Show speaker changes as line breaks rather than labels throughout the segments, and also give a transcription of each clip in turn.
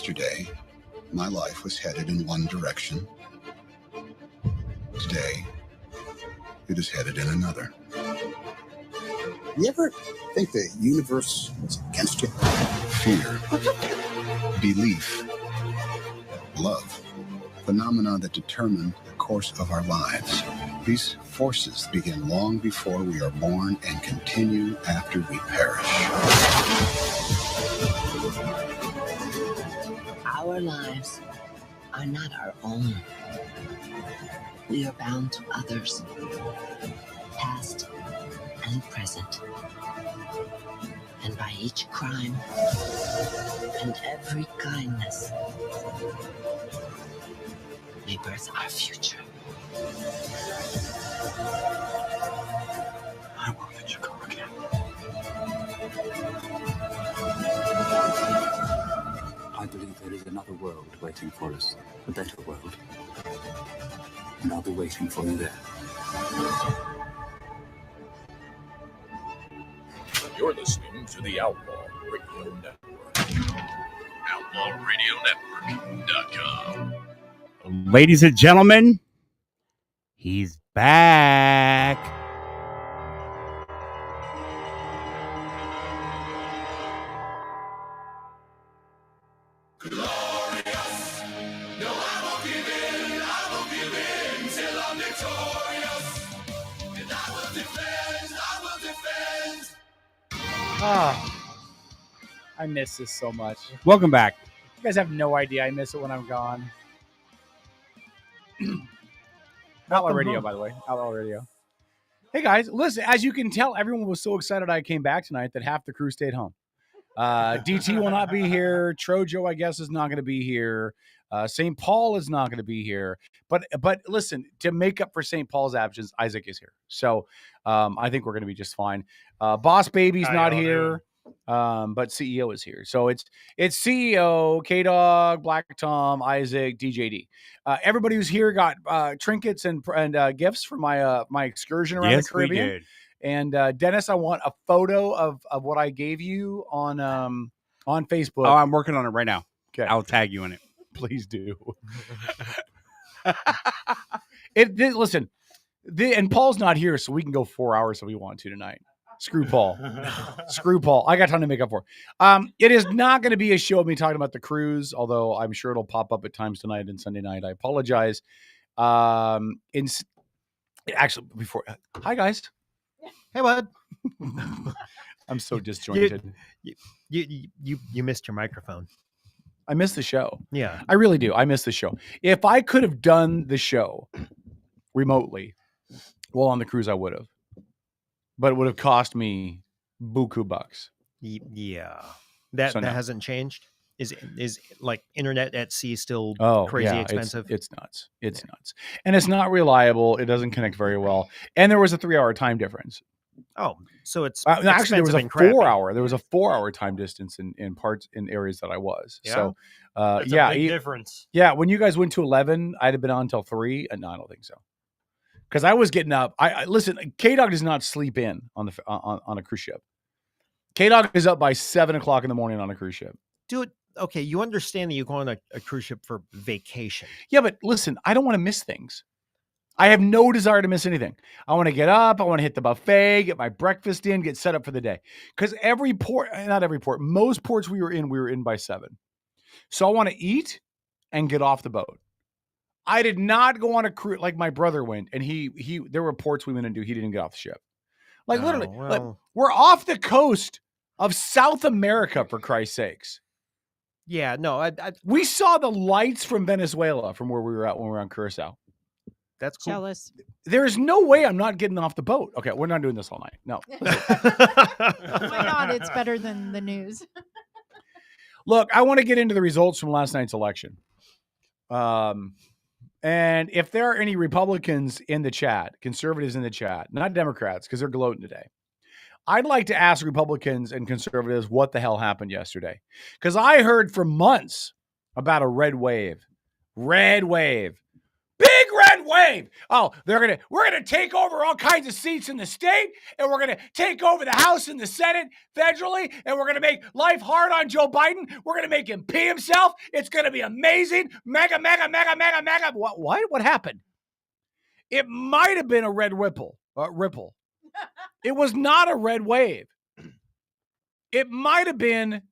Yesterday, my life was headed in one direction. Today, it is headed in another. You ever think the universe was against you? Fear, belief, love, phenomena that determine the course of our lives. These forces begin long before we are born and continue after we perish.
Our lives are not our own. We are bound to others, past and present. And by each crime and every kindness, we birth our future.
I won't let you go again. I believe there is another world waiting for us, a better world. And I'll be waiting for you there.
You're listening to the Outlaw Radio Network. OutlawRadioNetwork.com.
Ladies and gentlemen, he's back.
Glorious. No, I won't give in. I won't give in till I'm victorious. And I will defend. I will defend.
I miss this so much.
Welcome back.
You guys have no idea. I miss it when I'm gone. Outlaw Radio, by the way. Outlaw Radio. Hey, guys. Listen, as you can tell, everyone was so excited I came back tonight that half the crew stayed home. DT will not be here. Trojo, I guess, is not going to be here. St. Paul is not going to be here. But listen, to make up for St. Paul's absence, Isaac is here. So I think we're going to be just fine. Boss Baby's not here. But CEO is here. So it's CEO, K-Dog, Black Tom, Isaac, DJD. Everybody who's here got trinkets and gifts for my excursion around the Caribbean.
We did.
And Dennis, I want a photo of what I gave you on Facebook.
Oh, I'm working on it right now.
Okay.
I'll tag you in it.
Please do. Listen, and Paul's not here, so we can go 4 hours if we want to tonight. Screw Paul. Screw Paul. I got time to make up for. It is not going to be a show of me talking about the cruise, although I'm sure it'll pop up at times tonight and Sunday night. I apologize. Actually, before, hi guys.
Hey, bud.
I'm so disjointed.
You missed your microphone.
I miss the show.
Yeah,
I really do. I miss the show. If I could have done the show remotely while on the cruise, I would have. But it would have cost me buku bucks.
Yeah, that hasn't changed. Is like internet at sea still crazy expensive?
It's nuts. It's nuts, and it's not reliable. It doesn't connect very well, and there was a 3-hour time difference.
Oh, so it's
actually there was a 4-hour. There was a 4-hour time distance in areas that I was.
Yeah?
So
That's a big difference.
Yeah, when you guys went to 11, I'd have been on until 3. No, I don't think so. Because I was getting up. I listen. K-Dog does not sleep in on a cruise ship. K-Dog is up by 7 o'clock in the morning on a cruise ship.
Dude, okay, you understand that you go on a cruise ship for vacation.
Yeah, but listen, I don't want to miss things. I have no desire to miss anything. I want to get up. I want to hit the buffet, get my breakfast in, get set up for the day. Because most ports we were in by 7. So I want to eat and get off the boat. I did not go on a cruise like my brother went, and he there were ports we went into. He didn't get off the ship. Like literally, like, we're off the coast of South America, for Christ's sakes.
Yeah, no,
we saw the lights from Venezuela from where we were at when we were on Curacao.
That's cool.
Jealous.
There's no way I'm not getting off the boat. Okay, we're not doing this all night. No.
Why not? It's better than the news.
Look, I want to get into the results from last night's election. And if there are any Republicans in the chat, conservatives in the chat, not Democrats, because they're gloating today, I'd like to ask Republicans and conservatives what the hell happened yesterday. Because I heard for months about a red wave. Red wave. Big red wave. Oh, we're gonna take over all kinds of seats in the state, and we're gonna take over the House and the Senate federally, and we're gonna make life hard on Joe Biden. We're gonna make him pee himself. It's gonna be amazing. Mega, mega, mega, mega, mega. What happened? It might have been a red ripple. It was not a red wave. It might have been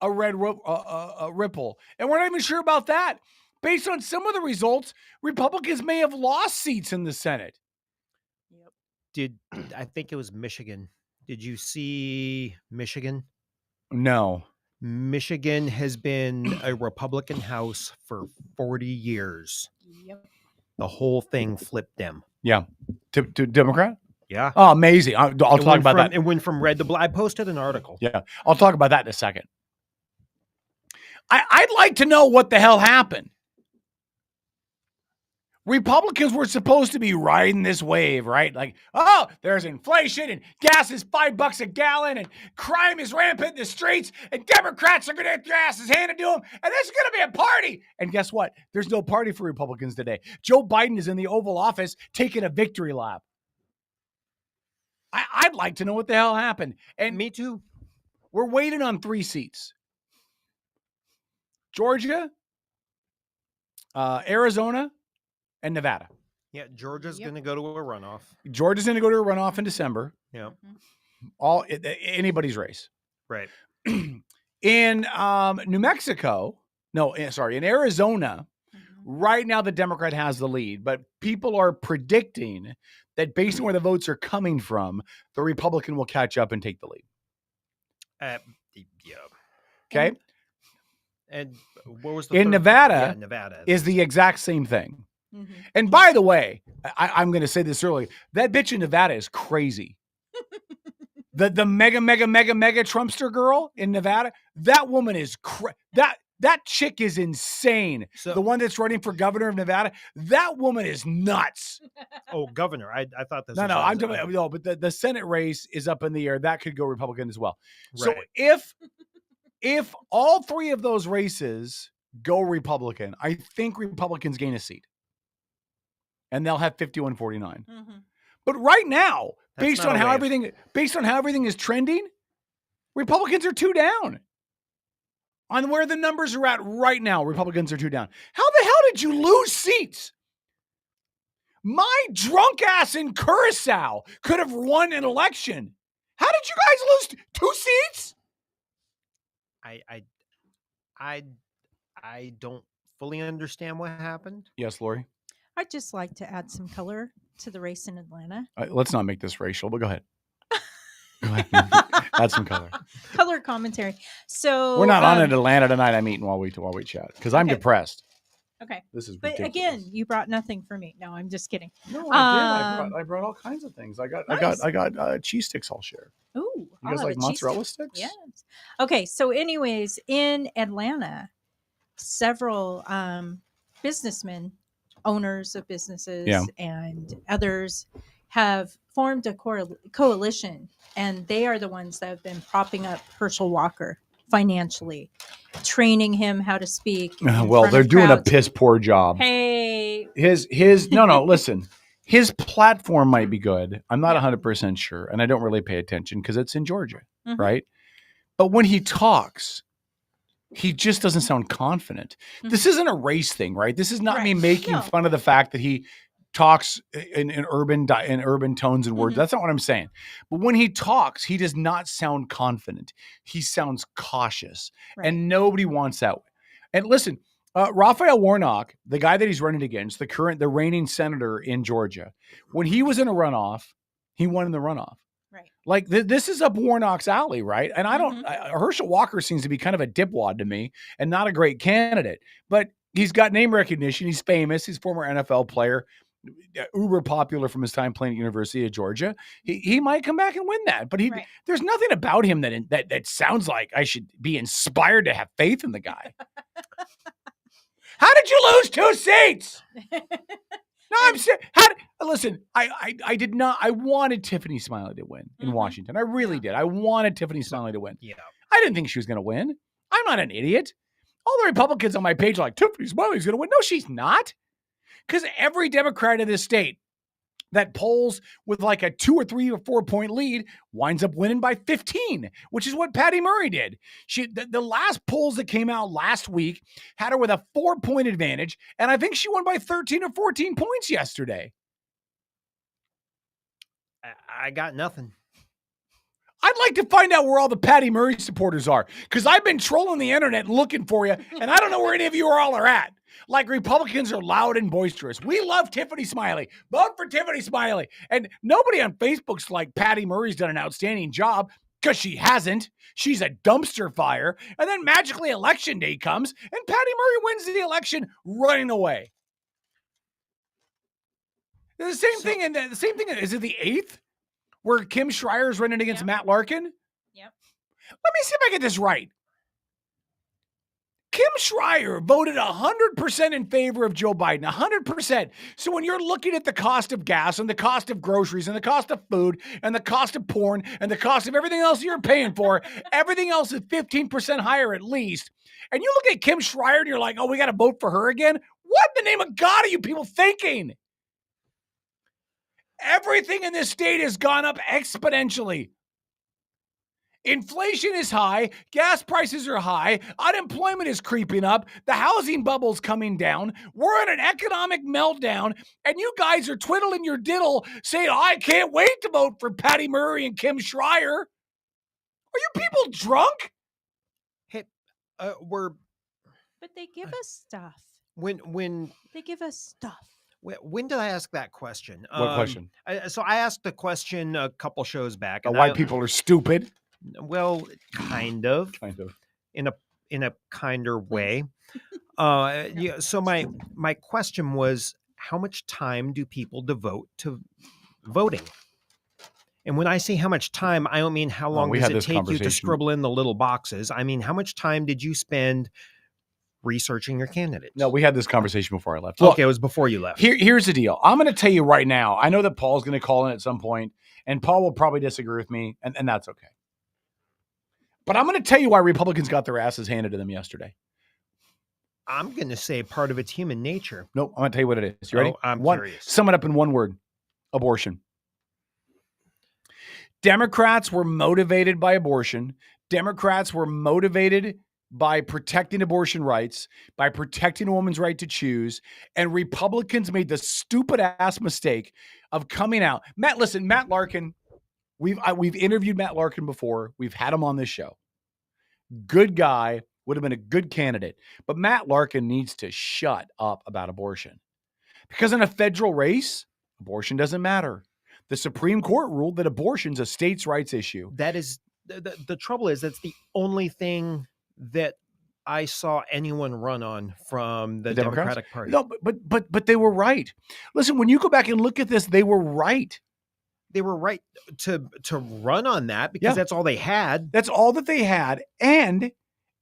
a red ripple. And we're not even sure about that. Based on some of the results, Republicans may have lost seats in the Senate.
I think it was Michigan. Did you see Michigan?
No.
Michigan has been a Republican House for 40 years.
Yep.
The whole thing flipped them.
Yeah. To Democrat?
Yeah.
Oh, amazing. I'll talk about that.
It went from red to black. I posted an article.
Yeah. I'll talk about that in a second. I'd like to know what the hell happened. Republicans were supposed to be riding this wave, right? Like, oh, there's inflation and gas is $5 a gallon and crime is rampant in the streets and Democrats are going to get their asses handed to them and this is going to be a party. And guess what? There's no party for Republicans today. Joe Biden is in the Oval Office taking a victory lap. I'd like to know what the hell happened. And
me too.
We're waiting on 3 seats. Georgia, Arizona, and Nevada.
Yeah, Georgia's going to go to a runoff.
Georgia's going to go to a runoff in December.
Yeah.
Anybody's race.
Right.
In New Mexico, in Arizona, right now the Democrat has the lead, but people are predicting that based on where the votes are coming from, the Republican will catch up and take the lead.
Yeah.
Okay.
And what was
in Nevada?
Yeah, Nevada
is the exact same thing.
Mm-hmm.
And by the way, I'm going to say this early. That bitch in Nevada is crazy. the mega Trumpster girl in Nevada. That woman is that chick is insane.
So,
the one that's running for governor of Nevada. That woman is nuts.
Oh, governor. I thought this.
No, but the Senate race is up in the air. That could go Republican as well.
Right.
So if all 3 of those races go Republican, I think Republicans gain a seat. And they'll have 51-49. Mm-hmm. But right now, based on how everything is trending, Republicans are 2 down. On where the numbers are at right now, Republicans are 2 down. How the hell did you lose seats? My drunk ass in Curacao could have won an election. How did you guys lose 2 seats?
I don't fully understand what happened.
Yes, Lori.
I'd just like to add some color to the race in Atlanta.
Let's not make this racial, but go ahead. Add some color.
Color commentary. So
we're not on in Atlanta tonight. I'm eating while we chat because I'm depressed.
Okay.
This is
ridiculous. But again, you brought nothing for me. No, I'm just kidding.
No, I did. I brought all kinds of things. I got cheese sticks I'll share.
Ooh.
You guys like mozzarella sticks?
Yes. Okay. So anyways, in Atlanta, several businessmen, owners of businesses and others have formed a coalition, and they are the ones that have been propping up Herschel Walker financially, training him how to speak.
Well, they're doing a piss poor job.
Hey,
listen, his platform might be good. I'm not 100% sure, and I don't really pay attention because it's in Georgia, right? But when he talks, he just doesn't sound confident. Mm-hmm. This isn't a race thing, right? This is not me making fun of the fact that he talks in urban tones and words. That's not what I'm saying. But when he talks, he does not sound confident. He sounds cautious, and nobody wants that. And listen, Raphael Warnock, the guy that he's running against, the reigning senator in Georgia, when he was in a runoff, he won in the runoff.
Right.
Like this is up Warnock's alley, right? And I don't. Herschel Walker seems to be kind of a dipwad to me, and not a great candidate. But he's got name recognition. He's famous. He's a former NFL player, uber popular from his time playing at University of Georgia. He might come back and win that. But there's nothing about him that sounds like I should be inspired to have faith in the guy. How did you lose 2 seats? No, I'm serious. Listen, I did not. I wanted Tiffany Smiley to win in Washington. I really did. I wanted Tiffany Smiley to win.
Yeah.
I didn't think she was going to win. I'm not an idiot. All the Republicans on my page are like, Tiffany Smiley's going to win. No, she's not. Because every Democrat in this state that polls with like a 2 or 3 or 4 point lead winds up winning by 15, which is what Patty Murray did. The last polls that came out last week had her with a 4-point advantage, and I think she won by 13 or 14 points yesterday.
I got nothing.
I'd like to find out where all the Patty Murray supporters are, because I've been trolling the internet looking for you, and I don't know where any of you all are at. Like, Republicans are loud and boisterous. We love Tiffany Smiley. Vote for Tiffany Smiley. And nobody on Facebook's like, Patty Murray's done an outstanding job, because she hasn't. She's a dumpster fire. And then magically election day comes, and Patty Murray wins the election running away. The same thing. Is it the 8th? Where Kim Schreier's running against Matt Larkin?
Yep.
Let me see if I get this right. Kim Schreier voted 100% in favor of Joe Biden, 100%. So when you're looking at the cost of gas and the cost of groceries and the cost of food and the cost of porn and the cost of everything else you're paying for, everything else is 15% higher at least. And you look at Kim Schreier and you're like, oh, we got to vote for her again? What in the name of God are you people thinking? Everything in this state has gone up exponentially. Inflation is high. Gas prices are high. Unemployment is creeping up. The housing bubble's coming down. We're in an economic meltdown. And you guys are twiddling your diddle saying, I can't wait to vote for Patty Murray and Kim Schreier. Are you people drunk?
Hey,
But they give us stuff.
When
they give us stuff.
When did I ask that question?
What question?
So I asked the question a couple shows back.
Why people are stupid?
Well, kind of. In a kinder way. So my question was, how much time do people devote to voting? And when I say how much time, I don't mean how long does it take you to scribble in the little boxes. I mean, how much time did you spend researching your candidate?
No, we had this conversation before I left.
Look, okay, it was before you left.
Here's the deal. I'm going to tell you right now. I know that Paul's going to call in at some point, and Paul will probably disagree with me, and that's okay. But I'm going to tell you why Republicans got their asses handed to them yesterday.
I'm going to say part of it's human nature.
Nope, I'm going to tell you what it is. You ready?
I'm curious.
Sum it up in one word. Abortion. Democrats were motivated by abortion. Democrats were motivated by protecting abortion rights, by protecting a woman's right to choose, and Republicans made the stupid-ass mistake of coming out. Matt Larkin, we've interviewed Matt Larkin before. We've had him on this show. Good guy, would have been a good candidate. But Matt Larkin needs to shut up about abortion. Because in a federal race, abortion doesn't matter. The Supreme Court ruled that abortion's a states' rights issue.
That is, the trouble is, that's the only thing that I saw anyone run on from the Democratic Party.
No, but they were right. Listen, when you go back and look at this, they were right.
They were right to run on that because that's all they had.
That's all that they had. And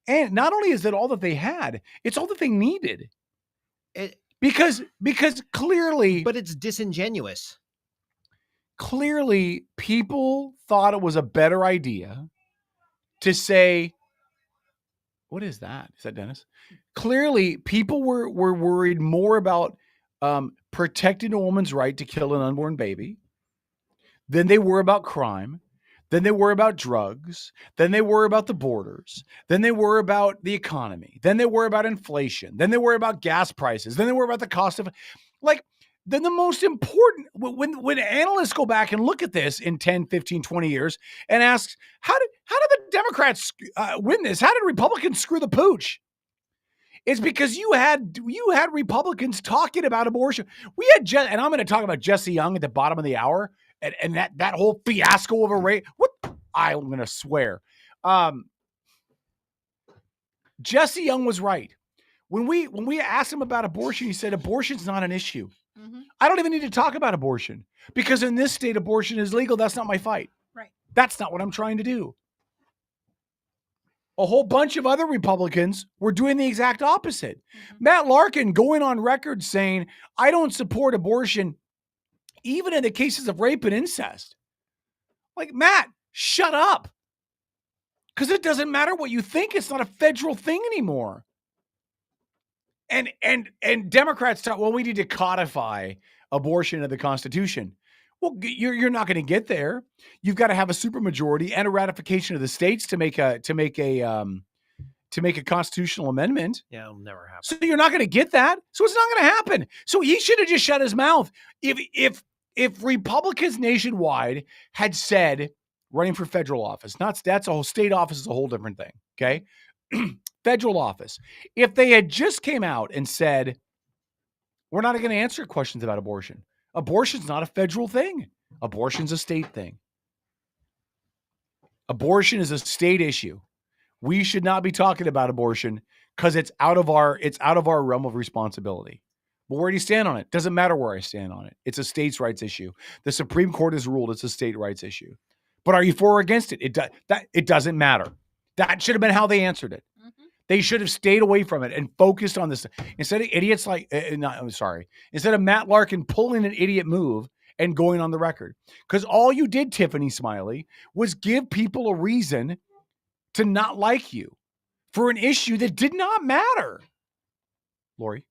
not only is it all that they had, it's all that they needed. Because clearly...
But it's disingenuous.
Clearly, people thought it was a better idea to say... What is that? Is that Dennis? Clearly, people were worried more about protecting a woman's right to kill an unborn baby than they were about crime, than they were about drugs, than they were about the borders, than they were about the economy, than they were about inflation, than they were about gas prices, than they were about the cost of... Then the most important, when analysts go back and look at this in 10, 15, 20 years and ask, how did the Democrats win this? How did Republicans screw the pooch? It's because you had Republicans talking about abortion. We had, and I'm going to talk about Jesse Young at the bottom of the hour and that whole fiasco of a race. I'm going to swear. Jesse Young was right. When we asked him about abortion, he said abortion's not an issue. Mm-hmm. I don't even need to talk about abortion because in this state, abortion is legal. That's not my fight.
Right.
That's not what I'm trying to do. A whole bunch of other Republicans were doing the exact opposite. Mm-hmm. Matt Larkin going on record saying, I don't support abortion, even in the cases of rape and incest. Like, Matt, shut up. Because it doesn't matter what you think. It's not a federal thing anymore. And Democrats talk, well, we need to codify abortion in the Constitution. Well, you're not going to get there. You've got to have a supermajority and a ratification of the states to make a constitutional amendment.
Yeah, it'll never happen.
So you're not going to get that. So it's not going to happen. So he should have just shut his mouth. If Republicans nationwide had said running for federal office, that's a whole state office is a whole different thing. Okay. Federal office. If they had just came out and said, we're not going to answer questions about abortion. Abortion's not a federal thing. Abortion's a state thing. Abortion is a state issue. We should not be talking about abortion because it's out of our realm of responsibility. But where do you stand on it? Doesn't matter where I stand on it. It's a states' rights issue. The Supreme Court has ruled it's a state rights issue. But are you for or against it? It doesn't matter. That should have been how they answered it. Mm-hmm. They should have stayed away from it and focused on this. Instead of idiots instead of Matt Larkin pulling an idiot move and going on the record. Because all you did, Tiffany Smiley, was give people a reason to not like you for an issue that did not matter. Lori?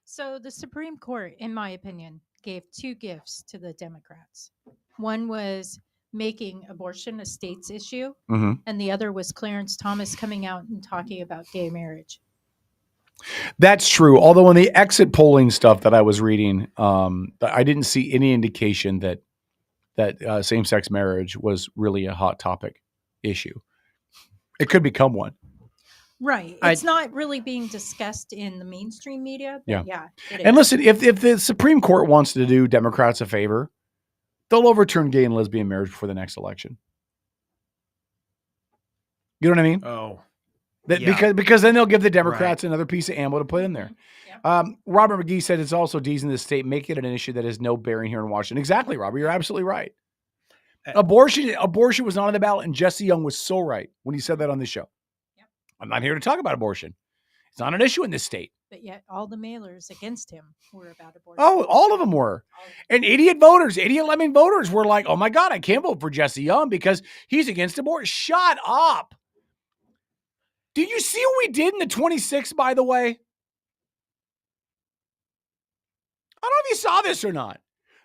So the Supreme Court, in my opinion, gave two gifts to the Democrats. One was making abortion a state's issue,
mm-hmm.
and the other was Clarence Thomas coming out and talking about gay marriage.
That's true. Although in the exit polling stuff that I was reading, I didn't see any indication that same-sex marriage was really a hot topic issue. It could become one.
Right. It's not really being discussed in the mainstream media. But yeah
and listen, if the Supreme Court wants to do Democrats a favor, they'll overturn gay and lesbian marriage before the next election. You know what I mean?
Oh.
Because then they'll give the Democrats another piece of ammo to put in there.
Yeah.
Robert McGee said it's also D's in the state, make it an issue that has no bearing here in Washington. Exactly, Robert. You're absolutely right. Abortion was not on the ballot, and Jesse Young was so right when he said that on the show.
Yep.
I'm not here to talk about abortion. It's not an issue in this state.
But yet all the mailers against him were about abortion.
Oh, all of them were. And idiot lemming voters were like, oh my God, I can't vote for Jesse Young because he's against abortion. Shut up. Did you see what we did in the 26th, by the way? I don't know if you saw this or not.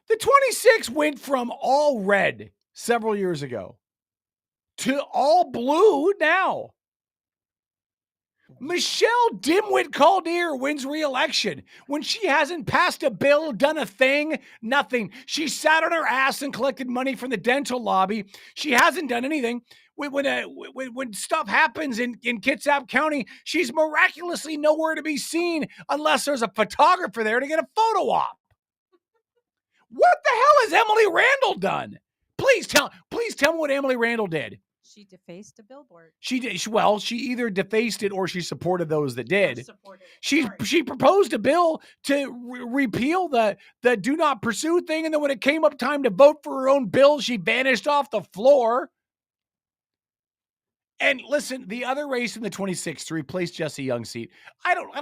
The 26 went from all red several years ago to all blue now. Michelle Dimwit Caldeir wins re-election when she hasn't passed a bill, done a thing, nothing. She sat on her ass and collected money from the dental lobby. She hasn't done anything. When stuff happens in Kitsap County, she's miraculously nowhere to be seen unless there's a photographer there to get a photo op. What the hell has Emily Randall done? Please tell me what Emily Randall did.
She defaced a billboard.
She did. Well, she either defaced it or she supported those that did. She proposed a bill to repeal the do not pursue thing, and then when it came up time to vote for her own bill, she vanished off the floor. And listen, the other race in the 26th to replace Jesse Young's seat, I don't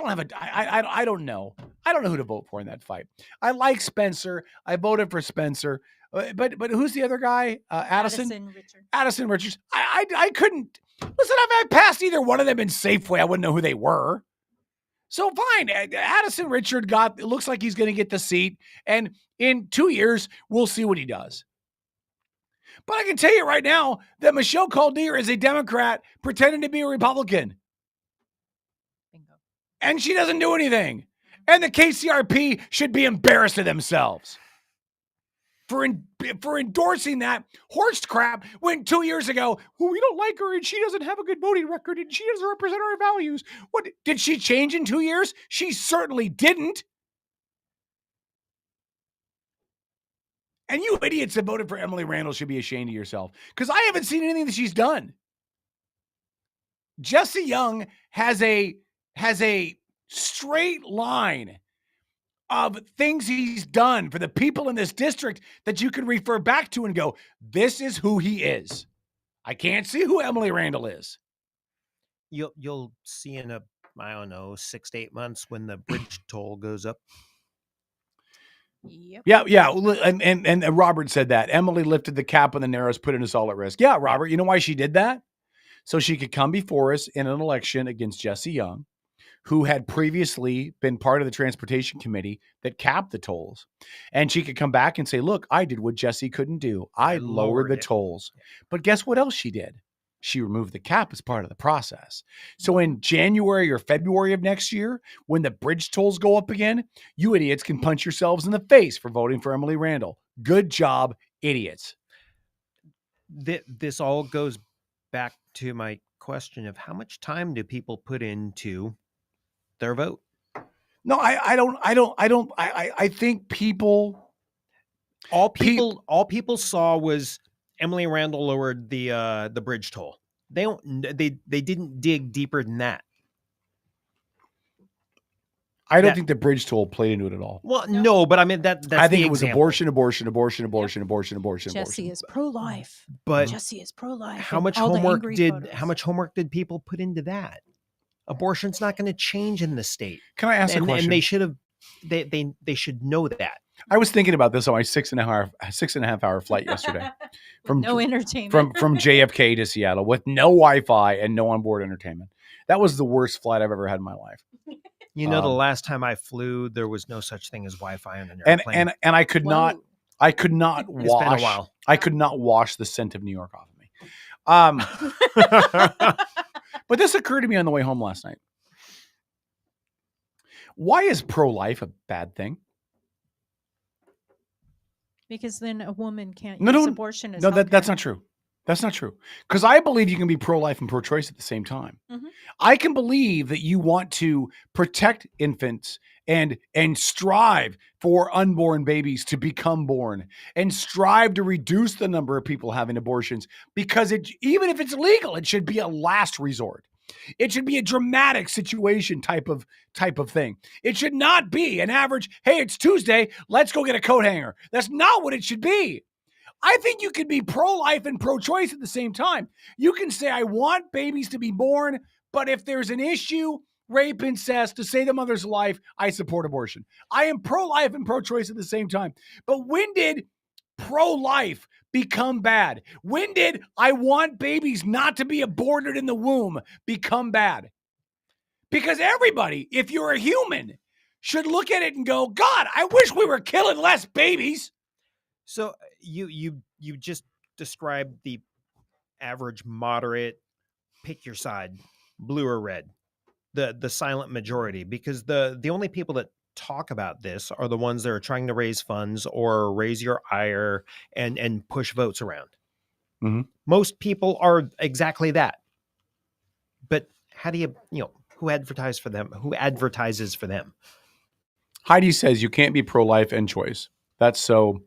know. I don't know who to vote for in that fight. I like Spencer. I voted for Spencer. But who's the other guy? Addison
Richards.
Addison Richards. I couldn't listen. If I passed either one of them in Safeway, I wouldn't know who they were. So fine. Addison Richard it looks like he's going to get the seat, and in 2 years we'll see what he does. But I can tell you right now that Michelle Caldeir is a Democrat pretending to be a Republican.
Bingo.
And she doesn't do anything. And the KCRP should be embarrassed of themselves for endorsing that horse crap when 2 years ago, well, we don't like her and she doesn't have a good voting record and she doesn't represent our values. What did she change in 2 years? She certainly didn't. And you idiots that voted for Emily Randall should be ashamed of yourself because I haven't seen anything that she's done. Jesse Young has a straight line of things he's done for the people in this district that you can refer back to and go, this is who he is. I can't see who Emily Randall is.
You'll see in 6 to 8 months when the bridge toll goes up.
Yep.
Yeah. And Robert said that. Emily lifted the cap on the Narrows, putting us all at risk. Yeah, Robert, you know why she did that? So she could come before us in an election against Jesse Young, who had previously been part of the transportation committee that capped the tolls. And she could come back and say, look, I did what Jesse couldn't do. I lowered the tolls. But guess what else she did? She removed the cap as part of the process. So in January or February of next year, when the bridge tolls go up again, you idiots can punch yourselves in the face for voting for Emily Randall. Good job, idiots.
This all goes back to my question of how much time do people put into their vote?
No, I think people,
all people saw was Emily Randall lowered the bridge toll. They didn't dig deeper than that.
I don't think the bridge toll played into it at all.
Well, no, but I mean that's
I think
the
it was
example.
abortion.
Jesse is pro-life.
But
Jesse is pro-life.
How much homework did people put into that? Abortion's not going to change in the state.
Can I ask a question?
And they should have. They should know that.
I was thinking about this on my 6.5 hour flight yesterday, from
no entertainment
from JFK to Seattle with no Wi-Fi and no onboard entertainment. That was the worst flight I've ever had in my life.
You know, the last time I flew, there was no such thing as Wi-Fi on an airplane.
And I could not wash.
It's been a while.
I could not wash the scent of New York off of me. But this occurred to me on the way home last night. Why is pro-life a bad thing?
Because then a woman can't use abortion as
that's not true. That's not true. Because I believe you can be pro-life and pro-choice at the same time.
Mm-hmm.
I can believe that you want to protect infants and strive for unborn babies to become born and strive to reduce the number of people having abortions, because even if it's legal, it should be a last resort. It should be a dramatic situation type of thing. It should not be an average, hey, it's Tuesday, let's go get a coat hanger. That's not what it should be. I think you can be pro-life and pro-choice at the same time. You can say, I want babies to be born, but if there's an issue, rape, incest, to save the mother's life, I support abortion. I am pro-life and pro-choice at the same time. But when did pro-life become bad? When did I want babies not to be aborted in the womb become bad? Because everybody, if you're a human, should look at it and go, God, I wish we were killing less babies.
So you just described the average moderate, pick your side, blue or red, the silent majority, because the only people that talk about this are the ones that are trying to raise funds or raise your ire and push votes around.
Mm-hmm.
Most people are exactly that. But how do you who advertises for them? Who advertises for them?
Heidi says you can't be pro-life and choice. That's so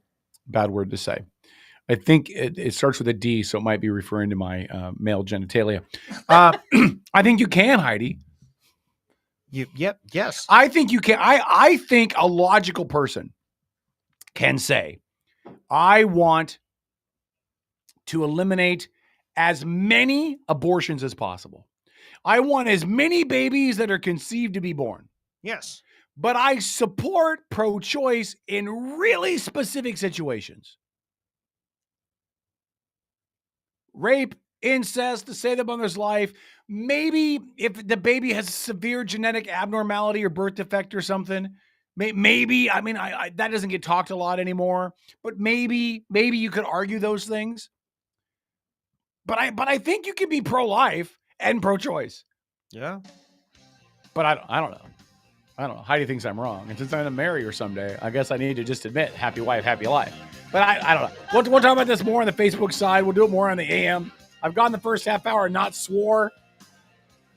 bad word to say. I think it starts with a D, so it might be referring to my male genitalia. I think you can, Heidi.
Yes.
I think you can. I think a logical person can say, I want to eliminate as many abortions as possible. I want as many babies that are conceived to be born.
Yes.
But I support pro-choice in really specific situations. Rape, incest, to save the mother's life. Maybe if the baby has a severe genetic abnormality or birth defect or something. Maybe, I mean, that doesn't get talked a lot anymore. But maybe you could argue those things. But I think you can be pro-life and pro-choice.
Yeah.
But I don't know. Heidi thinks I'm wrong. And since I'm going to marry her someday, I guess I need to just admit, happy wife, happy life. But I don't know. We'll talk about this more on the Facebook side. We'll do it more on the AM. I've gone the first half hour and not swore.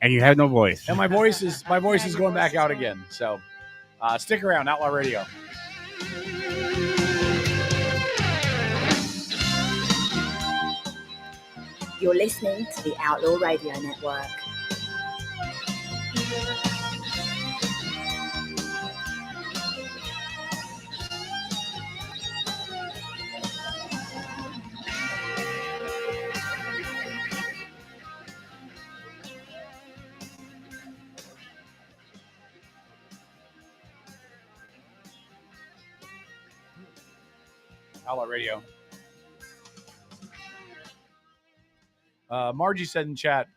And you have no voice.
And my voice is going back out again. So stick around, Outlaw Radio.
You're listening to the Outlaw Radio Network.
Outlaw Radio. Margie said in chat,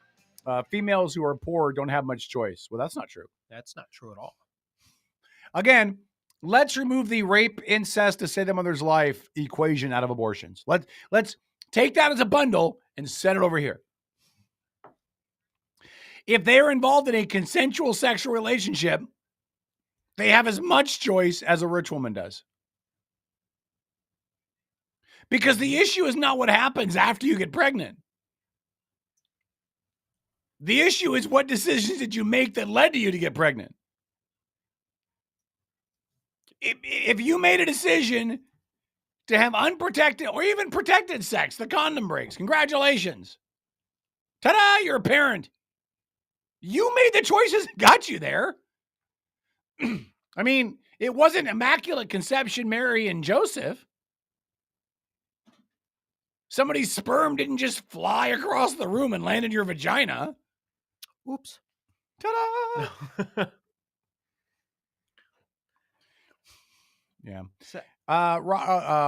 females who are poor don't have much choice. Well, that's not true.
That's not true at all.
Again, let's remove the rape, incest to save the mother's life equation out of abortions. Let's take that as a bundle and set it over here. If they are involved in a consensual sexual relationship, they have as much choice as a rich woman does. Because the issue is not what happens after you get pregnant. The issue is what decisions did you make that led to you to get pregnant? If you made a decision to have unprotected or even protected sex, the condom breaks. Congratulations. Ta-da, you're a parent. You made the choices that got you there. I mean, it wasn't immaculate conception, Mary and Joseph. Somebody's sperm didn't just fly across the room and land in your vagina.
Oops.
Ta-da! Yeah.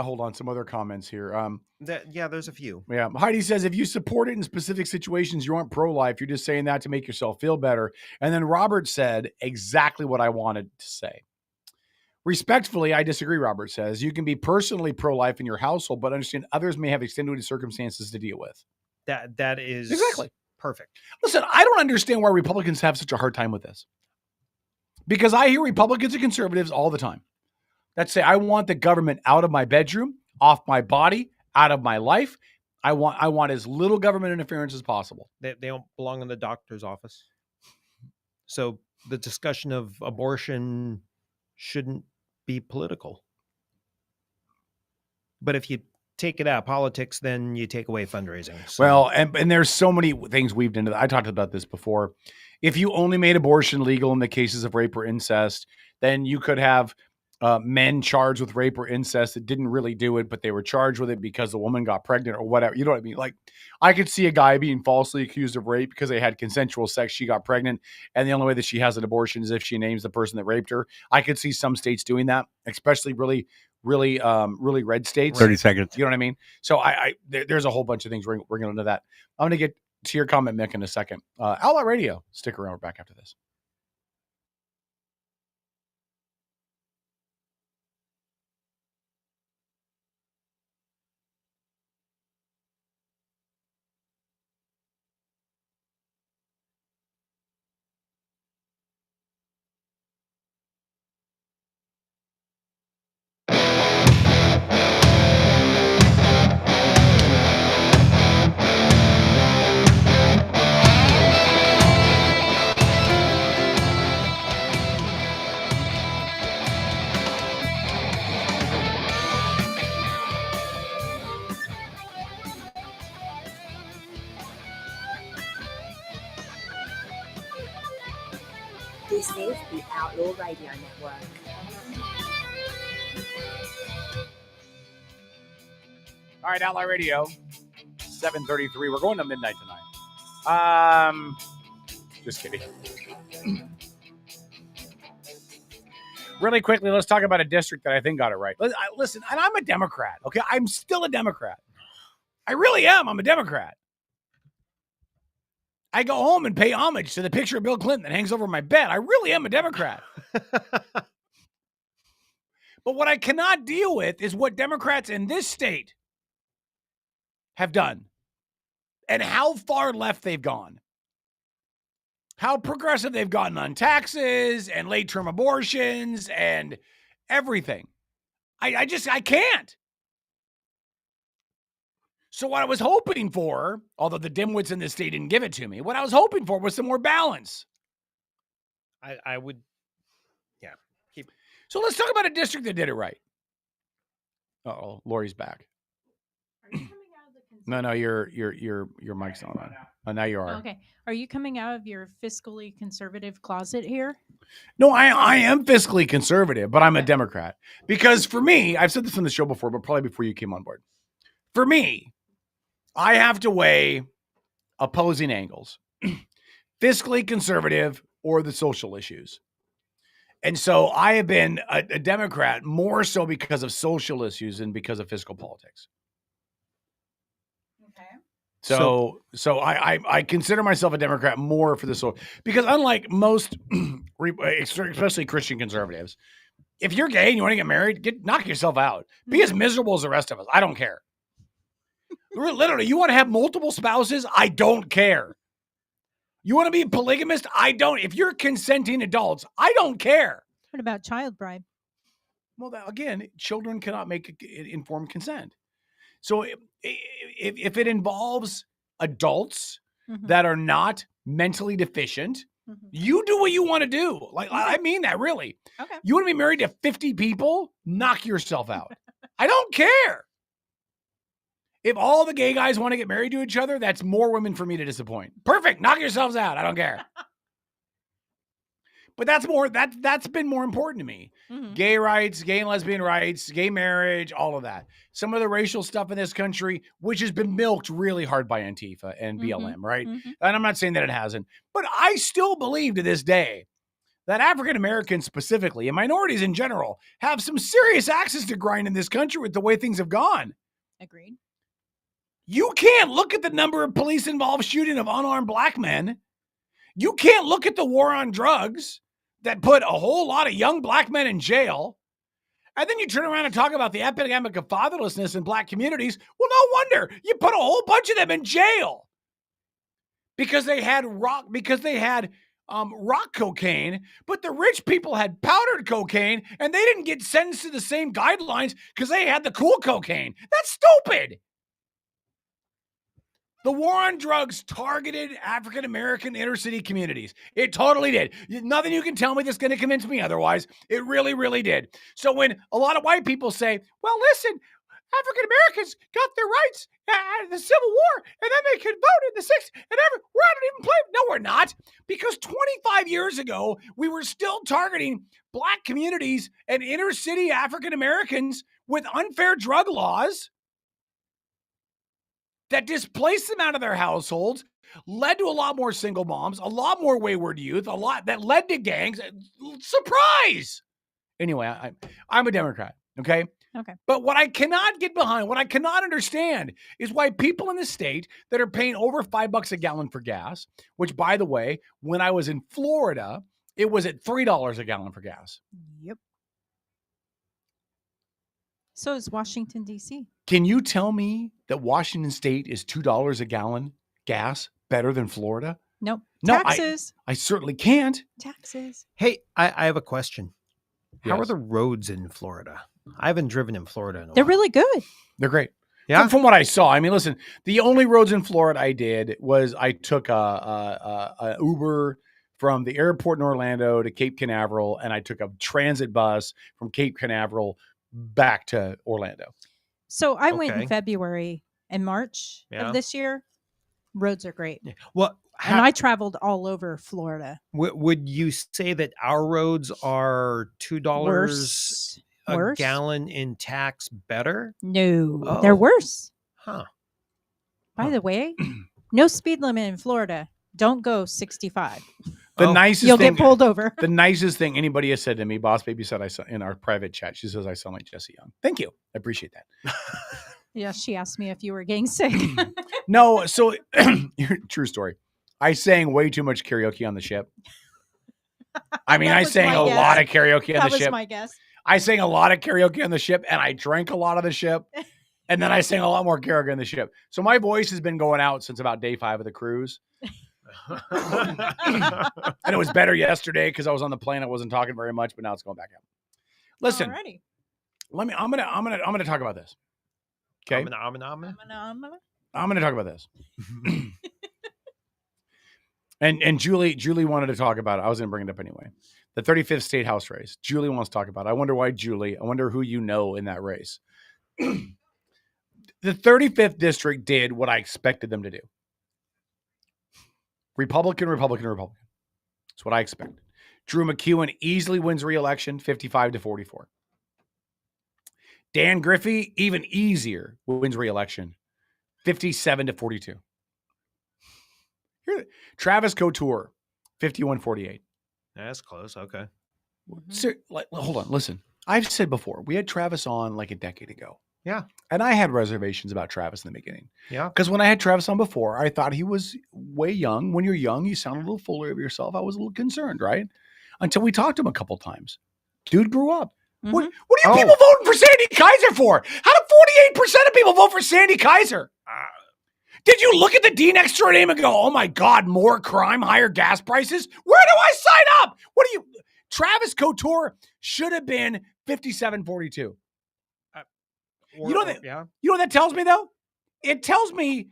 Hold on. Some other comments here.
There's a few.
Yeah. Heidi says, if you support it in specific situations, you aren't pro-life. You're just saying that to make yourself feel better. And then Robert said exactly what I wanted to say. Respectfully, I disagree, Robert says. You can be personally pro-life in your household, but understand others may have extenuating circumstances to deal with.
That is
exactly
perfect.
Listen, I don't understand why Republicans have such a hard time with this. Because I hear Republicans and conservatives all the time that say, I want the government out of my bedroom, off my body, out of my life. I want as little government interference as possible.
They don't belong in the doctor's office. So the discussion of abortion shouldn't be political. But if you take it out of politics, then you take away fundraising. So.
Well, and there's so many things weaved into that. I talked about this before. If you only made abortion legal in the cases of rape or incest, then you could have men charged with rape or incest that didn't really do it, but they were charged with it because the woman got pregnant or whatever. You know what I mean? Like, I could see a guy being falsely accused of rape because they had consensual sex. She got pregnant, and the only way that she has an abortion is if she names the person that raped her. I could see some states doing that, especially really red states.
30 seconds.
You know what I mean? So there's a whole bunch of things we're going into that. I'm going to get to your comment, Mick, in a second. Outlaw Radio, stick around. We're back after this.
This is the Outlaw Radio Network.
All right, Outlaw Radio, 7:33. We're going to midnight tonight. Just kidding. Really quickly, let's talk about a district that I think got it right. Listen, and I'm a Democrat, okay? I'm still a Democrat. I really am. I'm a Democrat. I go home and pay homage to the picture of Bill Clinton that hangs over my bed. I really am a Democrat. But what I cannot deal with is what Democrats in this state have done and how far left they've gone. How progressive they've gotten on taxes and late-term abortions and everything. I can't. So what I was hoping for, although the dimwits in this state didn't give it to me, what I was hoping for was some more balance.
I would, yeah.
So let's talk about a district that did it right. Uh-oh, Lori's back.
Are you coming out of the
No, your mic's not on. Oh, now you are.
Okay. Are you coming out of your fiscally conservative closet here?
No, I am fiscally conservative, but I'm a Democrat. Because for me, I've said this on the show before, but probably before you came on board. For me, I have to weigh opposing angles, fiscally conservative or the social issues. And so I have been a Democrat more so because of social issues than because of fiscal politics.
Okay.
So I consider myself a Democrat more for this, because unlike most, especially Christian conservatives, if you're gay and you want to get married, knock yourself out. Be as miserable as the rest of us. I don't care. Literally, you want to have multiple spouses? I don't care. You want to be polygamist? I don't. If you're consenting adults, I don't care.
What about child bride?
Well, again, children cannot make informed consent. So if it involves adults that are not mentally deficient, you do what you want to do. Like, I mean that, really.
Okay.
You want to be married to 50 people? Knock yourself out. I don't care. If all the gay guys want to get married to each other, that's more women for me to disappoint. Perfect. Knock yourselves out. I don't care. But that's been more important to me. Gay rights, gay and lesbian rights, gay marriage, all of that. Some of the racial stuff in this country, which has been milked really hard by Antifa and BLM, right? And I'm not saying that it hasn't, but I still believe to this day that African Americans specifically, and minorities in general, have some serious axes to grind in this country with the way things have gone.
Agreed.
You can't look at the number of police-involved shooting of unarmed black men. You can't look at the war on drugs that put a whole lot of young black men in jail. And then you turn around and talk about the epidemic of fatherlessness in black communities. Well, no wonder you put a whole bunch of them in jail because they had rock cocaine, but the rich people had powdered cocaine and they didn't get sentenced to the same guidelines because they had the cool cocaine. That's stupid. The war on drugs targeted African-American inner-city communities. It totally did. Nothing you can tell me that's going to convince me otherwise. It really, really did. So when a lot of white people say, well, listen, African-Americans got their rights at the Civil War, and then they could vote in the 60s, and we're not even playing. No, we're not. Because 25 years ago, we were still targeting black communities and inner-city African-Americans with unfair drug laws that displaced them out of their households, led to a lot more single moms, a lot more wayward youth, a lot that led to gangs. Surprise! Anyway, I'm a Democrat, okay?
Okay.
But what I cannot get behind, what I cannot understand is why people in the state that are paying over $5 a gallon for gas, which, by the way, when I was in Florida, it was at $3 a gallon for gas.
Yep. So is Washington, D.C.
Can you tell me that Washington State is $2 a gallon gas better than Florida?
Nope.
No,
Taxes.
I certainly can't.
Taxes.
Hey, I have a question. How
Yes.
are the roads in Florida? I haven't driven in Florida in a
They're
while.
really good.
They're great.
Yeah.
From what I saw, I mean, listen, the only roads in Florida I did was I took a Uber from the airport in Orlando to Cape Canaveral, and I took a transit bus from Cape Canaveral back to Orlando.
So I went in
Okay.
February and March
Yeah.
of this year. Roads are great.
Well,
And I traveled all over Florida.
would you say that our roads are $2
Worse.
a
Worse?
gallon in tax better?
No, they're
Oh.
worse.
Huh.
By the way, no speed limit in Florida. Don't go 65.
The nicest
You'll
thing,
get pulled over.
The nicest thing anybody has said to me, Boss Baby said I saw in our private chat, she says I sound like Jesse Young. Thank you. I appreciate that.
Yeah, she asked me if you were getting sick.
No, so true story. I sang way too much karaoke on the ship. I mean,
That
I
was
sang
my
a
guess.
lot of karaoke on
That
the
was
ship.
my guess.
I sang a lot of karaoke on the ship, and I drank a lot of the ship. And then I sang a lot more karaoke on the ship. So my voice has been going out since about day 5 of the cruise. And it was better yesterday because I was on the plane. I wasn't talking very much, but now it's going back out. Listen,
Alrighty.
I'm gonna talk about this. Okay, I'm gonna talk about this. and Julie wanted to talk about it. I was gonna bring it up anyway. The 35th state house race. Julie wants to talk about it. I wonder why Julie. I wonder who you know in that race. The 35th district did what I expected them to do. Republican. That's what I expected. Drew McEwen easily wins re-election, 55-44. Dan Griffey, even easier, wins re-election, 57-42. Travis Couture, 51-48.
That's close. Okay.
So, hold on, listen. I've said before, we had Travis on like a decade ago.
Yeah.
And I had reservations about Travis in the beginning.
Yeah.
Because when I had Travis on before, I thought he was way young. When you're young, you sound a little fuller of yourself. I was a little concerned, right? Until we talked to him a couple times. Dude grew up.
Mhm.
What are you people voting for Sandy Kaiser for? How do 48% of people vote for Sandy Kaiser? Did you look at the D next to her name and go, oh my God, more crime, higher gas prices? Where do I sign up? Travis Couture should have been 5742. You know what that tells me, though? It tells me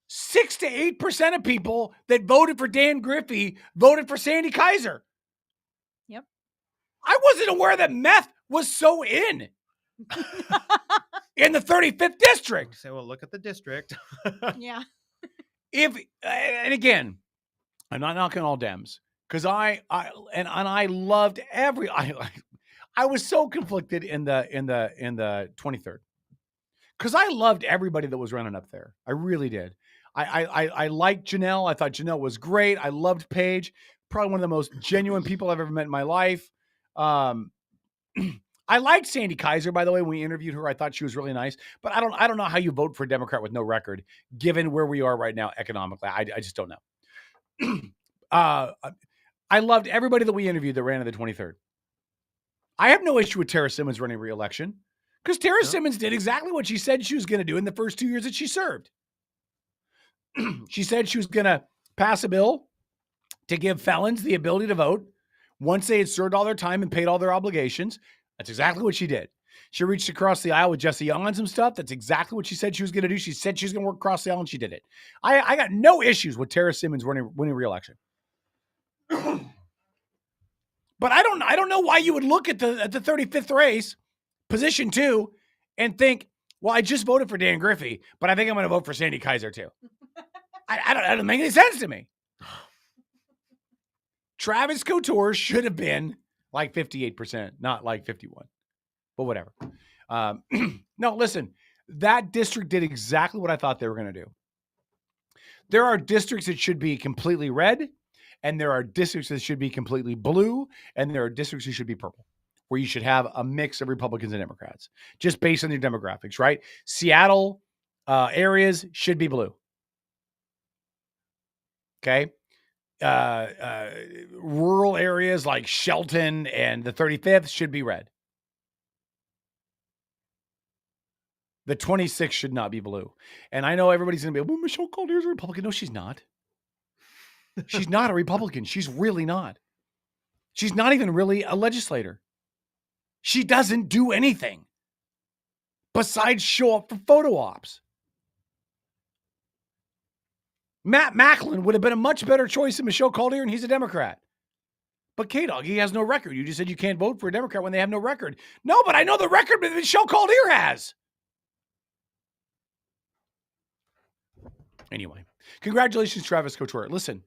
6 to 8% of people that voted for Dan Griffey voted for Sandy Kaiser.
Yep.
I wasn't aware that meth was so in the 35th district.
So we'll look at the district.
Yeah.
And again, I'm not knocking all Dems because I loved I was so conflicted in the 23rd. Because I loved everybody that was running up there. I really did. I liked Janelle. I thought Janelle was great. I loved Paige. Probably one of the most genuine people I've ever met in my life. I liked Sandy Kaiser, by the way. When we interviewed her, I thought she was really nice. But I don't know how you vote for a Democrat with no record, given where we are right now economically. I just don't know. I loved everybody that we interviewed that ran in the 23rd. I have no issue with Tara Simmons running re-election. Because Tara Simmons did exactly what she said she was going to do in the first 2 years that she served. She said she was going to pass a bill to give felons the ability to vote once they had served all their time and paid all their obligations. That's exactly what she did. She reached across the aisle with Jesse Young on some stuff. That's exactly what she said she was going to do. She said she was going to work across the aisle, and she did it. I got no issues with Tara Simmons winning re-election. But I don't know why you would look at the 35th race, position 2, and think, well, I just voted for Dan Griffey, but I think I'm going to vote for Sandy Kaiser too. I don't make any sense to me. Travis Couture should have been like 58%, not like 51, but whatever. No, listen, that district did exactly what I thought they were going to do. There are districts that should be completely red, and there are districts that should be completely blue, and there are districts that should be purple, where you should have a mix of Republicans and Democrats, just based on their demographics, right? Seattle areas should be blue. Okay. Rural areas like Shelton and the 35th should be red. The 26th should not be blue. And I know everybody's going to be, well, Michelle Calder's a Republican. No, she's not. She's not a Republican. She's really not. She's not even really a legislator. She doesn't do anything besides show up for photo ops. Matt Macklin would have been a much better choice than Michelle Calder, and he's a Democrat. But K-Dog, he has no record. You just said you can't vote for a Democrat when they have no record. No, but I know the record that Michelle Calder has. Anyway, congratulations, Travis Couture. Listen.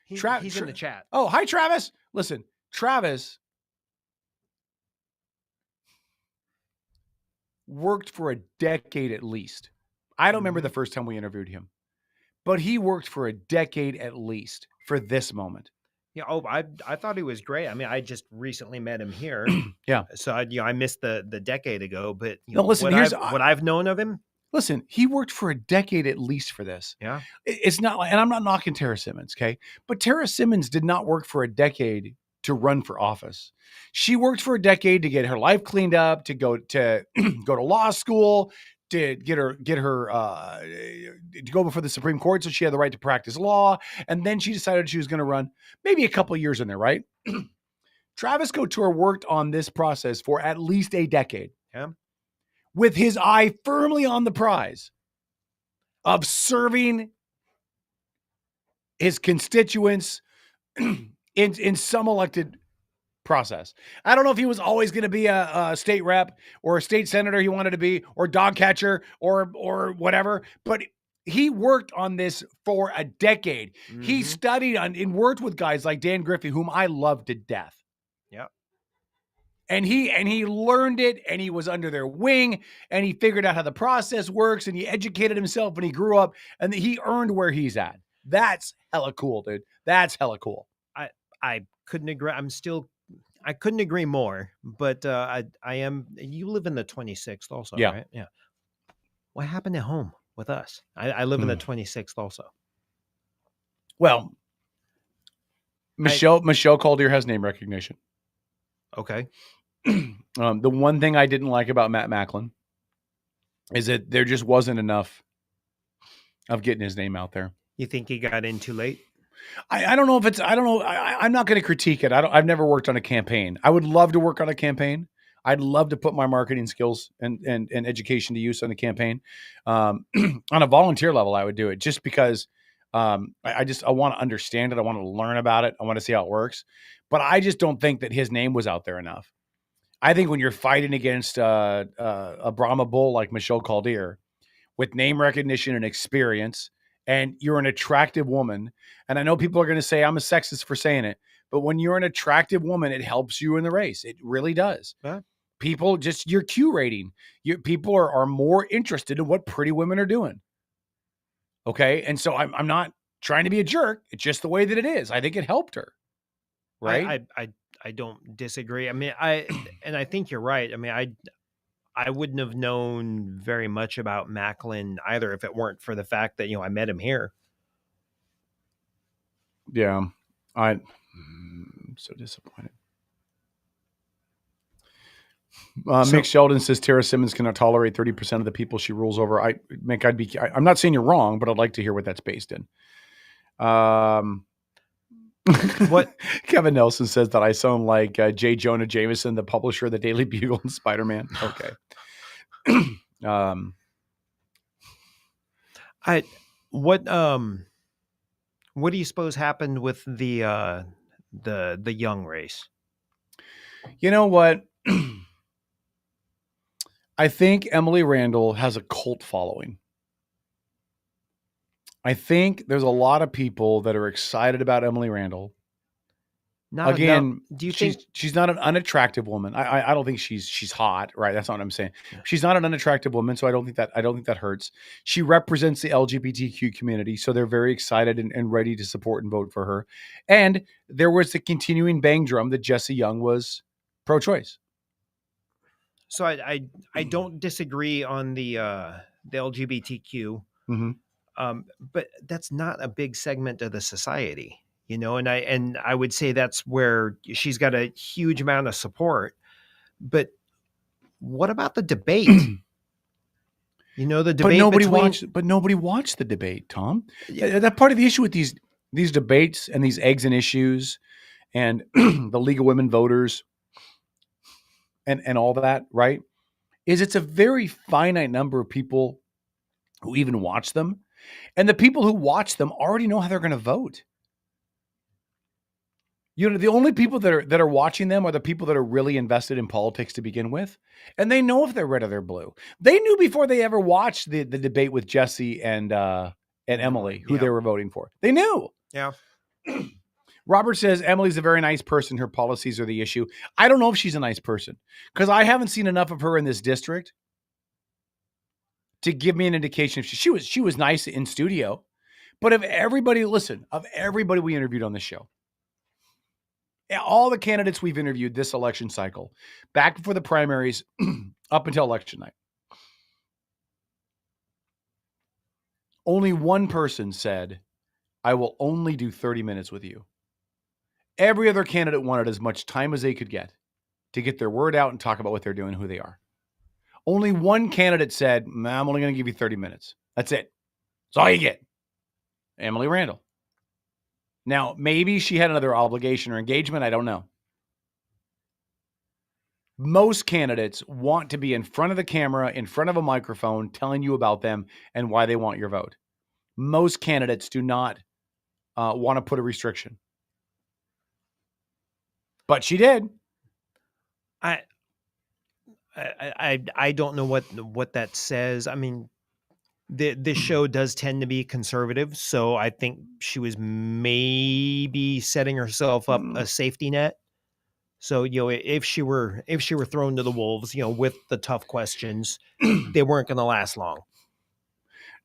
He's in the chat.
Oh, hi, Travis. Listen, Travis worked for a decade at least. I don't remember the first time we interviewed him, but he worked for a decade at least for this moment.
Yeah. Oh, I thought he was great. I mean, I just recently met him here.
Yeah.
So I missed the decade ago, but
listen,
what I've known of him.
Listen, he worked for a decade at least for this.
Yeah.
It's not like, and I'm not knocking Tara Simmons, okay? But Tara Simmons did not work for a decade to run for office. She worked for a decade to get her life cleaned up, to go to law school, to get her to go before the Supreme Court so she had the right to practice law. And then she decided she was going to run maybe a couple of years in there, right? Travis Couture worked on this process for at least a decade.
Yeah.
With his eye firmly on the prize of serving his constituents in some elected process. I don't know if he was always going to be a state rep or a state senator he wanted to be, or dog catcher or whatever, but he worked on this for a decade. Mm-hmm. He studied and worked with guys like Dan Griffey, whom I love to death.
Yep.
And he learned it, and he was under their wing, and he figured out how the process works, and he educated himself, and he grew up, and he earned where he's at. That's hella cool, dude. That's hella cool.
I couldn't agree. I couldn't agree more. But I am. You live in the 26th, also,
Yeah.
right? Yeah. What happened at home with us? I live in the 26th, also.
Well, Michelle Caldier has name recognition.
Okay.
The one thing I didn't like about Matt Macklin is that there just wasn't enough of getting his name out there.
You think he got in too late?
I don't know if it's, I don't know. I'm not going to critique it. I've never worked on a campaign. I would love to work on a campaign. I'd love to put my marketing skills and education to use on a campaign. On a volunteer level, I would do it just because I want to understand it. I want to learn about it. I want to see how it works. But I just don't think that his name was out there enough. I think when you're fighting against a Brahma bull like Michelle Caldier with name recognition and experience, and you're an attractive woman, and I know people are going to say I'm a sexist for saying it, but when you're an attractive woman, it helps you in the race. It really does.
Yeah.
People, just your Q rating, people are more interested in what pretty women are doing. Okay, and so I'm not trying to be a jerk. It's just the way that it is. I think it helped her. Right.
I don't disagree. I mean, I think you're right. I mean, I wouldn't have known very much about Macklin either if it weren't for the fact that, I met him here.
Yeah. I'm so disappointed. Mick Sheldon says Tara Simmons cannot tolerate 30% of the people she rules over. I'm not saying you're wrong, but I'd like to hear what that's based in. What Kevin Nelson says that I sound like J. Jonah Jameson, the publisher of the Daily Bugle and Spider-Man. Okay.
What do you suppose happened with the young race?
You know what? I think Emily Randall has a cult following. I think there's a lot of people that are excited about Emily Randall. Do you think she's not an unattractive woman? I don't think she's hot, right? That's not what I'm saying. Yeah. She's not an unattractive woman, so I don't think that hurts. She represents the LGBTQ community, so they're very excited and ready to support and vote for her. And there was the continuing bang drum that Jesse Young was pro-choice.
So I don't disagree on the LGBTQ, but that's not a big segment of the society. And I would say that's where she's got a huge amount of support. But what about the debate? The debate.
But nobody watched the debate, Tom. Yeah. That part of the issue with these debates and these eggs and issues and the League of Women Voters and all that, right? Is it's a very finite number of people who even watch them. And the people who watch them already know how they're going to vote. The only people that are watching them are the people that are really invested in politics to begin with. And they know if they're red or they're blue. They knew before they ever watched the debate with Jesse and Emily who they were voting for. They knew.
Yeah.
Robert says Emily's a very nice person. Her policies are the issue. I don't know if she's a nice person because I haven't seen enough of her in this district to give me an indication. She was nice in studio, but of everybody we interviewed on the show, all the candidates we've interviewed this election cycle, back before the primaries, up until election night, only one person said, "I will only do 30 minutes with you." Every other candidate wanted as much time as they could get to get their word out and talk about what they're doing, who they are. Only one candidate said, "I'm only going to give you 30 minutes. That's it. That's all you get." Emily Randall. Now, maybe she had another obligation or engagement. I don't know. Most candidates want to be in front of the camera, in front of a microphone, telling you about them and why they want your vote. Most candidates do not want to put a restriction. But she did.
I don't know what that says. I mean, this show does tend to be conservative, so I think she was maybe setting herself up a safety net. So if she were thrown to the wolves, with the tough questions, they weren't going to last long.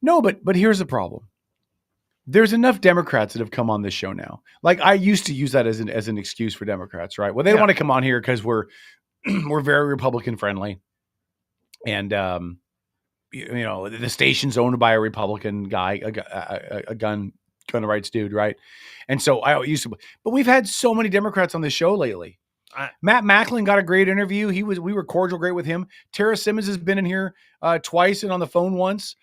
No, but here's the problem. there's enough Democrats that have come on this show now. Like I used to use that as an excuse for Democrats, right? Well, they want to come on here because we're very Republican friendly, and the station's owned by a Republican guy, a gun rights dude, right? And so I used to, but we've had so many Democrats on this show lately. Matt Macklin got a great interview. We were cordial, great with him. Tara Simmons has been in here twice and on the phone once.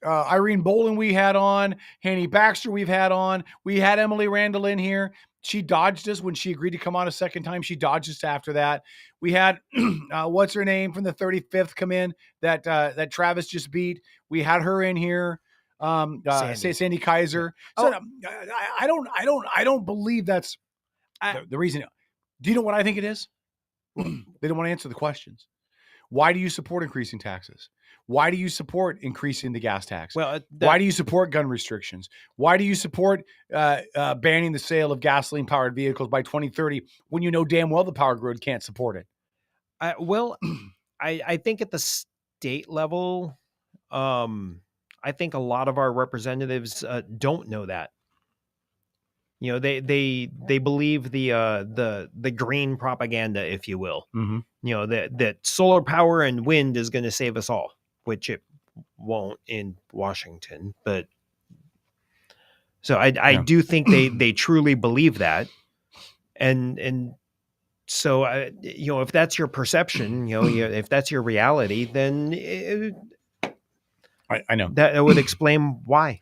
Irene Boland we had on, Hanny Baxter we've had on. We had Emily Randall in here. She dodged us when she agreed to come on a second time. She dodged us after that. We had what's her name from the 35th come in that Travis just beat. We had her in here. Sandy Kaiser. So I don't believe that's the reason. Do you know what I think it is? They don't want to answer the questions. Why do you support increasing taxes? Why do you support increasing the gas tax?
Well,
why do you support gun restrictions? Why do you support banning the sale of gasoline-powered vehicles by 2030 when you know damn well the power grid can't support it?
I think at the state level, I think a lot of our representatives don't know that. They believe the green propaganda, if you will.
Mm-hmm.
That solar power and wind is going to save us all, which it won't in Washington. But so I do think they truly believe that, and so if that's your perception, if that's your reality, then
I know
that would explain why.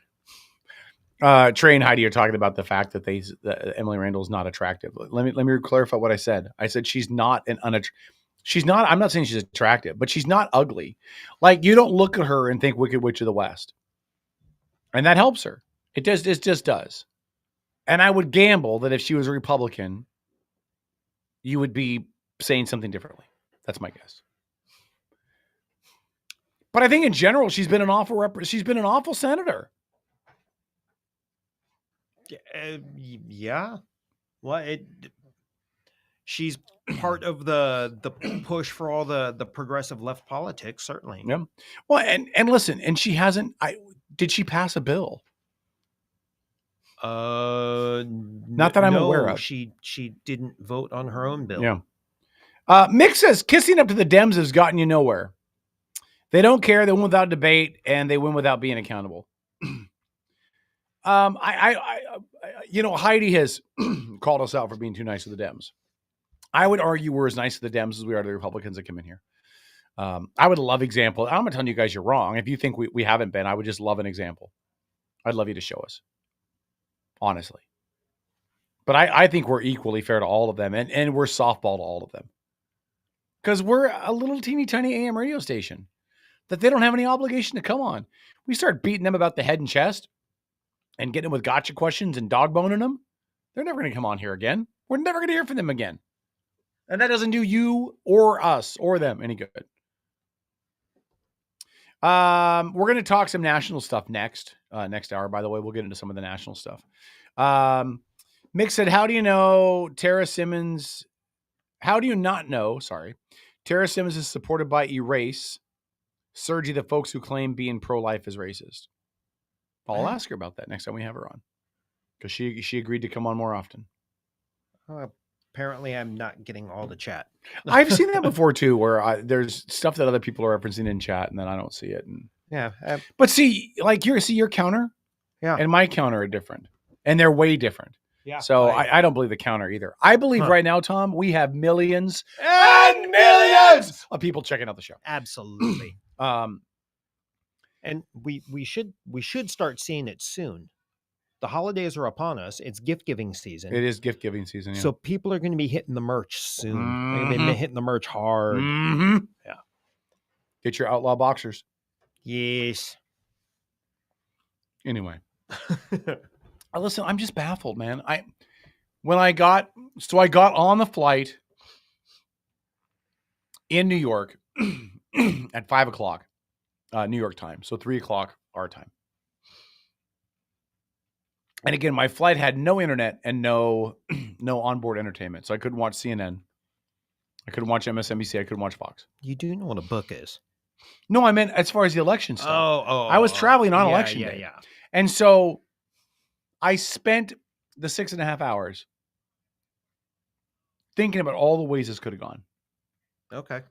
Trey and Heidi are talking about the fact that Emily Randall is not attractive. Let me clarify what I said. I said she's not she's not. I'm not saying she's attractive, but she's not ugly. Like you don't look at her and think Wicked Witch of the West, and that helps her. It does. It just does. And I would gamble that if she was a Republican, you would be saying something differently. That's my guess. But I think in general, she's been an awful senator.
Yeah. Well, she's part of the push for all the progressive left politics, certainly.
Yeah. Well, and listen, and she hasn't. Did she pass a bill? Not that I'm aware of.
She didn't vote on her own bill.
Yeah. Mick says kissing up to the Dems has gotten you nowhere. They don't care. They win without debate, and they win without being accountable. Heidi has called us out for being too nice to the Dems. I would argue we're as nice to the Dems as we are to the Republicans that come in here. I would love example. I'm not telling you guys you're wrong. If you think we haven't been, I would just love an example. I'd love you to show us. Honestly. But I think we're equally fair to all of them, and we're softball to all of them. Because we're a little teeny tiny AM radio station that they don't have any obligation to come on. We start beating them about the head and chest and getting them with gotcha questions and dog boning them. They're never going to come on here again. We're never going to hear from them again. And that doesn't do you or us or them any good. We're going to talk some national stuff next hour. By the way, we'll get into some of the national stuff. Mick said, how do you not know, Tara Simmons is supported by Erase, Sergi, the folks who claim being pro-life is racist. I'll ask her about that next time we have her on. Because she agreed to come on more often.
Apparently, I'm not getting all the chat.
I've seen that before, too, where there's stuff that other people are referencing in chat, and then I don't see it. And
yeah.
But see, like your counter and my counter are different. And they're way different.
Yeah.
So I don't believe the counter either. I believe right now, Tom, we have millions and millions of people checking out the show.
Absolutely. And we should start seeing it soon. The holidays are upon us. It's gift giving season.
It is gift giving season. Yeah.
So people are going to be hitting the merch soon. They're going to be hitting the merch hard.
Mm-hmm.
Yeah.
Get your Outlaw boxers.
Yes.
Anyway. Listen, I'm just baffled, man. I got on the flight in New York at 5:00, New York time. So 3:00 our time. And again, my flight had no internet and no onboard entertainment. So I couldn't watch CNN. I couldn't watch MSNBC. I couldn't watch Fox.
You do know what a book is.
No, I meant as far as the election stuff.
Oh.
I was traveling on election day.
Yeah.
And so I spent the 6.5 hours thinking about all the ways this could have gone.
Okay.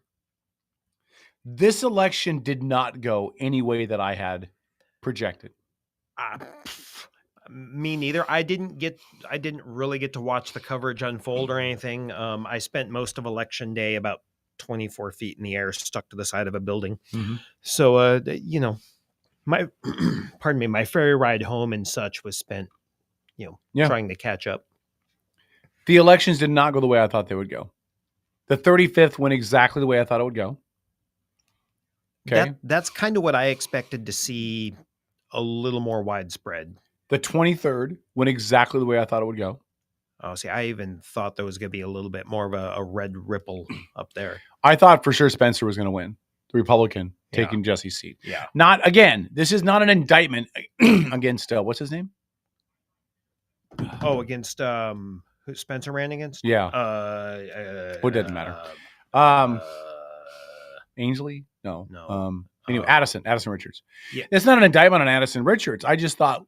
This election did not go any way that I had projected.
Me neither. I didn't really get to watch the coverage unfold or anything. I spent most of election day about 24 feet in the air, stuck to the side of a building.
Mm-hmm.
So, my, my ferry ride home and such was spent, trying to catch up.
The elections did not go the way I thought they would go. The 35th went exactly the way I thought it would go. Okay.
That's kind of what I expected to see a little more widespread.
The 23rd went exactly the way I thought it would go.
Oh, see, I even thought there was going to be a little bit more of a red ripple up there.
I thought for sure Spencer was going to win, the Republican taking Jesse's seat.
Yeah.
This is not an indictment against, what's his name?
Oh, against who Spencer ran against?
Yeah. It doesn't matter. Ainsley? No. Anyway, Addison Richards.
Yeah.
It's not an indictment on Addison Richards. I just thought,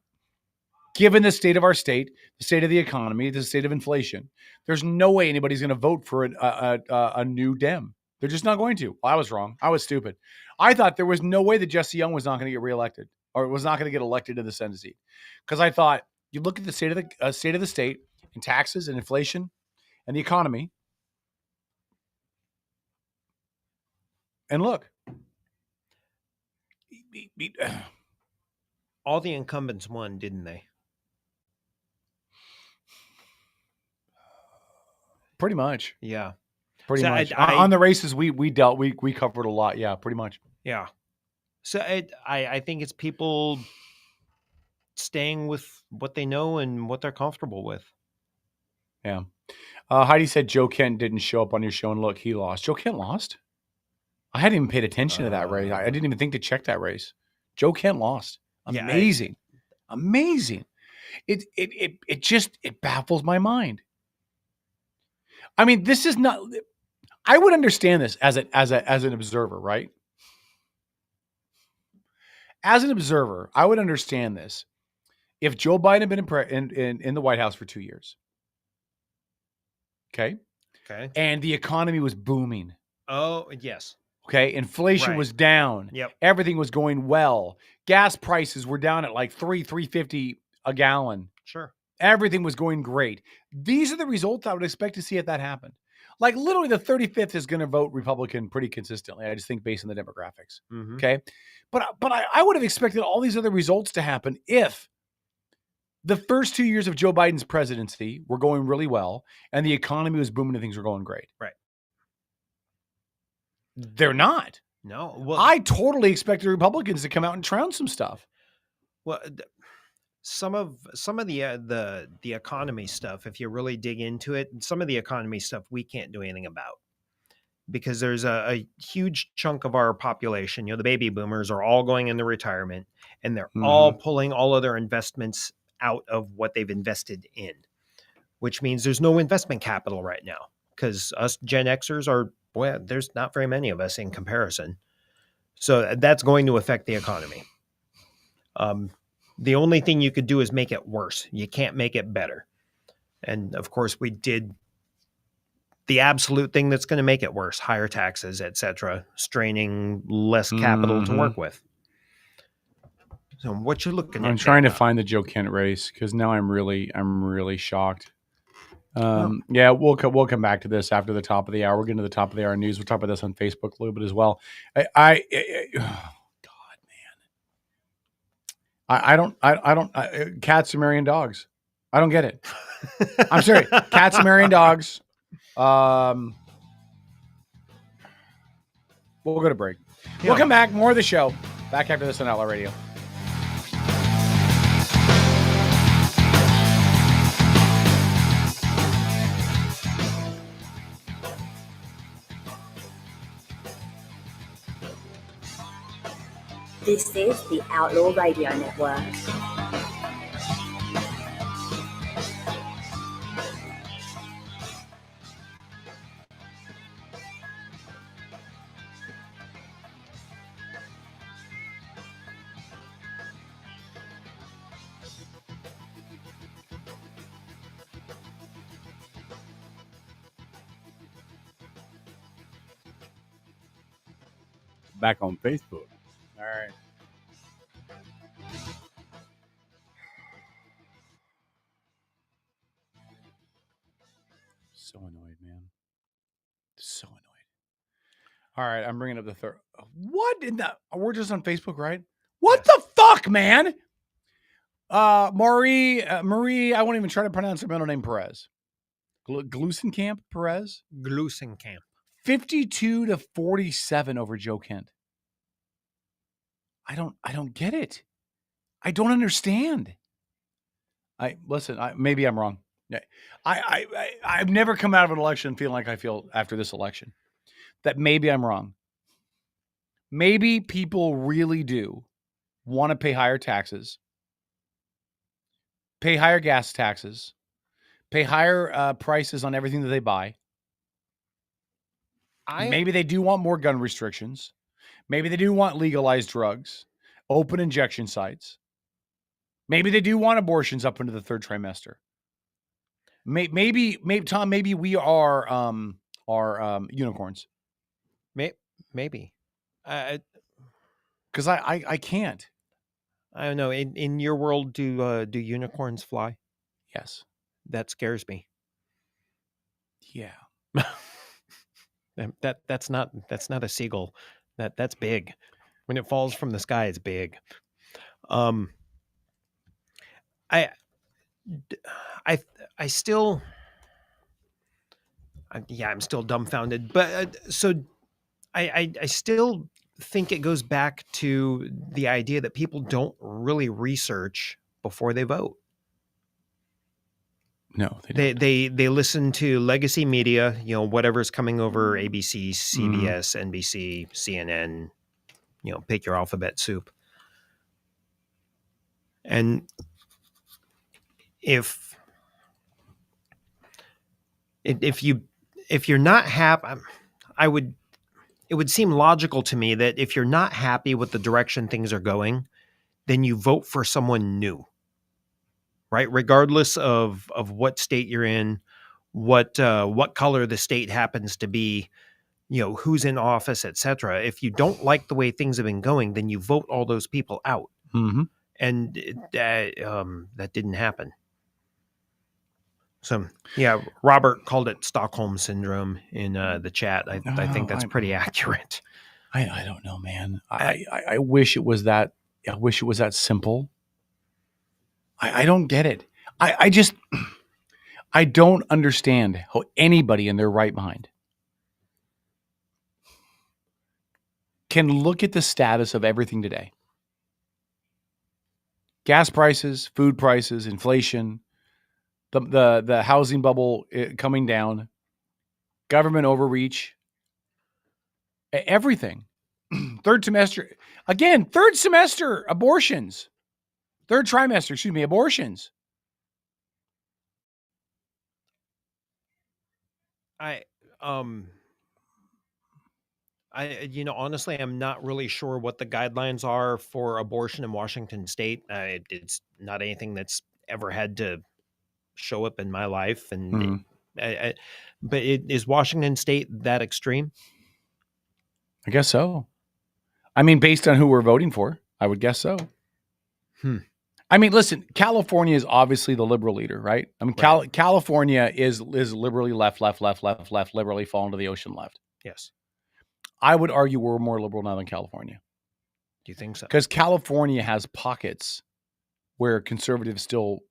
given the state of our state, the state of the economy, the state of inflation, there's no way anybody's going to vote for a new Dem. They're just not going to. Well, I was wrong. I was stupid. I thought there was no way that Jesse Young was not going to get reelected or was not going to get elected to the Senate seat, because I thought you look at the state of the state and taxes and inflation and the economy, and look.
All the incumbents won, didn't they?
Pretty much.
Yeah.
Pretty much. On the races we covered a lot. Yeah, pretty much.
Yeah. So I think it's people staying with what they know and what they're comfortable with.
Yeah. Heidi said Joe Kent didn't show up on your show, and look, he lost. Joe Kent lost? I hadn't even paid attention to that race. I didn't even think to check that race. Joe Kent lost. Amazing. Amazing. It just baffles my mind. I mean, this is not, I would understand this as an observer, right? As an observer, I would understand this if Joe Biden had been in the White House for 2 years. Okay. And the economy was booming.
Oh, yes.
Okay. Inflation was down.
Yep.
Everything was going well. Gas prices were down at like $3.50 a gallon.
Sure.
Everything was going great. These are the results I would expect to see if that happened. Like literally the 35th is going to vote Republican pretty consistently. I just think based on the demographics.
Mm-hmm.
Okay. But I would have expected all these other results to happen if the first 2 years of Joe Biden's presidency were going really well and the economy was booming and things were going great.
Right.
They're not.
No. Well,
I totally expected Republicans to come out and trounce some stuff.
Well, some of the economy stuff, if you really dig into it, some of the economy stuff we can't do anything about, because there's a huge chunk of our population, the baby boomers are all going into retirement, and they're all pulling all of their investments out of what they've invested in, which means there's no investment capital right now, because us Gen Xers there's not very many of us in comparison. So that's going to affect the economy. The only thing you could do is make it worse. You can't make it better. And of course we did the absolute thing that's going to make it worse: higher taxes, etc., straining less capital to work with. So what you're looking at?
I'm trying to find the Joe Kent race because now I'm really shocked. Yeah, we'll come back to this after the top of the hour. We'll get into the top of the hour news. We'll talk about this on Facebook a little bit as well. I don't. Cats are marrying dogs. I don't get it. I'm sorry. Cats are marrying dogs. We'll go to break. Yeah. We'll come back. More of the show. Back after this on Outlaw Radio.
This is the Outlaw Radio Network.
back on Facebook. All right. So annoyed, man. So annoyed. All right, I'm bringing up the third. What in the? We're just on Facebook, right? What the fuck, man? Marie, I won't even try to pronounce her middle name. Perez. Glusenkamp Perez.
Glusenkamp.
52-47 over Joe Kent. I don't get it. I don't understand. Maybe I'm wrong. I've never come out of an election feeling like I feel after this election. That maybe I'm wrong. Maybe people really do want to pay higher taxes, pay higher gas taxes, pay higher prices on everything that they buy. Maybe they do want more gun restrictions. Maybe they do want legalized drugs, open injection sites. Maybe they do want abortions up into the third trimester. Maybe Tom, maybe we are unicorns.
Maybe.
Because I can't.
I don't know. In your world, do unicorns fly?
Yes.
That scares me.
Yeah.
That's not a seagull. That's big. When it falls from the sky, it's big. I'm still dumbfounded. But I still think it goes back to the idea that people don't really research before they vote.
No,
they listen to legacy media, whatever's coming over ABC, CBS, NBC, CNN, pick your alphabet soup. And if you're not happy, it would seem logical to me that if you're not happy with the direction things are going, then you vote for someone new. Right? Regardless of what state you're in, what color the state happens to be, who's in office, etc. If you don't like the way things have been going, then you vote all those people out.
Mm-hmm.
And that didn't happen. So, yeah, Robert called it Stockholm Syndrome in the chat. I think that's pretty accurate.
I don't know, man. I wish it was that. I wish it was that simple. I don't get it. I don't understand how anybody in their right mind can look at the status of everything today. Gas prices, food prices, inflation, the housing bubble coming down, government overreach, everything. Third semester abortions. Third trimester, abortions.
Honestly, I'm not really sure what the guidelines are for abortion in Washington State. It's not anything that's ever had to show up in my life. And but is Washington State that extreme?
I guess so. I mean, based on who we're voting for, I would guess so. I mean, listen, California is obviously the liberal leader, right? I mean, right. California is liberally left, liberally falling to the ocean left.
Yes.
I would argue we're more liberal now than California.
Do you think so?
Because California has pockets where conservatives still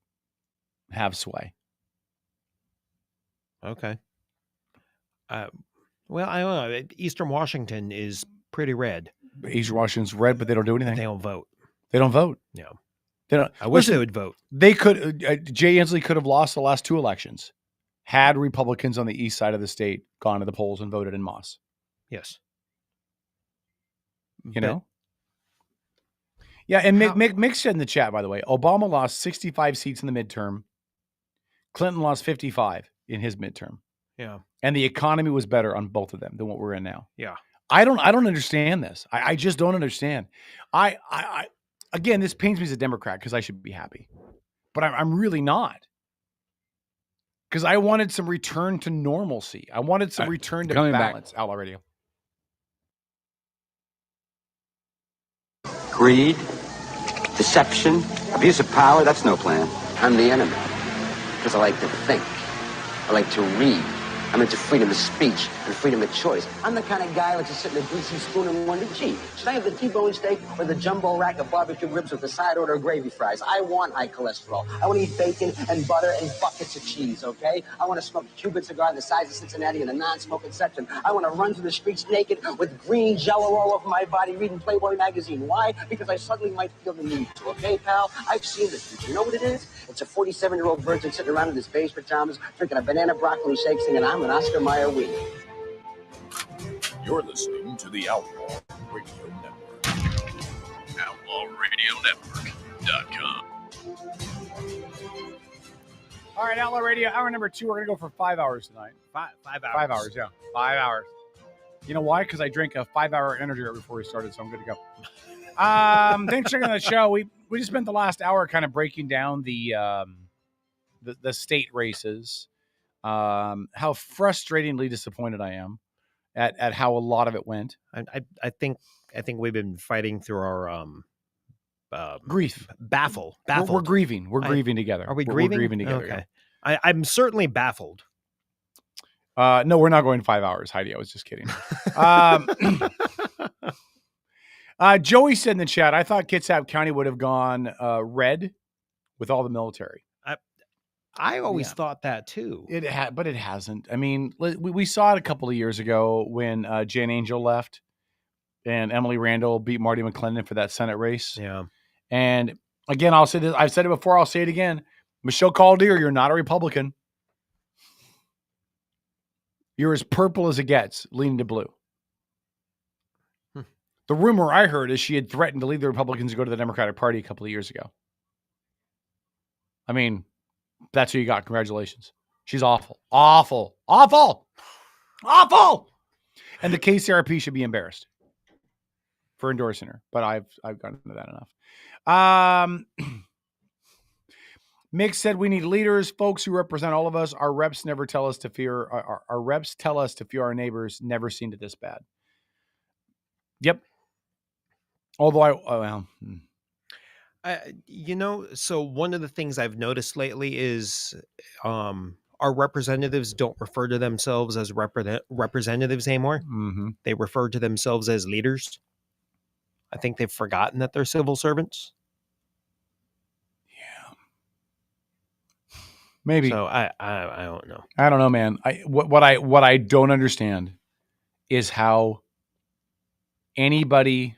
have sway.
Okay. Well, I don't know. Eastern Washington is pretty red.
Eastern Washington's red, but they don't do anything.
They don't vote.
They don't vote.
No.
They don't.
I wish they would vote.
They could. Jay Inslee could have lost the last two elections had Republicans on the east side of the state gone to the polls and voted in Moss.
Yes.
You know? Yeah, and Mick said in the chat, by the way, Obama lost 65 seats in the midterm. Clinton lost 55 in his midterm.
Yeah.
And the economy was better on both of them than what we're in now.
Yeah.
I don't understand this. I just don't understand. Again, this pains me as a Democrat because I should be happy. But I'm really not. Because I wanted some return to normalcy. I wanted some return to balance. Outlaw Radio.
Greed, deception, abuse of power, that's no plan.
I'm the enemy. Because I like to think. I like to read. I'm into freedom of speech and freedom of choice. I'm the kind of guy who likes to sit in a greasy spoon and wonder, gee, should I have the T-bone steak or the jumbo rack of barbecue ribs with the side order of gravy fries? I want high cholesterol. I want to eat bacon and butter and buckets of cheese, okay? I want to smoke a Cuban cigar the size of Cincinnati in a non-smoking section. I want to run through the streets naked with green jello all over my body reading Playboy magazine. Why? Because I suddenly might feel the need to, okay, pal? I've seen the future. You know what it is? It's a 47-year-old virgin sitting around in his beige pajamas, drinking a banana broccoli shake, singing I'm an Oscar Mayer weed.
You're listening to the Outlaw Radio Network. OutlawRadioNetwork.com.
All right, Outlaw Radio, hour number 2. We're going to go for 5 hours tonight.
5 hours.
5 hours, yeah. 5 hours. You know why? Because I drank a 5-hour energy right before we started, so I'm good to go. Thanks for checking out the show. We just spent the last hour kind of breaking down the state races. How frustratingly disappointed I am at how a lot of it went.
I think we've been fighting through our
grief.
Baffled.
We're grieving. We're grieving together.
Are we grieving?
We're grieving together.
Okay. Yeah. I'm certainly baffled.
No, we're not going 5 hours, Heidi. I was just kidding. Joey said in the chat, I thought Kitsap County would have gone red with all the military.
I always thought that too.
But it hasn't. I mean, we saw it a couple of years ago when Jan Angel left and Emily Randall beat Marty McClendon for that Senate race.
Yeah.
And again, I'll say this. I've said it before. I'll say it again. Michelle Caldeer, you're not a Republican. You're as purple as it gets, leaning to blue. The rumor I heard is she had threatened to leave the Republicans and go to the Democratic Party a couple of years ago. I mean, that's who you got. Congratulations. She's awful. Awful. Awful. Awful. And the KCRP should be embarrassed for endorsing her. But I've gotten into that enough. Mick said we need leaders, folks who represent all of us. Our reps never tell us to fear. Our reps tell us to fear our neighbors. Never seen it this bad. Yep. Although
so one of the things I've noticed lately is our representatives don't refer to themselves as representatives anymore.
Mm-hmm.
They refer to themselves as leaders. I think they've forgotten that they're civil servants.
Yeah. Maybe.
So I don't know.
I don't know, man. What I don't understand is how anybody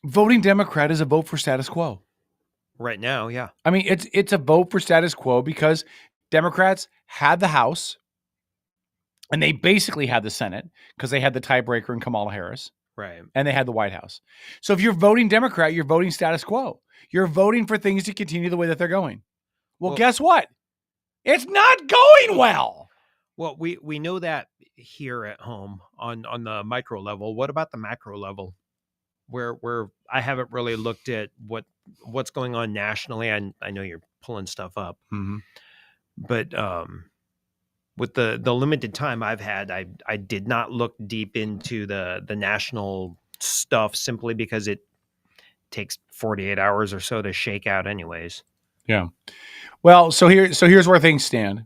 voting Democrat is a vote for status quo.
Right now, yeah.
I mean, it's a vote for status quo because Democrats had the House and they basically had the Senate because they had the tiebreaker in Kamala Harris.
Right.
And they had the White House. So if you're voting Democrat, you're voting status quo. You're voting for things to continue the way that they're going. Well, guess what? It's not going well.
Well, we know that here at home on the micro level. What about the macro level? Where I haven't really looked at what's going on nationally. I know you're pulling stuff up.
Mm-hmm.
But with the limited time I've had, I did not look deep into the national stuff simply because it takes 48 hours or so to shake out anyways.
Yeah. Well, so here's where things stand.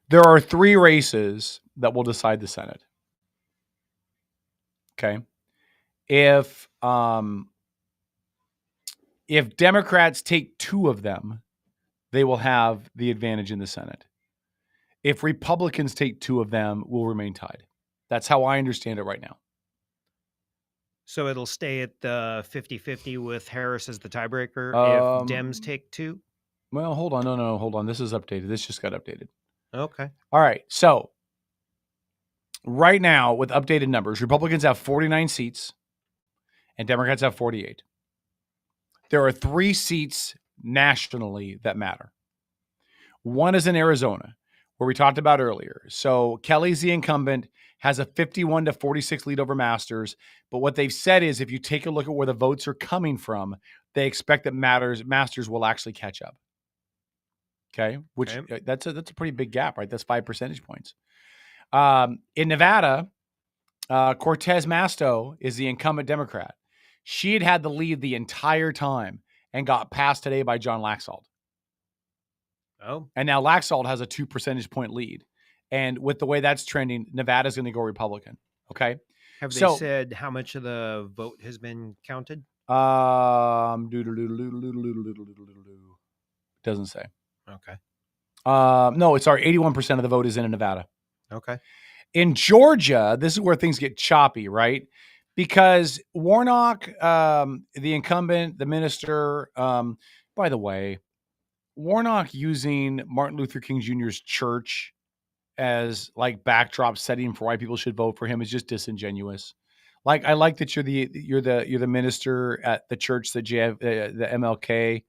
There are 3 races that will decide the Senate. Okay. If Democrats take 2 of them, they will have the advantage in the Senate. If Republicans take 2 of them, we'll remain tied. That's how I understand it right now.
So it'll stay at the 50-50 with Harris as the tiebreaker if Dems take 2?
Well, hold on. No, hold on. This is updated. This just got updated.
Okay.
All right. So right now, with updated numbers, Republicans have 49 seats and Democrats have 48. There are 3 seats nationally that matter. One is in Arizona, where we talked about earlier. So Kelly's the incumbent, has a 51-46 lead over Masters. But what they've said is if you take a look at where the votes are coming from, they expect that Masters will actually catch up. Okay, which that's a pretty big gap, right? That's 5 percentage points. In Nevada, Cortez Masto is the incumbent Democrat. She had the lead the entire time and got passed today by John Laxalt.
Oh.
And now Laxalt has a 2 percentage point lead. And with the way that's trending, Nevada's going to go Republican. Okay.
Have they said how much of the vote has been counted?
Doesn't say.
Okay.
No, sorry. 81% of the vote is in Nevada.
Okay.
In Georgia, this is where things get choppy, right? Because Warnock, the incumbent, the minister, by the way, Warnock using Martin Luther King Jr.'s church as like backdrop setting for why people should vote for him is just disingenuous. Like, I like that you're the minister at the church that the MLK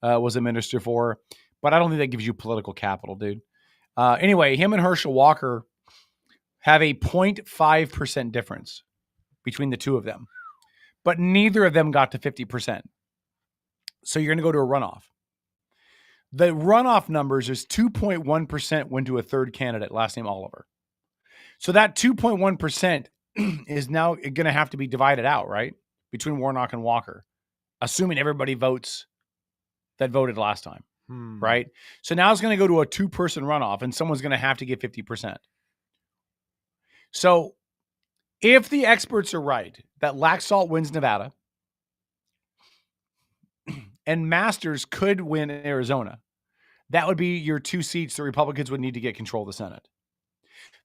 was a minister for, but I don't think that gives you political capital, dude. Anyway, him and Herschel Walker have a 0.5% difference between the two of them, but neither of them got to 50%. So you're going to go to a runoff. The runoff numbers is 2.1% went to a third candidate, last name Oliver. So that 2.1% is now going to have to be divided out, right? Between Warnock and Walker, assuming everybody votes that voted last time, right? So now it's going to go to a 2-person runoff and someone's going to have to get 50%. So if the experts are right that Laxalt wins Nevada and Masters could win Arizona, that would be your 2 seats the Republicans would need to get control of the Senate.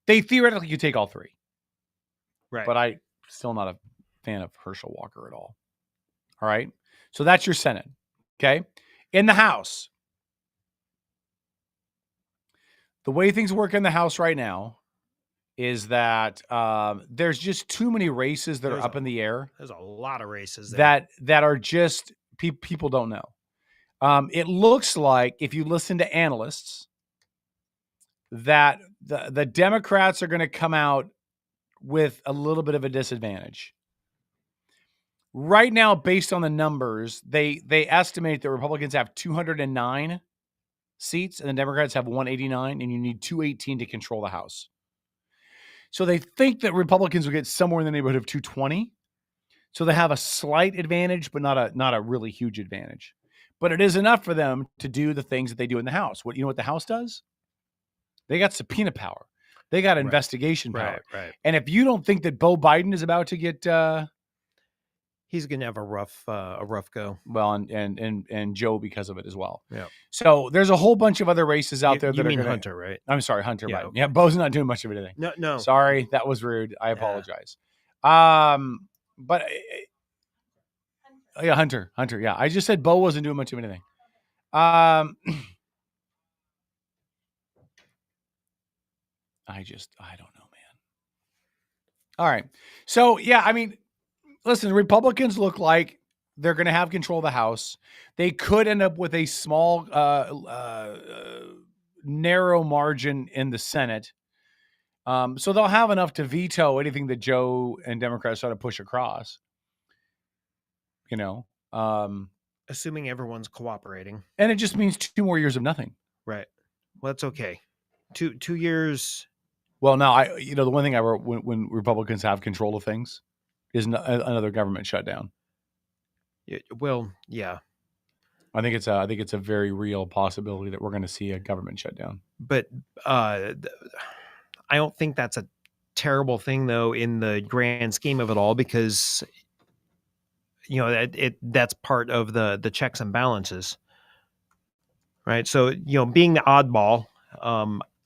They theoretically could take all 3.
Right.
But I still not a fan of Herschel Walker at all. All right. So that's your Senate. Okay. In the House, the way things work in the House right now is that there's just too many races that are up in the air.
There's a lot of races there.
that are just people don't know. It looks like, if you listen to analysts, that the Democrats are going to come out with a little bit of a disadvantage. Right now, based on the numbers, they estimate that Republicans have 209 seats and the Democrats have 189, and you need 218 to control the House. So they think that Republicans will get somewhere in the neighborhood of 220. So they have a slight advantage, but not a really huge advantage. But it is enough for them to do the things that they do in the House. You know what the House does? They got subpoena power. They got investigation power.
Right.
And if you don't think that Beau Biden is about to get,
he's going to have a rough go.
Well, and Joe because of it as well.
Yeah.
So there's a whole bunch of other races out there.
You mean
gonna,
Hunter, right?
I'm sorry, Hunter
Yeah,
Biden.
okay.
Yeah, Beau's not doing much of anything.
No.
Sorry, that was rude. I apologize. But yeah, Hunter. Yeah, I just said Beau wasn't doing much of anything. I don't know, man. All right. So, yeah, I mean, listen, Republicans look like they're going to have control of the House. They could end up with a small, narrow margin in the Senate. So they'll have enough to veto anything that Joe and Democrats try to push across. You know,
assuming everyone's cooperating.
And it just means 2 more years of nothing.
Right. Well, that's okay. 2 years.
Well, now the one thing I wrote when Republicans have control of things is another government shutdown.
Well, yeah.
I think it's a very real possibility that we're going to see a government shutdown.
But I don't think that's a terrible thing, though, in the grand scheme of it all, because that's part of the checks and balances, right? So being the oddball,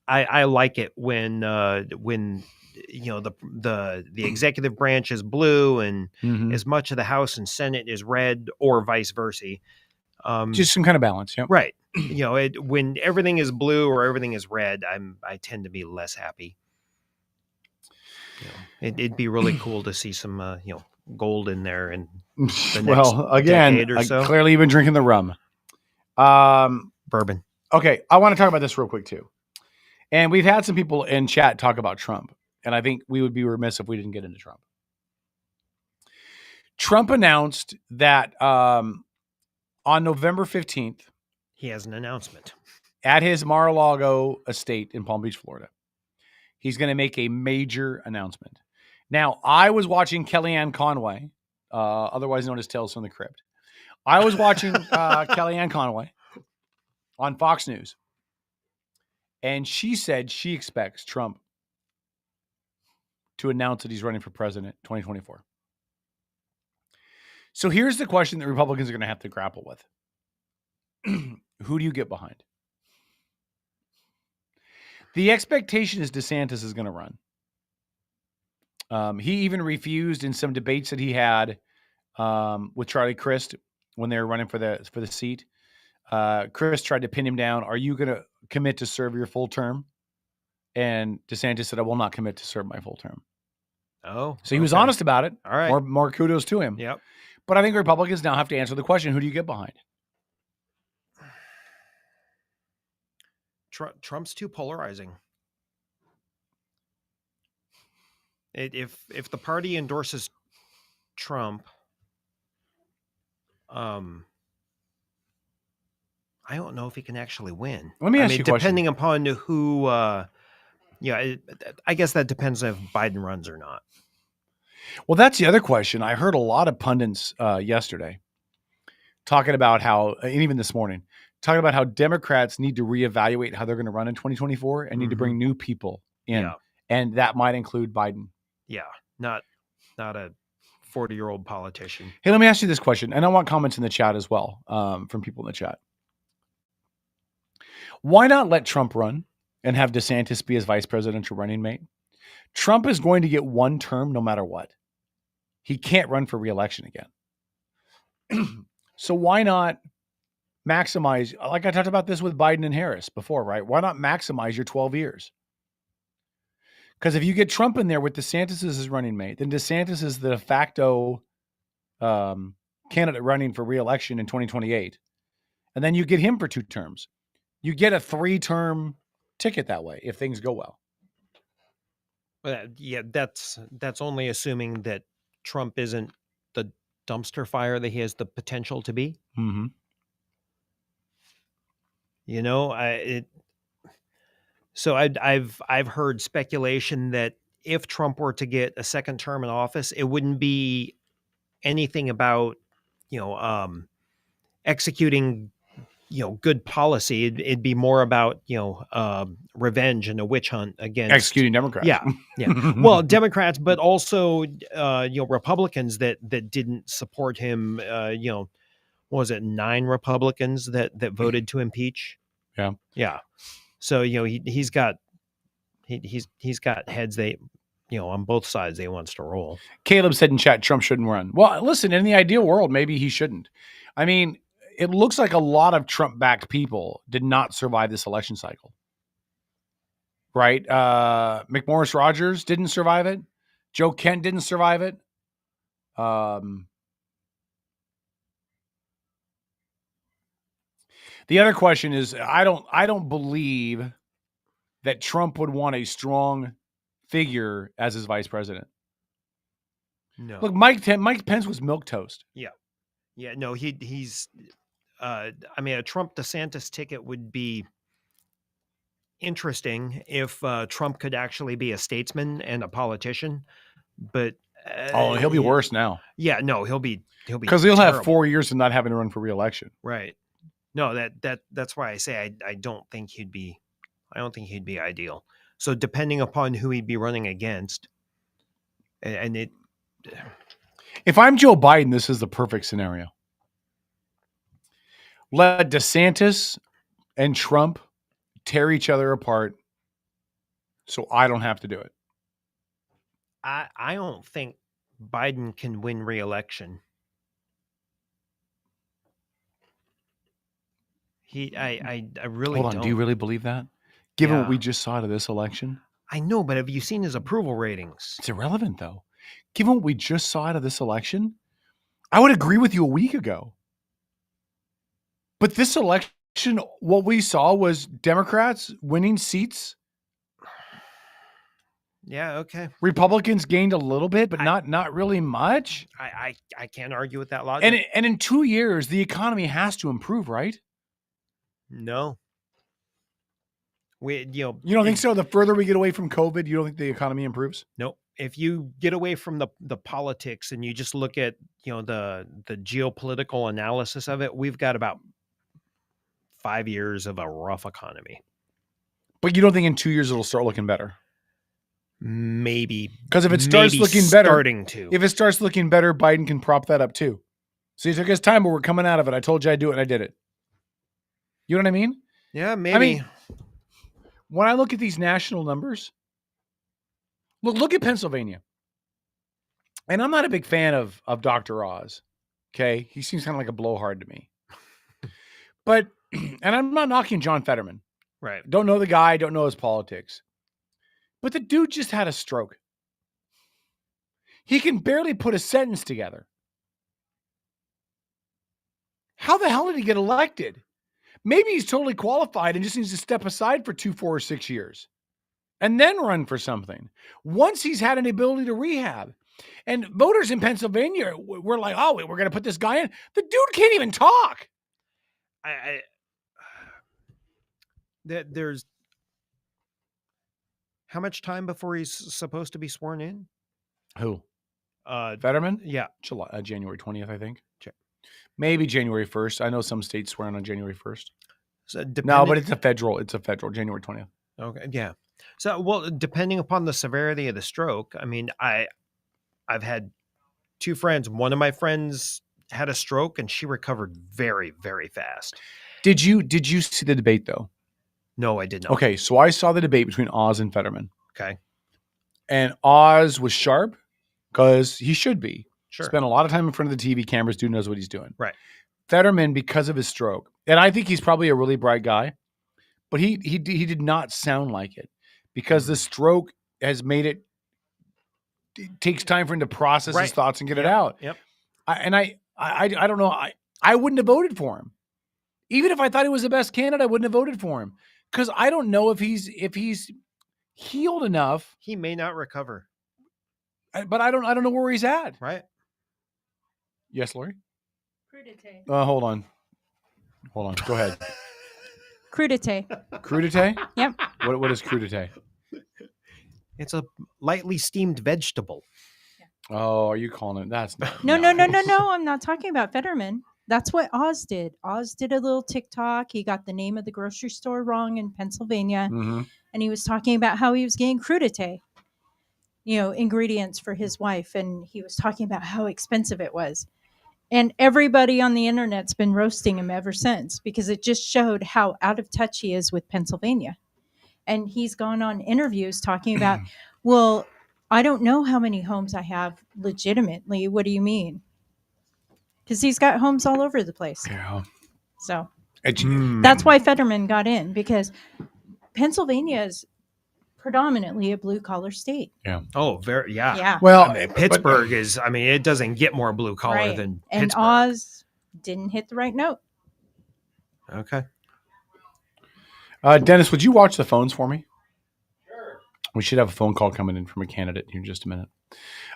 I like it when the executive branch is blue and as much of the House and Senate is red, or vice versa.
Just some kind of balance, yeah.
Right. When everything is blue or everything is red, I tend to be less happy. It'd be really cool to see some gold in there and the next decade or so.
Clearly you've been drinking the rum.
Bourbon.
Okay, I want to talk about this real quick too. And we've had some people in chat talk about Trump, and I think we would be remiss if we didn't get into Trump. Trump announced that on November 15th,
he has an announcement.
at his Mar-a-Lago estate in Palm Beach, Florida. He's going to make a major announcement. Now, I was watching Kellyanne Conway, otherwise known as Tales from the Crypt. I was watching Kellyanne Conway on Fox News, and she said she expects Trump to announce that he's running for president 2024. So here's the question that Republicans are going to have to grapple with. Who do you get behind? The expectation is DeSantis is going to run. He even refused in some debates that he had with Charlie Crist when they were running for the seat. Crist tried to pin him down. Are you going to commit to serve your full term? And DeSantis said, I will not commit to serve my full term.
Oh,
so he was honest about it.
All right.
More kudos to him.
Yep.
But I think Republicans now have to answer the question, who do you get behind?
Trump's too polarizing. If the party endorses Trump, I don't know if he can actually win.
Let me ask you a question.
Depending upon who, I guess that depends if Biden runs or not.
Well, that's the other question. I heard a lot of pundits yesterday talking about how, and even this morning, talking about how Democrats need to reevaluate how they're going to run in 2024 and need to bring new people in.
Yeah.
And that might include Biden.
Yeah, not a 40-year-old politician.
Hey, let me ask you this question, and I want comments in the chat as well from people in the chat. Why not let Trump run and have DeSantis be his vice presidential running mate? Trump is going to get one term no matter what. He can't run for re-election again. So why not maximize, like I talked about this with Biden and Harris before, right? Why not maximize your 12 years? Because if you get Trump in there with DeSantis as his running mate, then DeSantis is the de facto candidate running for re-election in 2028. And then you get him for 2 terms. You get a 3-term ticket that way if things go well.
Yeah, that's only assuming that Trump isn't the dumpster fire that he has the potential to be.
Mm-hmm.
You know, so I've heard speculation that if Trump were to get a second term in office, it wouldn't be anything about, executing, good policy. It'd be more about, revenge and a witch hunt against
executing Democrats.
Yeah. Well, Democrats, but also, Republicans that didn't support him. What was it, 9 Republicans that voted to impeach?
Yeah.
Yeah. So, he's got heads they, on both sides he wants to roll.
Caleb said in chat, Trump shouldn't run. Well, listen, in the ideal world, maybe he shouldn't. I mean, it looks like a lot of Trump-backed people did not survive this election cycle. Right? McMorris Rogers didn't survive it. Joe Kent didn't survive it. The other question is, I don't believe that Trump would want a strong figure as his vice president.
No.
Look, Mike Pence was milquetoast.
Yeah. Yeah. No, he's. A Trump DeSantis ticket would be interesting if Trump could actually be a statesman and a politician, but
he'll be worse now.
Yeah. No, he'll be
because he'll have 4 years of not having to run for re-election.
Right. No, that's why I say I don't think he'd be ideal. So depending upon who he'd be running against, and it.
If I'm Joe Biden, this is the perfect scenario. Let DeSantis and Trump tear each other apart so I don't have to do it.
I don't think Biden can win re-election. I really
Hold on,
don't.
do you really believe that? Given what we just saw to this election?
I know, but have you seen his approval ratings?
It's irrelevant, though. Given what we just saw out of this election, I would agree with you a week ago. But this election, what we saw was Democrats winning seats.
Yeah, okay.
Republicans gained a little bit, but not really much.
I can't argue with that logic.
And in 2 years, the economy has to improve, right?
No.
You don't think so? The further we get away from COVID, you don't think the economy improves?
Nope. If you get away from the politics and you just look at, the geopolitical analysis of it, we've got about 5 years of a rough economy.
But you don't think in 2 years it'll start looking better?
Maybe.
Because if it starts looking better,
if
it starts looking better, Biden can prop that up too. So he took his time, but we're coming out of it. I told you I'd do it, and I did it. You know what I mean?
Yeah, maybe.
I mean, when I look at these national numbers, look at Pennsylvania. And I'm not a big fan of Dr. Oz. Okay. He seems kind of like a blowhard to me. But, and I'm not knocking John Fetterman.
Right.
Don't know the guy, don't know his politics. But the dude just had a stroke. He can barely put a sentence together. How the hell did he get elected? Maybe he's totally qualified and just needs to step aside for 2, 4, or 6 years and then run for something once he's had an ability to rehab. And voters in Pennsylvania were like, oh, we're going to put this guy in. The dude can't even talk.
There's how much time before he's supposed to be sworn in?
Who? Fetterman?
Yeah.
January 20th, I think. Maybe January 1st. I know some states swear on January 1st.
So
no, but it's a federal, January 20th.
Okay. Yeah. So, well, depending upon the severity of the stroke, I mean, I've had 2 friends. One of my friends had a stroke and she recovered very, very fast.
Did you see the debate though?
No, I did not.
Okay. So I saw the debate between Oz and Fetterman.
Okay.
And Oz was sharp because he should be.
Sure.
Spent a lot of time in front of the TV cameras. Dude knows what he's doing.
Right.
Fetterman, because of his stroke, and I think he's probably a really bright guy, but he did not sound like it because the stroke has made it takes time for him to process his thoughts and get it out.
Yep.
I don't know. I wouldn't have voted for him. Even if I thought he was the best candidate, I wouldn't have voted for him because I don't know if he's healed enough.
He may not recover.
But I don't know where he's at.
Right.
Yes, Lori?
Crudité.
Hold on. Go ahead.
Crudité.
Crudité?
Yep.
What is crudité?
It's a lightly steamed vegetable.
Oh, are you calling it? That's not.
No. I'm not talking about Fetterman. That's what Oz did. Oz did a little TikTok. He got the name of the grocery store wrong in Pennsylvania.
Mm-hmm.
And he was talking about how he was getting crudité, ingredients for his wife. And he was talking about how expensive it was. And everybody on the internet's been roasting him ever since because it just showed how out of touch he is with Pennsylvania. And he's gone on interviews talking about, well, I don't know how many homes I have legitimately. What do you mean? Because he's got homes all over the place.
Yeah.
So that's why Fetterman got in, because Pennsylvania is predominantly a blue collar state.
Yeah.
Oh, very. Yeah.
Yeah.
Well,
Pittsburgh is. I mean, it doesn't get more blue collar than
and
Pittsburgh.
Oz didn't hit the right note.
Okay.
Dennis, would you watch the phones for me? Sure. We should have a phone call coming in from a candidate here in just a minute.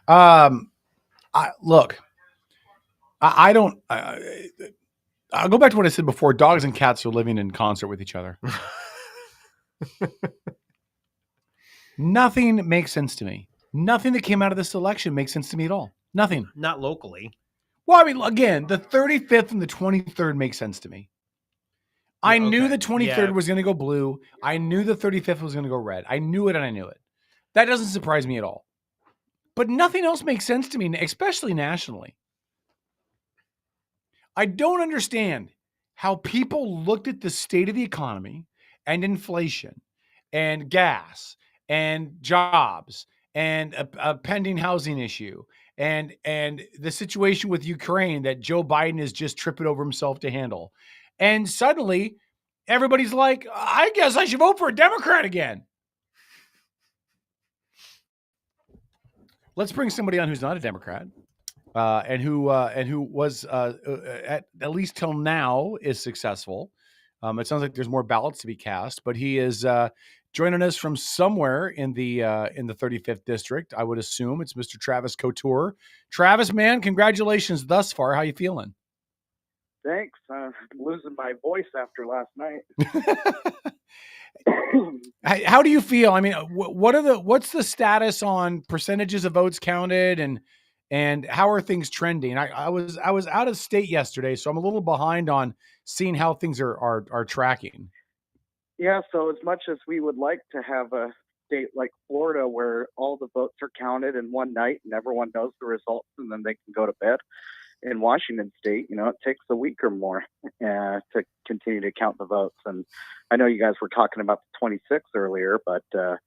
I'll go back to what I said before. Dogs and cats are living in concert with each other. Nothing makes sense to me. Nothing that came out of this election makes sense to me at all. Nothing.
Not locally.
Well, I mean, again, the 35th and the 23rd make sense to me. I knew the 23rd was going to go blue. I knew the 35th was going to go red. I knew it and I knew it. That doesn't surprise me at all. But nothing else makes sense to me, especially nationally. I don't understand how people looked at the state of the economy and inflation and gas and jobs and a pending housing issue and the situation with Ukraine that Joe Biden is just tripping over himself to handle. And suddenly everybody's like, I guess I should vote for a Democrat again. Let's bring somebody on who's not a Democrat and who was at least till now is successful. It sounds like there's more ballots to be cast, but he is joining us from somewhere in the 35th district. I would assume it's Mr. Travis Couture. Travis, man, congratulations thus far. How you feeling?
Thanks. I'm losing my voice after last night.
How do you feel? I mean, what's the status on percentages of votes counted, and how are things trending? I was out of state yesterday, so I'm a little behind on seeing how things are tracking.
Yeah, so as much as we would like to have a state like Florida where all the votes are counted in one night and everyone knows the results and then they can go to bed, in Washington State, it takes a week or more to continue to count the votes. And I know you guys were talking about the 26 earlier, but that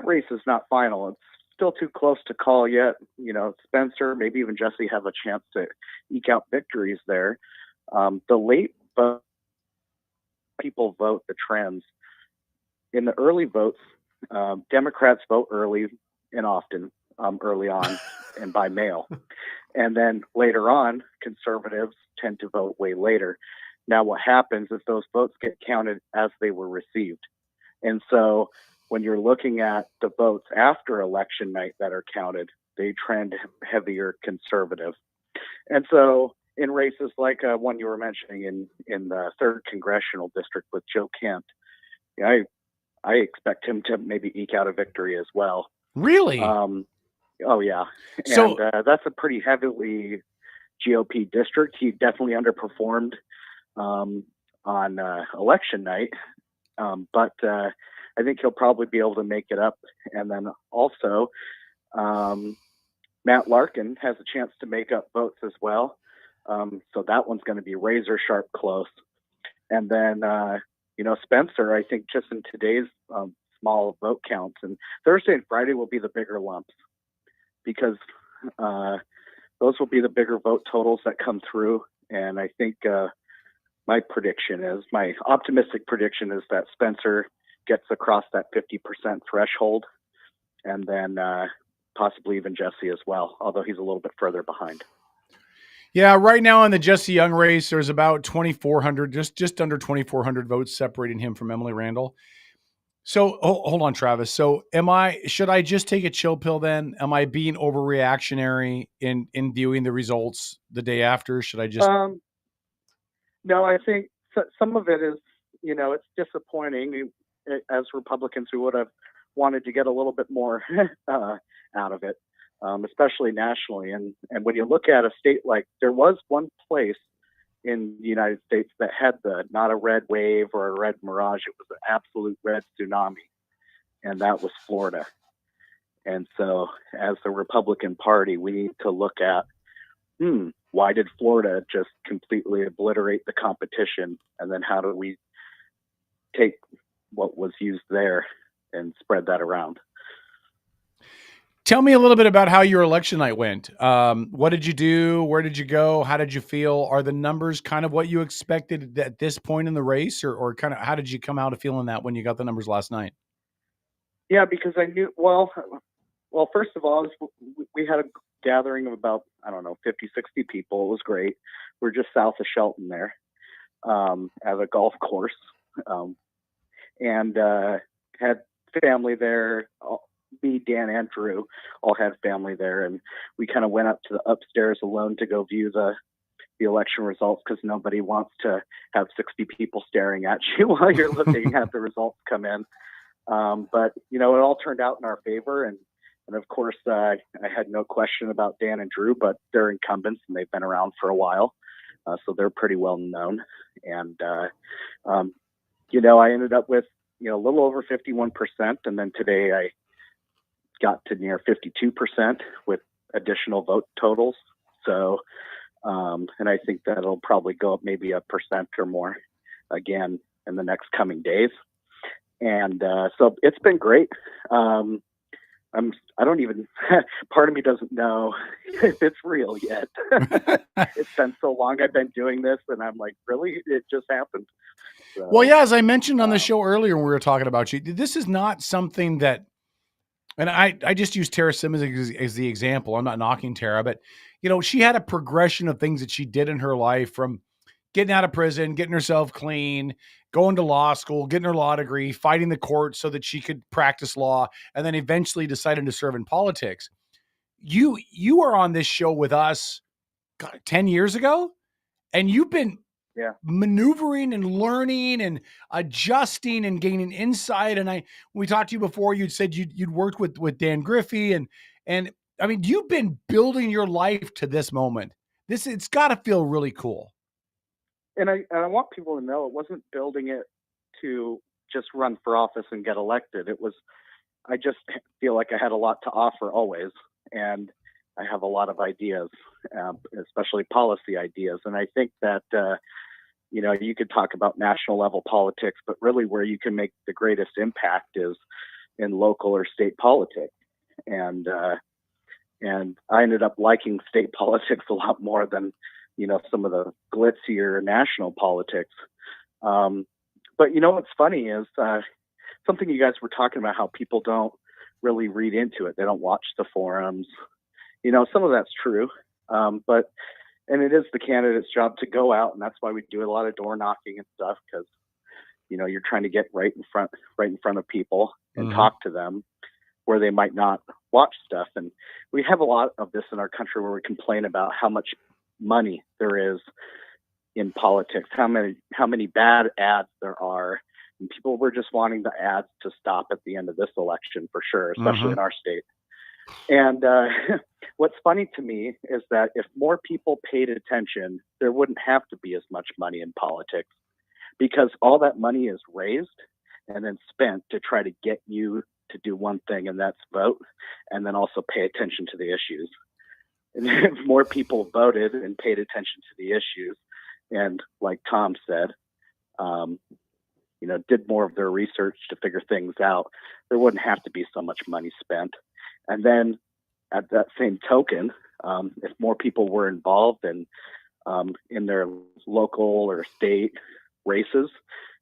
race is not final. It's still too close to call yet. Spencer, maybe even Jesse have a chance to eke out victories there. The late vote, people vote the trends. In the early votes, Democrats vote early and often, early on and by mail. And then later on, conservatives tend to vote way later. Now, what happens is those votes get counted as they were received. And so when you're looking at the votes after election night that are counted, they trend heavier conservative. And so in races like one you were mentioning in the 3rd Congressional District with Joe Kent, I expect him to maybe eke out a victory as well.
Really?
Oh, yeah.
So
that's a pretty heavily GOP district. He definitely underperformed on election night. But I think he'll probably be able to make it up. And then also, Matt Larkin has a chance to make up votes as well. So that one's going to be razor sharp close. And then, Spencer, I think just in today's small vote counts, and Thursday and Friday will be the bigger lumps, because those will be the bigger vote totals that come through. And I think my optimistic prediction is that Spencer gets across that 50% threshold, and then possibly even Jesse as well, although he's a little bit further behind.
Yeah, right now in the Jesse Young race, there's about 2,400, just under 2,400 votes separating him from Emily Randall. So hold on, Travis. So should I just take a chill pill then? Am I being overreactionary in viewing the results the day after? Should I just?
No, I think some of it is, it's disappointing. As Republicans, we would have wanted to get a little bit more out of it, especially nationally. And when you look at a state like, there was one place in the United States that had not a red wave or a red mirage. It was an absolute red tsunami. And that was Florida. And so as the Republican Party, we need to look at, why did Florida just completely obliterate the competition? And then how do we take what was used there and spread that around?
Tell me a little bit about how your election night went. What did you do? Where did you go? How did you feel? Are the numbers kind of what you expected at this point in the race, or kind of how did you come out of feeling that when you got the numbers last night?
Yeah, because I knew, well, first of all, we had a gathering of about, 50, 60 people. It was great. We're just south of Shelton there at a golf course, and had family there. Me, Dan, and Drew all had family there, and we kind of went up to the upstairs alone to go view the election results, because nobody wants to have 60 people staring at you while you're looking at the results come in. But it all turned out in our favor, and of course I had no question about Dan and Drew, but they're incumbents and they've been around for a while, so they're pretty well known. And I ended up with a little over 51%, and then today I got to near 52% with additional vote totals. So, and I think that'll probably go up maybe 1% or more again in the next coming days. And so it's been great. I don't even, part of me doesn't know if it's real yet. It's been so long I've been doing this, and I'm like, really? It just happened. So,
well, yeah, as I mentioned on the show earlier when we were talking about you, this is not something that, and I just use Tara Simmons as the example. I'm not knocking Tara, but, she had a progression of things that she did in her life, from getting out of prison, getting herself clean, going to law school, getting her law degree, fighting the court so that she could practice law, and then eventually deciding to serve in politics. You were on this show with us 10 years ago, and you've been
maneuvering and learning and adjusting and gaining insight. And when we talked to you before, you'd said you'd worked with Dan Griffey and I mean, you've been building your life to this moment. It's got to feel really cool.
And I want people to know it wasn't building it to just run for office and get elected. It was, I just feel like I had a lot to offer always. And I have a lot of ideas, especially policy ideas. And I think that, you could talk about national level politics, but really where you can make the greatest impact is in local or state politics. And I ended up liking state politics a lot more than, some of the glitzier national politics. But what's funny is something you guys were talking about, how people don't really read into it. They don't watch the forums. Some of that's true. And it is the candidate's job to go out, and that's why we do a lot of door knocking and stuff, because you're trying to get right in front of people and talk to them where they might not watch stuff. And we have a lot of this in our country where we complain about how much money there is in politics, how many bad ads there are, and people were just wanting the ads to stop at the end of this election for sure, especially in our state. And what's funny to me is that if more people paid attention, there wouldn't have to be as much money in politics, because all that money is raised and then spent to try to get you to do one thing, and that's vote, and then also pay attention to the issues. And if more people voted and paid attention to the issues, and like Tom said, did more of their research to figure things out, there wouldn't have to be so much money spent. And then at that same token, if more people were involved in their local or state races,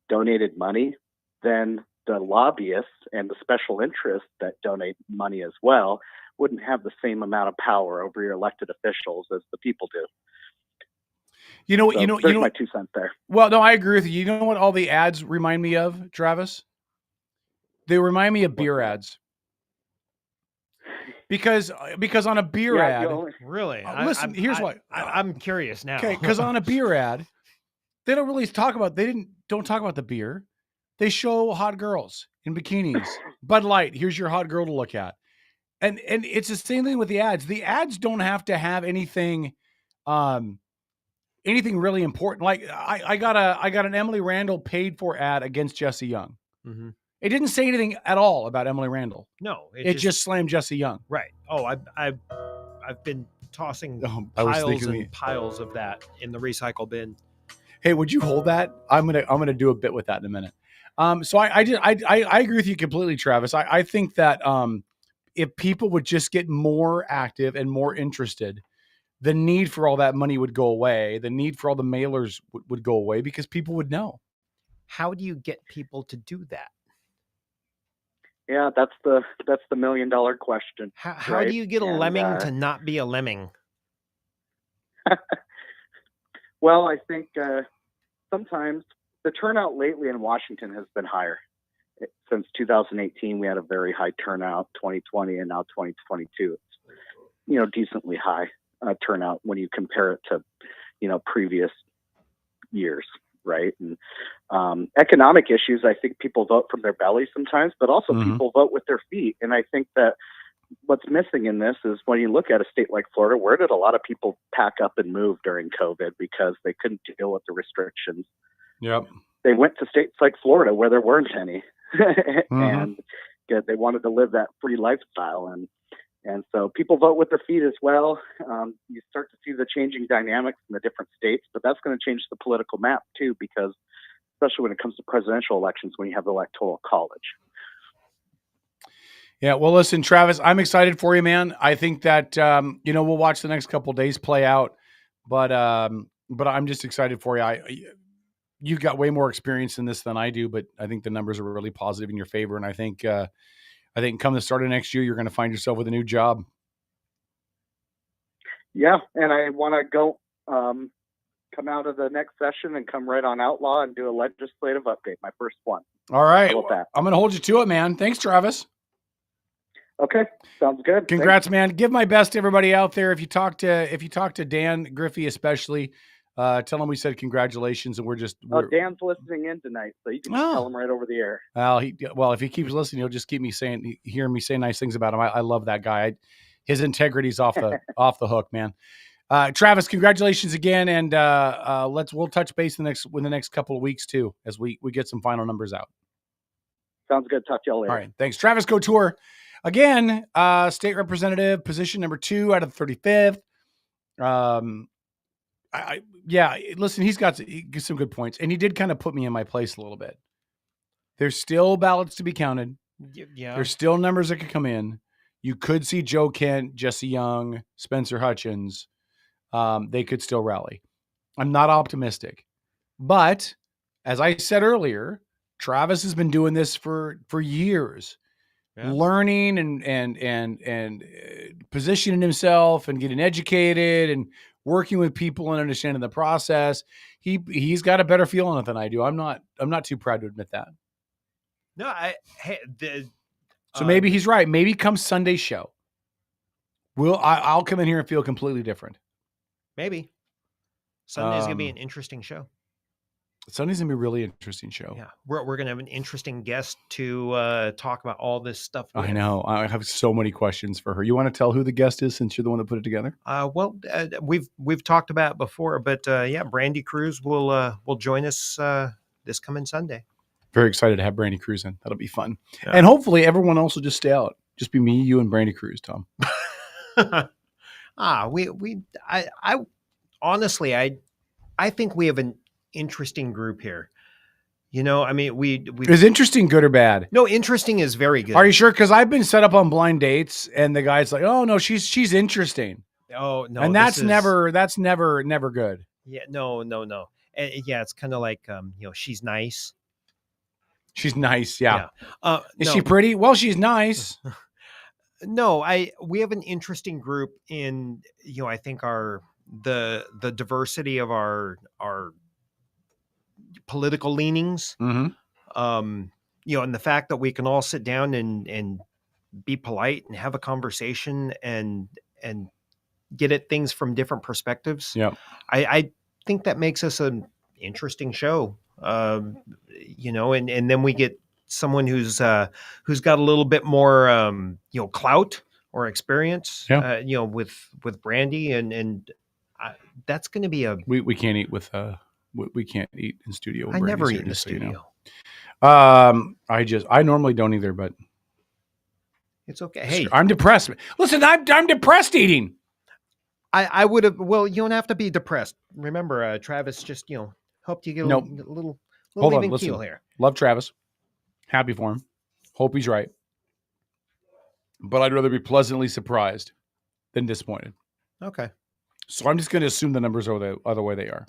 donated money, then the lobbyists and the special interests that donate money as well wouldn't have the same amount of power over your elected officials as the people do. There's my 2 cents there.
Well, no, I agree with you. You know what all the ads remind me of, Travis? They remind me of beer ads. Because on a beer ad,
really,
listen. Here's what
I'm curious now.
Okay, because on a beer ad, they don't really talk about. Don't talk about the beer. They show hot girls in bikinis. Bud Light. Here's your hot girl to look at, and it's the same thing with the ads. The ads don't have to have anything, anything really important. Like I got an Emily Randall paid for ad against Jesse Young.
Mm-hmm.
It didn't say anything at all about Emily Randall.
No,
it just slammed Jesse Young.
Right. Oh, I've been tossing piles and piles of that in the recycle bin.
Hey, would you hold that? I'm gonna do a bit with that in a minute. So I agree with you completely, Travis. I think that if people would just get more active and more interested, the need for all that money would go away. The need for all the mailers would go away, because people would know.
How do you get people to do that?
Yeah, that's the $1 million question.
How do you get a lemming to not be a lemming?
Well, I think sometimes the turnout lately in Washington has been higher. Since 2018, we had a very high turnout. 2020 and now 2022, it's decently high turnout when you compare it to previous years. Right. And economic issues, I think people vote from their belly sometimes, but also people vote with their feet. And I think that what's missing in this is when you look at a state like Florida, where did a lot of people pack up and move during COVID because they couldn't deal with the restrictions?
Yep.
They went to states like Florida where there weren't any and they wanted to live that free lifestyle. And so people vote with their feet as well. You start to see the changing dynamics in the different states, but that's going to change the political map too, because especially when it comes to presidential elections, when you have the electoral college.
Yeah. Well, listen, Travis, I'm excited for you, man. I think that, we'll watch the next couple of days play out, but I'm just excited for you. You've got way more experience in this than I do, but I think the numbers are really positive in your favor. And I think come the start of next year, you're going to find yourself with a new job.
Yeah. And I want to go come out of the next session and come right on Outlaw and do a legislative update, my first one.
All right.
How about that?
I'm going to hold you to it, man. Thanks, Travis.
Okay. Sounds good.
Congrats, man. Give my best to everybody out there. If you talk to Dan Griffey, especially,
Tell him we said congratulations, and we're
Dan's listening in tonight, so you can just tell him right over the air.
Well, if he keeps listening, he'll just keep me hearing me say nice things about him. I love that guy. His integrity's off the hook, man. Travis, congratulations again, and we'll touch base in the next couple of weeks too, as we get some final numbers out.
Sounds good. Talk to y'all later.
All right, thanks, Travis Couture. Again, state representative, position number 2 out of the 35th. Listen, he's got some good points, and he did kind of put me in my place a little bit. There's still ballots to be counted.
Yeah,
there's still numbers that could come in. You could see Joe Kent, Jesse Young, Spencer Hutchins. They could still rally. I'm not optimistic, but as I said earlier, Travis has been doing this for years, learning and positioning himself and getting educated and working with people and understanding the process. He's got a better feel on it than I do. I'm not too proud to admit that.
No,
So maybe he's right. Maybe come Sunday show, I'll come in here and feel completely different.
Maybe Sunday's gonna be an interesting show.
Sunday's gonna be a really interesting show.
Yeah, we're gonna have an interesting guest to talk about all this stuff with.
I know. I have so many questions for her. You want to tell who the guest is, since you're the one that put it together?
We've talked about it before, but Brandy Cruz will join us this coming Sunday.
Very excited to have Brandy Cruz in. That'll be fun, and hopefully everyone else will just stay out. Just be me, you, and Brandy Cruz, Tom.
I honestly, I think we have an interesting group here. You know, I mean,
is interesting good or bad?
No, interesting is very good.
Are you sure? Because I've been set up on blind dates, and the guy's like, "Oh no, she's interesting."
Oh no,
and that's never good.
Yeah, no. It's kind of like she's nice.
She's nice, yeah. Is
no.
she pretty? Well, she's nice.
No, we have an interesting group in, I think the diversity of our political leanings.
Mm-hmm.
And the fact that we can all sit down and be polite and have a conversation and get at things from different perspectives.
Yeah.
I think that makes us an interesting show. And then we get someone who's got a little bit more, clout or experience, with Brandy and that's going to be
we can't eat with, we can't eat in studio.
I never eat in the studio.
I normally don't either, but
it's okay. Hey,
I'm depressed. Listen, I'm depressed eating.
I would have, you don't have to be depressed. Remember, Travis just, helped you get a little even keel here.
Love Travis. Happy for him. Hope he's right. But I'd rather be pleasantly surprised than disappointed.
Okay.
So I'm just going to assume the numbers are the other way they are.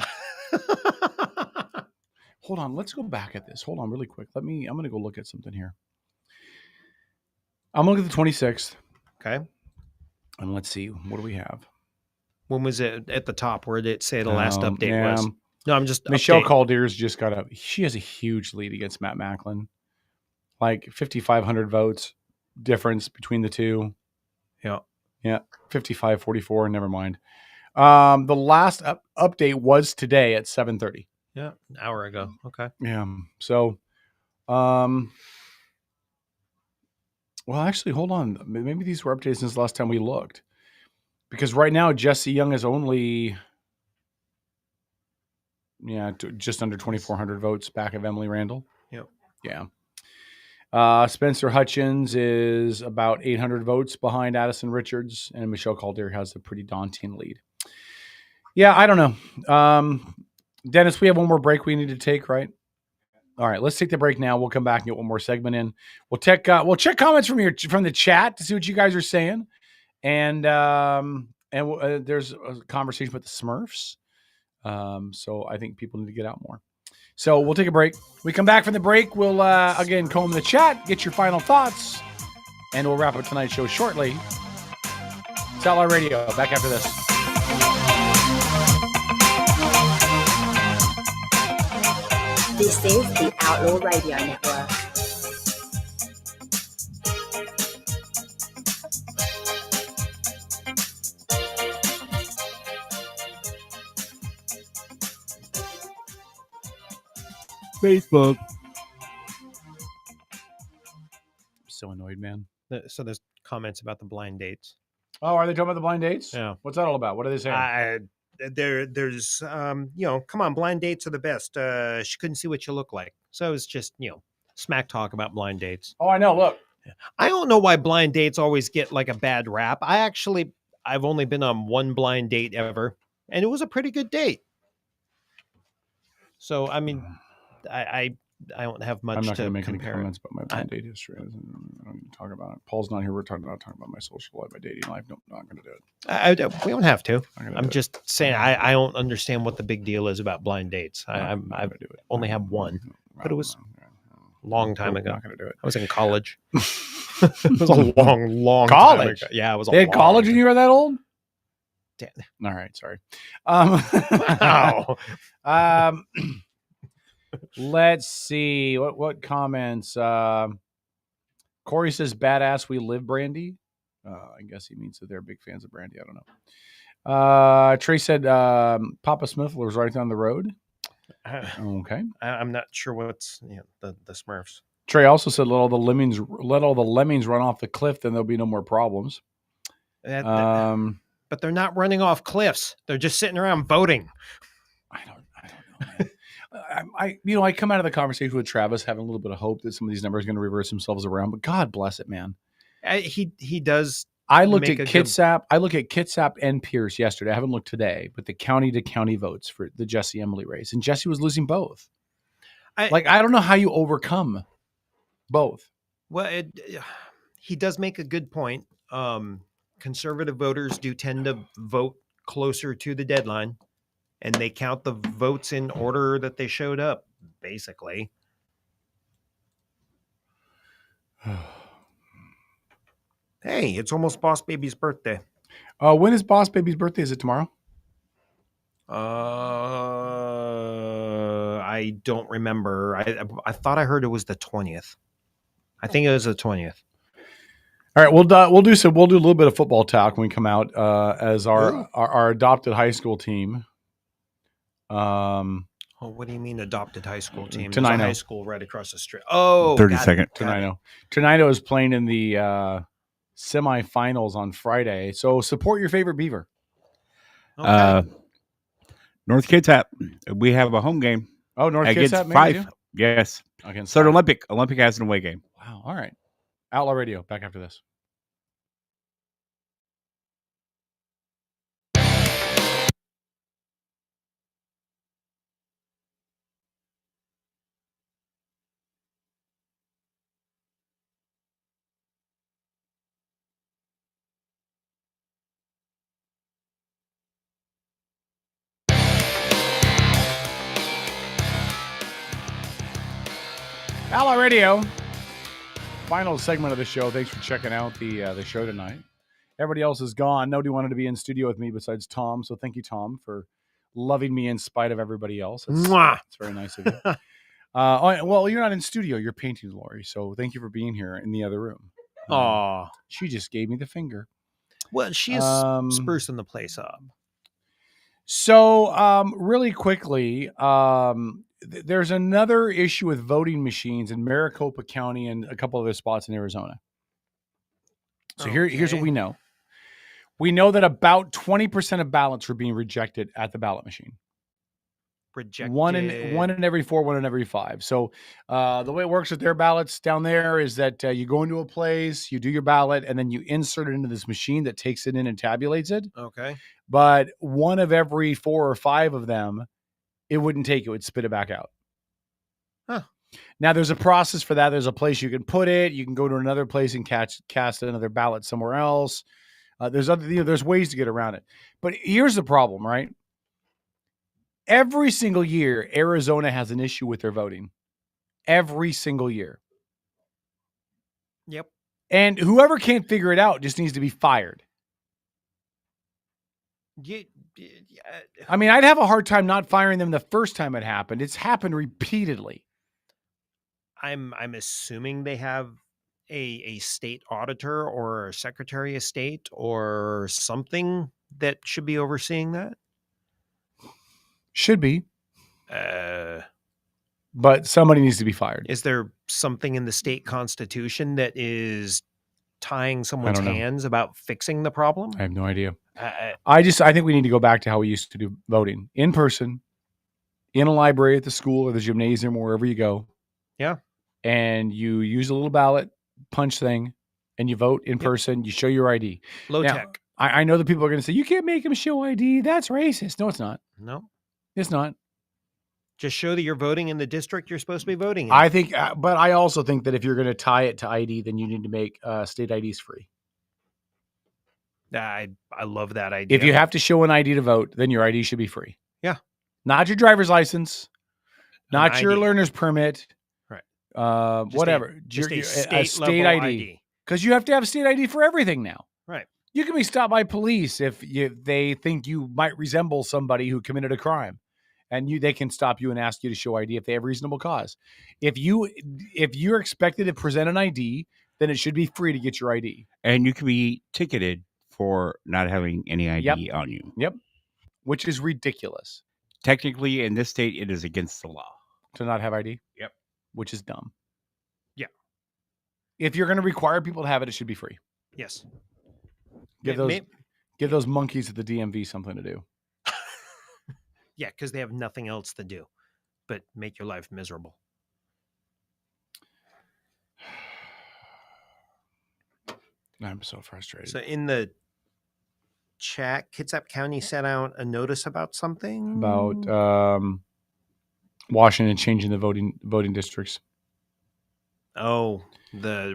Hold on. Let's go back at this. Hold on really quick. I'm going to go look at something here. I'm looking at the 26th.
Okay.
And let's see. What do we have?
When was it at the top? Where did it say the last update was? No, I'm just
Michelle Calder's just she has a huge lead against Matt Macklin. Like 5,500 votes difference between the two.
Yeah.
55-44. Never mind. The last update was today at 7:30.
Yeah, an hour ago. Okay.
Yeah. So, well, actually, hold on. Maybe these were updates since the last time we looked, because right now Jesse Young is only, just under 2,400 votes back of Emily Randall.
Yep.
Yeah. Spencer Hutchins is about 800 votes behind Addison Richards, and Michelle Calder has a pretty daunting lead. Yeah, I don't know. Dennis, we have one more break we need to take, right? All right, let's take the break now. We'll come back and get one more segment in. We'll check comments from the chat to see what you guys are saying, and there's a conversation with the Smurfs. So I think people need to get out more. So we'll take a break. We come back from the break. We'll again comb the chat, get your final thoughts, and we'll wrap up tonight's show shortly. It's Outlaw Radio. Back after this.
This is the Outlaw Radio Network.
Facebook. So annoyed, man.
So there's comments about the blind dates.
Oh, are they talking about the blind dates?
Yeah.
What's that all about? What are they saying?
There's come on, blind dates are the best. She couldn't see what you look like. So it's just, smack talk about blind dates.
Oh, I know. Look.
I don't know why blind dates always get like a bad rap. I've only been on one blind date ever, and it was a pretty good date. So, I mean, I don't have much
I'm not
to
going to make
compare.
any comments about my blind date history. I don't need to talk about it. Paul's not here. We're talking about my social life, my dating life. Nope, not going to do it.
We don't have to.
I'm
I'm just saying I don't understand what the big deal is about blind dates. I've only had one, but it was a long time ago.
Not going to do it.
I was in college. It was a long
college.
Time ago. Yeah, it was.
They had college when you were that old.
Damn.
All right, sorry.
Wow.
Let's see what comments. Corey says, "Badass, we live, Brandy." I guess he means that they're big fans of Brandy. I don't know. Trey said, "Papa Smith lives right down the road." Okay.
I'm not sure what's the Smurfs.
Trey also said, "Let all the lemmings run off the cliff, then there'll be no more problems."
But they're not running off cliffs. They're just sitting around voting.
I don't know, man. I come out of the conversation with Travis having a little bit of hope that some of these numbers are going to reverse themselves around, but God bless it, man.
He does.
I looked at Kitsap. I looked at Kitsap and Pierce yesterday. I haven't looked today, but the county to county votes for the Jesse Emily race, and Jesse was losing both. I don't know how you overcome both.
Well, he does make a good point. Conservative voters do tend to vote closer to the deadline, and they count the votes in order that they showed up, basically. Hey, it's almost Boss Baby's birthday.
When is Boss Baby's birthday? Is it tomorrow?
I don't remember. I thought I heard it was the 20th. I think it was the 20th.
All right, we'll do a little bit of football talk when we come out as our adopted high school team.
What do you mean adopted high school team?
Tenino.
There's a high school right across the street. Oh,
30-second.
Tenino is playing in the semifinals on Friday. So support your favorite Beaver.
Okay.
North Kitsap. We have a home game.
Oh, North
against
Kitsap,
5. Yes.
Against
Southern
5.
Olympic has an away game.
Wow. All right. Outlaw Radio. Back after this. Outlaw Radio. Final segment of the show. Thanks for checking out the show tonight. Everybody else is gone. Nobody wanted to be in studio with me besides Tom. So thank you, Tom, for loving me in spite of everybody else. It's very nice of you. Well, you're not in studio. You're painting, Lori. So thank you for being here in the other room.
Aw.
She just gave me the finger.
Well, she is sprucing the place up.
So really quickly, there's another issue with voting machines in Maricopa County and a couple other spots in Arizona. So here's what we know. We know that about 20% of ballots were being rejected at the ballot machine.
Rejected.
One in every 4, 1 in every 5. So the way it works with their ballots down there is that you go into a place, you do your ballot, and then you insert it into this machine that takes it in and tabulates it.
Okay.
But one of every 4 or 5 of them, it wouldn't take. It would spit it back out.
Huh.
Now there's a process for that. There's a place you can put it. You can go to another place and cast another ballot somewhere else. There's ways to get around it. But here's the problem, right? Every single year, Arizona has an issue with their voting. Every single year.
Yep.
And whoever can't figure it out just needs to be fired. I mean, I'd have a hard time not firing them the first time it happened. It's happened repeatedly.
I'm assuming they have a state auditor or a secretary of state or something that should be overseeing that.
Should be. But somebody needs to be fired.
Is there something in the state constitution that is tying someone's hands about fixing the problem?
I have no idea. I think we need to go back to how we used to do voting in person, in a library, at the school or the gymnasium, or wherever you go.
Yeah.
And you use a little ballot punch thing and you vote in person. You show your ID.
Low
Now,
tech.
I know that people are going to say, you can't make them show ID. That's racist. No, it's not.
No.
It's not.
Just show that you're voting in the district you're supposed to be voting in.
I think, but I also think that if you're going to tie it to ID, then you need to make state IDs free.
I love that idea.
If you have to show an ID to vote, then your ID should be free.
Yeah.
Not your driver's license, not your
ID.
learner's permit.
Right.
Whatever.
Just a
state
state
ID. Because you have to have state ID for everything now.
Right.
You can be stopped by police if they think you might resemble somebody who committed a crime. And they can stop you and ask you to show ID if they have reasonable cause. If you're expected to present an ID, then it should be free to get your ID.
And you can be ticketed for not having any ID on you.
Yep. Which is ridiculous.
Technically, in this state, it is against the law.
To not have ID?
Yep.
Which is dumb.
Yeah.
If you're going to require people to have it, it should be free.
Yes.
Give those monkeys at the DMV something to do.
Yeah, because they have nothing else to do but make your life miserable.
I'm so frustrated.
So in the chat, Kitsap County sent out a notice about something?
About Washington changing the voting districts.
Oh, but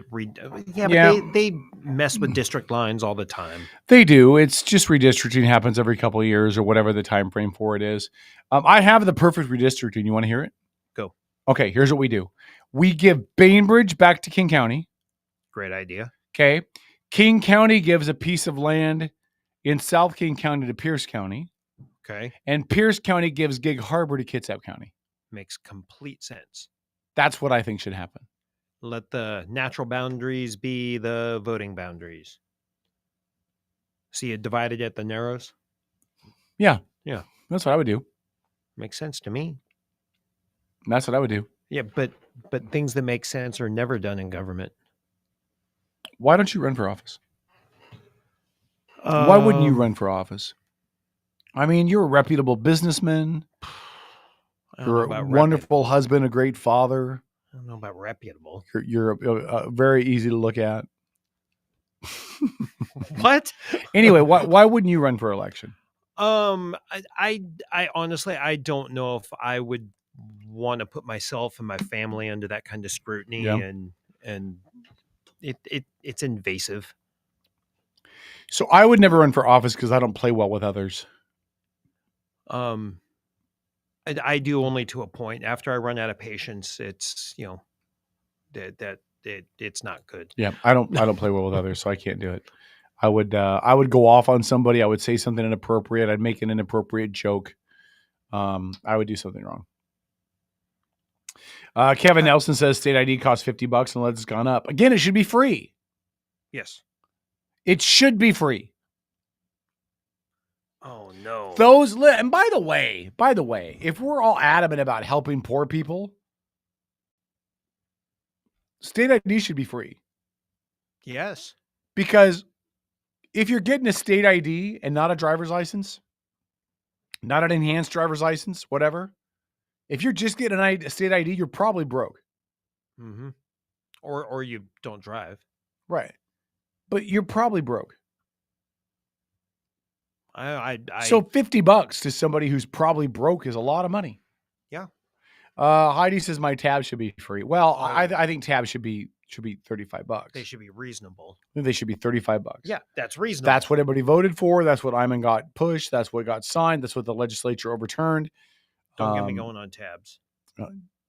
they mess with district lines all the time.
They do. It's just redistricting happens every couple of years or whatever the time frame for it is. I have the perfect redistricting. You want to hear it?
Go.
Okay, here's what we do. We give Bainbridge back to King County.
Great idea.
Okay. King County gives a piece of land in South King County to Pierce County.
Okay.
And Pierce County gives Gig Harbor to Kitsap County.
Makes complete sense.
That's what I think should happen.
Let the natural boundaries be the voting boundaries. See it divided at the narrows?
Yeah.
Yeah.
That's what I would do.
Makes sense to me.
That's what I would do.
Yeah, but things that make sense are never done in government.
Why don't you run for office? Why wouldn't you run for office? I mean, you're a reputable businessman. You're a wonderful husband, a great father.
I don't know about reputable.
You're very easy to look at.
What?
Anyway, why wouldn't you run for election?
I honestly, I don't know if I would want to put myself and my family under that kind of scrutiny, and it's invasive.
So I would never run for office because I don't play well with others.
I do only to a point. After I run out of patience, it's it's not good.
Yeah, I don't play well with others, so I can't do it. I would go off on somebody. I would say something inappropriate. I'd make an inappropriate joke. I would do something wrong. Kevin Nelson says state ID costs $50 and it's gone up. Again, it should be free.
Yes.
It should be free.
Oh no.
And by the way, if we're all adamant about helping poor people, state ID should be free.
Yes.
Because if you're getting a state ID and not a driver's license, not an enhanced driver's license, whatever, if you're just getting a state ID, you're probably broke.
Mm-hmm. Or you don't drive.
Right. But you're probably broke. So $50 to somebody who's probably broke is a lot of money.
Yeah.
Heidi says my tab should be free. Well, I think tabs should be $35.
They should be reasonable.
They should be $35.
Yeah, that's reasonable.
That's what everybody voted for. That's what Iman got pushed. That's what got signed. That's what the legislature overturned.
Don't get me going on tabs.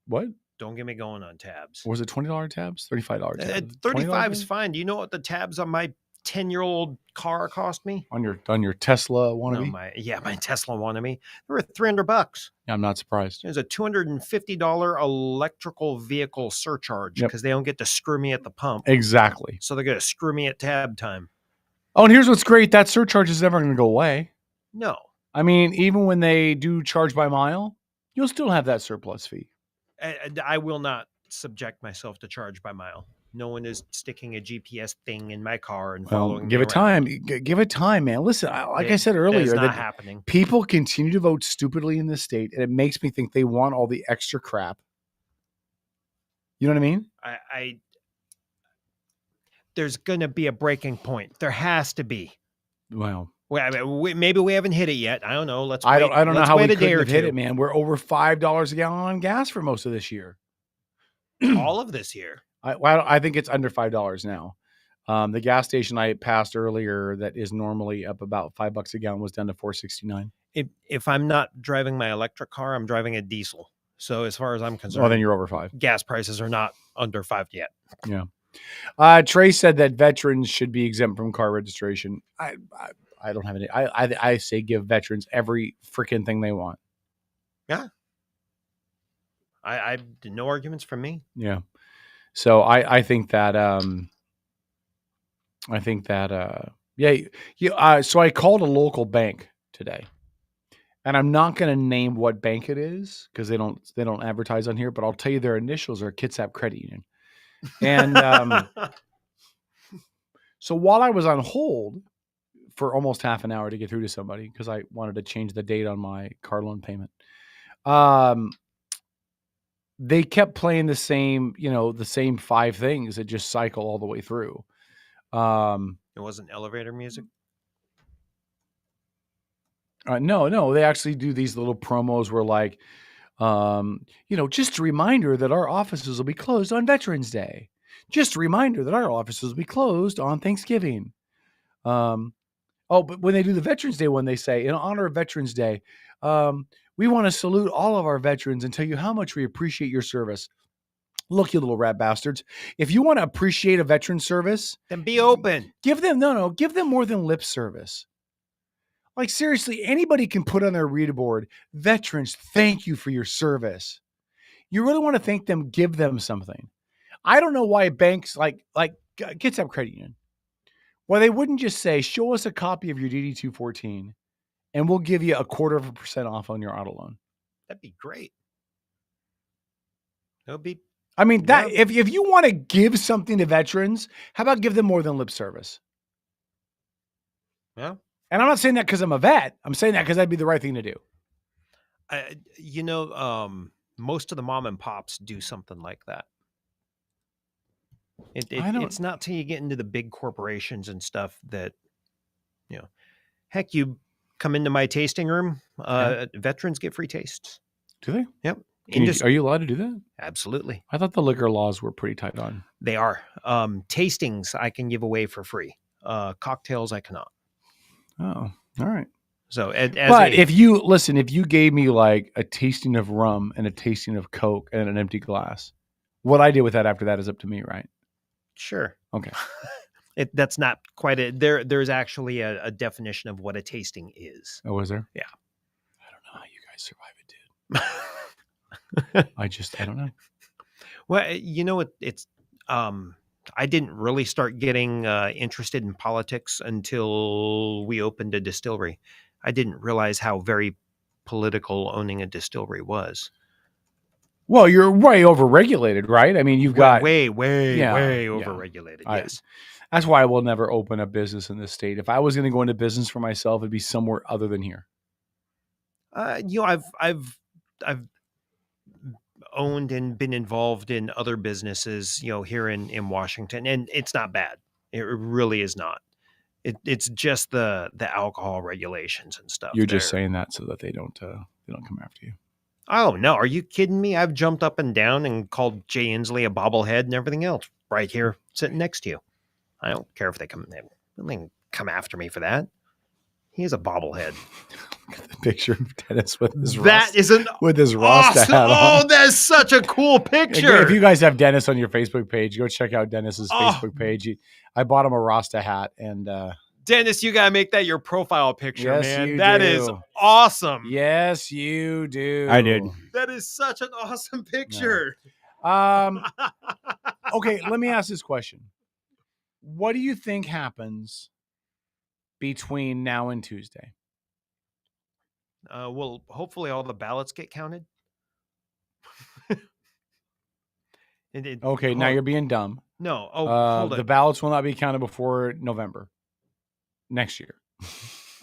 What?
Don't get me going on tabs.
Was it $20 tabs? $35 tabs?
35 is fine. Do you know what the tabs on my 10-year-old car cost me?
On your Tesla wannabe?
No, my Tesla wannabe. They were $300.
Yeah, I'm not surprised.
There's a $250 electrical vehicle surcharge because they don't get to screw me at the pump.
Exactly.
So they're going to screw me at tab time.
Oh, and here's what's great. That surcharge is never going to go away.
No.
I mean, even when they do charge by mile, you'll still have that surplus fee.
I will not subject myself to charge by mile. No one is sticking a GPS thing in my car and following
give
me
it time.
around.
Give it time, man. Listen, I said
That
earlier,
is not happening.
people continue to vote stupidly in this state, and it makes me think they want all the extra crap. You know what I mean?
There's going to be a breaking point. There has to be.
Well,
maybe we haven't hit it yet. I don't know.
I don't know how we could have hit
two.
it, man. We're over $5 a gallon on gas for most of this year.
All of this year.
I think it's under $5 now. The gas station I passed earlier that is normally up about $5 a gallon was down to $4.69.
If I'm not driving my electric car, I'm driving a diesel. So as far as I'm concerned,
well, then you're over $5.
Gas prices are not under $5 yet.
Yeah. Trey said that veterans should be exempt from car registration. I don't have any. I say give veterans every freaking thing they want.
Yeah. I no arguments from me.
Yeah. So I think that so I called a local bank today, and I'm not going to name what bank it is because they don't advertise on here, but I'll tell you their initials are Kitsap Credit Union. And so while I was on hold for almost half an hour to get through to somebody because I wanted to change the date on my car loan payment, they kept playing the same 5 things that just cycle all the way through.
It wasn't elevator music?
No, they actually do these little promos where like, just a reminder that our offices will be closed on Veterans Day. Just a reminder that our offices will be closed on Thanksgiving. But when they do the Veterans Day one, they say, in honor of Veterans Day, we want to salute all of our veterans and tell you how much we appreciate your service. Look, you little rat bastards. If you want to appreciate a veteran service,
then be open.
Give them more than lip service. Like, seriously, anybody can put on their reader board, veterans, thank you for your service. You really want to thank them, give them something. I don't know why banks like Kitsap Credit Union, why they wouldn't just say, show us a copy of your DD-214 and we'll give you 0.25% off on your auto loan.
That'd be great. That would be.
I mean, if you want to give something to veterans, how about give them more than lip service?
Yeah.
And I'm not saying that because I'm a vet. I'm saying that because that'd be the right thing to do.
Most of the mom and pops do something like that. It's not till you get into the big corporations and stuff that, heck, you come into my tasting room. Veterans get free tastes.
Do they?
Yep.
Are you allowed to do that?
Absolutely.
I thought the liquor laws were pretty tight on.
They are. Tastings I can give away for free. Cocktails I cannot.
Oh, all right.
So,
if you gave me like a tasting of rum and a tasting of Coke and an empty glass, what I did with that after that is up to me, right?
Sure.
Okay.
That's not quite it. There's actually a definition of what a tasting is.
Oh, is there?
Yeah.
I don't know how you guys survive it, dude. I don't know.
Well, it's I didn't really start getting interested in politics until we opened a distillery. I didn't realize how very political owning a distillery was.
Well, you're way overregulated, right? I mean, you've got
way overregulated. Yes.
That's why I will never open a business in this state. If I was going to go into business for myself, it'd be somewhere other than here.
I've owned and been involved in other businesses, here in Washington, and it's not bad. It really is not. It's just the alcohol regulations and stuff.
You're just saying that so that they don't come after you.
Oh no, are you kidding me? I've jumped up and down and called Jay Inslee a bobblehead and everything else right here sitting next to you. I don't care if they come after me for that. He is a bobblehead.
Look at the picture of Dennis with his
awesome,
Rasta hat on.
Oh, that's such a cool picture.
If you guys have Dennis on your Facebook page, go check out Dennis's Facebook page. I bought him a Rasta hat, and
Dennis, you gotta make that your profile picture,
yes,
man. That is awesome.
Yes, you do.
I did.
That is such an awesome picture.
No. Okay, let me ask this question. What do you think happens between now and Tuesday?
Well, hopefully all the ballots get counted.
Okay, now you're being dumb.
No. Hold
the
on.
ballots will not be counted before November next year.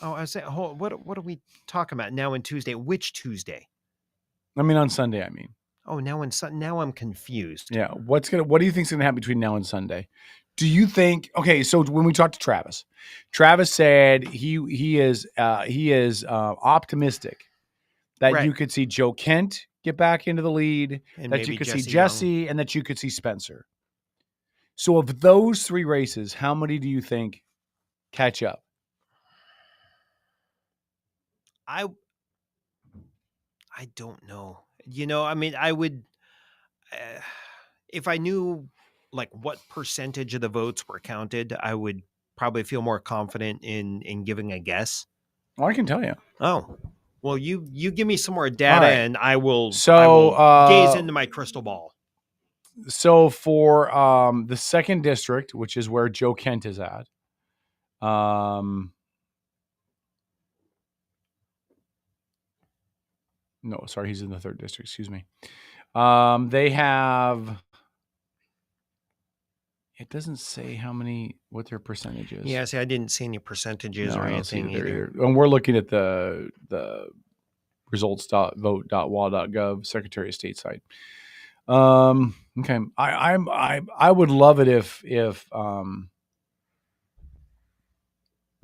I was saying, what are we talking about now on Tuesday? Which Tuesday?
I mean, on Sunday, I mean.
Oh, now I'm confused.
Yeah. What do you think's going to happen between now and Sunday? Do you think? Okay, so when we talked to Travis said he is optimistic that you could see Joe Kent get back into the lead,
and
that you could see Jesse, and that you could see Spencer. So of those 3 races, how many do you think catch up?
I don't know. I mean, I would if I knew like what percentage of the votes were counted, I would probably feel more confident in giving a guess.
Well, I can tell you.
Oh, well, you give me some more data, and I will gaze into my crystal ball.
So for the 2nd district, which is where Joe Kent is at, no, sorry, he's in the 3rd district. Excuse me. They have. It doesn't say what their percentage is.
Yeah, see, I didn't see any percentages or anything either.
And we're looking at the results.vote.wa.gov Secretary of State site. Okay, I would love it if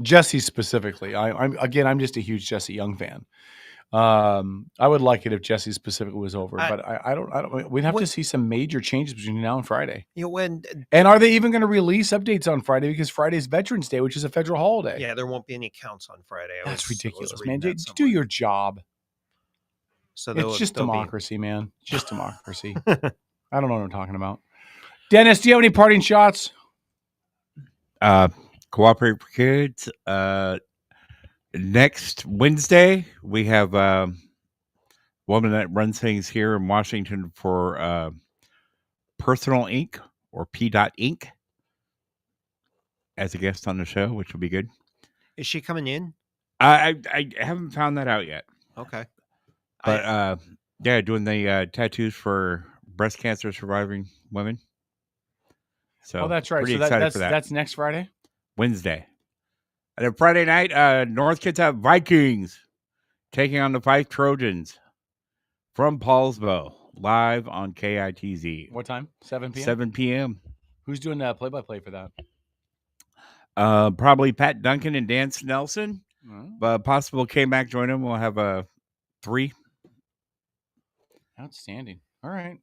Jesse specifically. I'm just a huge Jesse Young fan. I would like it if Jesse specifically was over, but I don't. We'd have to see some major changes between now and Friday. And are they even going to release updates on Friday? Because Friday's Veterans Day, which is a federal holiday.
Yeah, there won't be any counts on Friday.
That's ridiculous, man. Do your job.
So
it's just democracy, man. It's just democracy. I don't know what I'm talking about. Dennis, do you have any parting shots?
Cooperate for Kids. Next Wednesday, we have a woman that runs things here in Washington for Personal Inc. or P. Inc. as a guest on the show, which will be good.
Is she coming in?
I haven't found that out yet.
Okay.
But doing the tattoos for breast cancer surviving women. So
that's right.
Pretty
So
excited for that.
That's next Friday?
Wednesday. And then Friday night, North Kids have Vikings taking on the Fife Trojans from Paulsville, live on KITZ.
What time? 7 p.m.?
7 p.m.
Who's doing the play-by-play for that?
Probably Pat Duncan and Dan Snelson. But possible K-Mac join them. We'll have 3.
Outstanding. All right.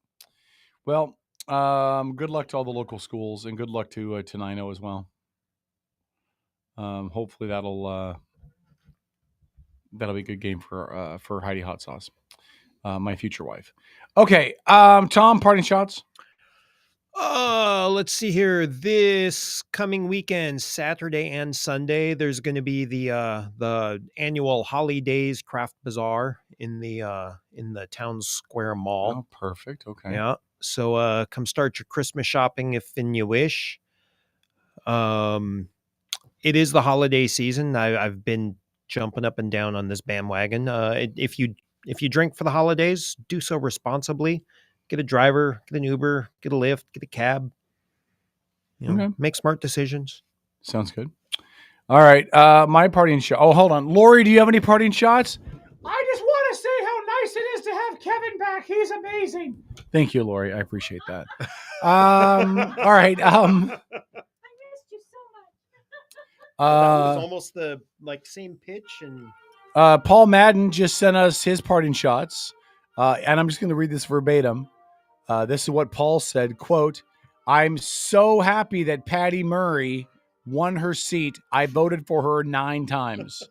Well, good luck to all the local schools, and good luck to Nino as well. Hopefully that'll be a good game for Heidi Hot Sauce, my future wife. Okay, Tom, parting shots.
Let's see here. This coming weekend, Saturday and Sunday, there's going to be the annual Holidays Craft Bazaar in the Town Square Mall.
Oh, perfect. Okay.
Yeah. So come start your Christmas shopping if you wish. It is the holiday season. I've been jumping up and down on this bandwagon. If you drink for the holidays, do so responsibly. Get a driver, get an Uber, get a Lyft, get a cab. Make smart decisions.
Sounds good. All right. My parting shot. Oh, hold on. Lori, do you have any parting shots?
I just want to say how nice it is to have Kevin back. He's amazing.
Thank you, Lori. I appreciate that. All right.
I missed you so much.
That was almost the same pitch and
Paul Madden just sent us his parting shots. And I'm just going to read this verbatim. This is what Paul said, quote, "I'm so happy that Patty Murray won her seat. I voted for her 9 times."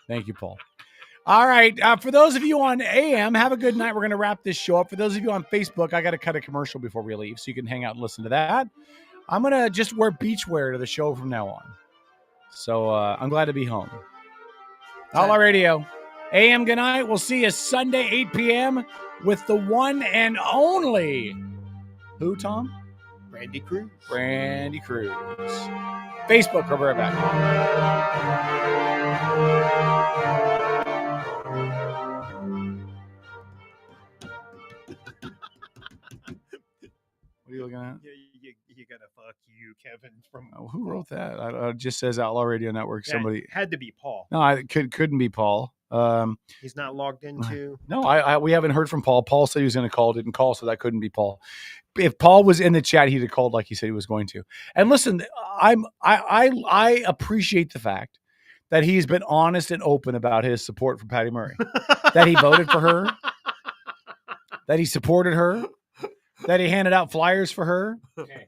Thank you, Paul. All right. For those of you on AM, have a good night. We're going to wrap this show up. For those of you on Facebook, I got to cut a commercial before we leave so you can hang out and listen to that. I'm going to just wear beachwear to the show from now on. So I'm glad to be home. Outlaw Radio. AM, good night. We'll see you Sunday, 8 p.m. with the one and only, who, Tom?
Brandy Cruz.
Brandy Cruz. Facebook, we'll be right back.
gonna fuck you, Kevin. From
Who wrote that? It just says Outlaw Radio Network. Somebody
had to be Paul.
No, I couldn't be Paul.
He's not logged into.
No, we haven't heard from Paul. Paul said he was going to call, didn't call, so that couldn't be Paul. If Paul was in the chat, he'd have called like he said he was going to. And listen, I appreciate the fact that he's been honest and open about his support for Patty Murray, that he voted for her, that he supported her, that he handed out flyers for her,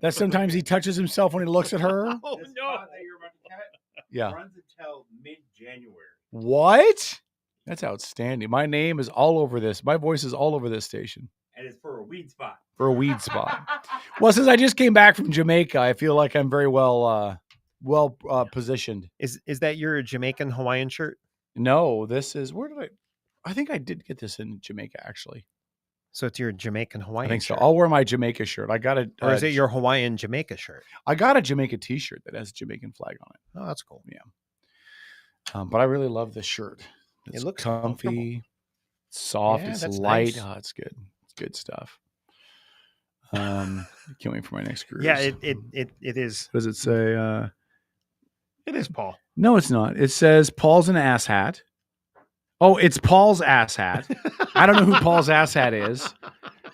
that sometimes he touches himself when he looks at her.
Oh no! That you're about to cut,
Yeah.
runs until mid-January.
What? That's outstanding. My name is all over this. My voice is all over this station.
And it's for a weed spot.
For a weed spot. Well, since I just came back from Jamaica, I feel like I'm very well positioned.
Is that your Jamaican Hawaiian shirt?
No, this is I think I did get this in Jamaica actually.
So it's your Jamaican Hawaiian
I think
shirt.
so. I'll wear my Jamaica shirt. I got
Or is it your Hawaiian Jamaica shirt?
I got a Jamaica t-shirt that has a Jamaican flag on it.
Oh, that's cool.
Yeah. But I really love this shirt. It's
looks
comfy, soft,
Yeah,
it's
that's
light.
nice.
Oh, it's good. It's good stuff. Can't wait for my next cruise.
Yeah, it is.
What does it say?
It is Paul.
No, it's not. It says Paul's an ass hat. Oh, it's Paul's ass hat. I don't know who Paul's ass hat is.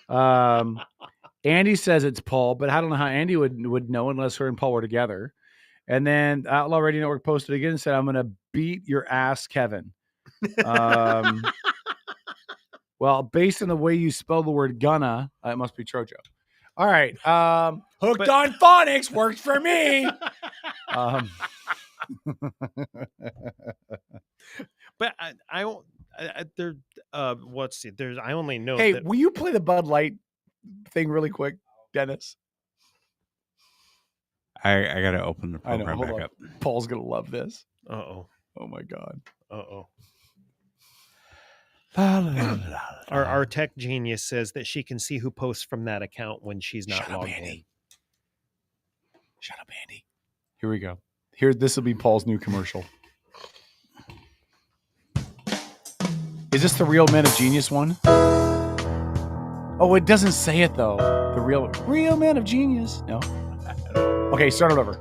Andy says it's Paul, but I don't know how Andy would know unless her and Paul were together. And then Outlaw Radio Network posted again and said, "I'm going to beat your ass, Kevin." Well, based on the way you spell the word "gonna," it must be Trojo. All right. Hooked on phonics worked for me.
But I don't. There. Let's see. There's. I only know.
Hey,
that,
will you play the Bud Light thing really quick, Dennis?
I got to open the
I know.
program
Hold
back
on.
up.
Paul's gonna love this.
Uh-oh.
Oh my God.
Uh-oh. Our tech genius says that she can see who posts from that account when she's not logged in.
Shut up, Andy. Here we go. This will be Paul's new commercial. Is this the Real Men of Genius one? Oh, it doesn't say it though. The Real Men of Genius. No. Okay, start it over.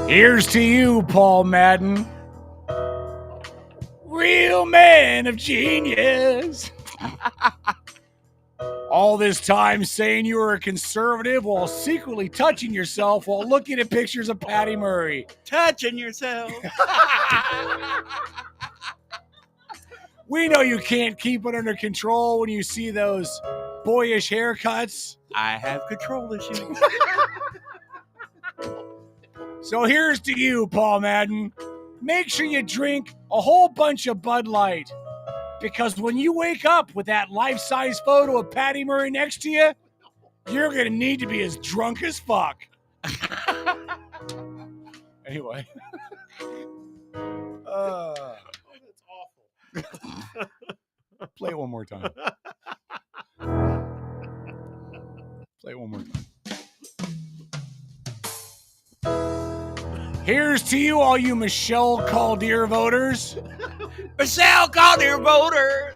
Here's to you, Paul Madden. Real Man of Genius. All this time saying you were a conservative while secretly touching yourself while looking at pictures of Patty Murray.
Touching yourself.
We know you can't keep it under control when you see those boyish haircuts.
I have control issues.
So here's to you, Paul Madden. Make sure you drink a whole bunch of Bud Light. Because when you wake up with that life-size photo of Patty Murray next to you, you're going to need to be as drunk as fuck. Anyway.
That's awful.
Play it one more time. Play it one more time. Here's to you, all you Michelle Caldeer voters.
Michelle Caldeer voters.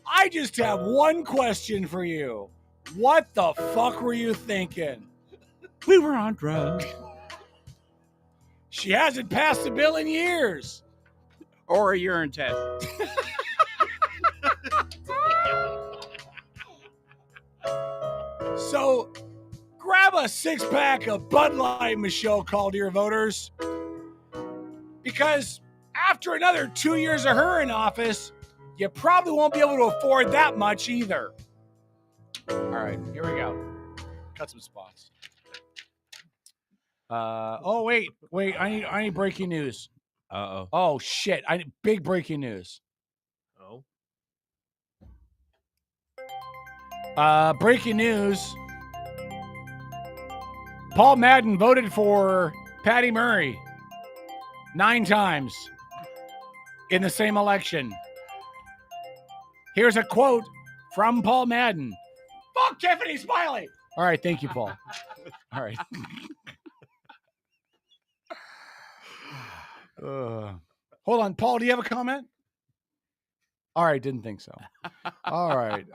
I just have one question for you. What the fuck were you thinking?
We were on drugs.
She hasn't passed a bill in years.
Or a urine test.
So grab a 6-pack of Bud Light, Michelle Caldeer voters. Because after another 2 years of her in office, you probably won't be able to afford that much either. All right, here we go. Cut some spots. Wait, I need breaking news.
Uh-oh.
Oh shit, I need big breaking news. Breaking news. Paul Madden voted for Patty Murray 9 times in the same election. Here's a quote from Paul Madden. Fuck Tiffany Smiley. All right, thank you, Paul. All right. Hold on, Paul, do you have a comment?
All right, didn't think so. All right.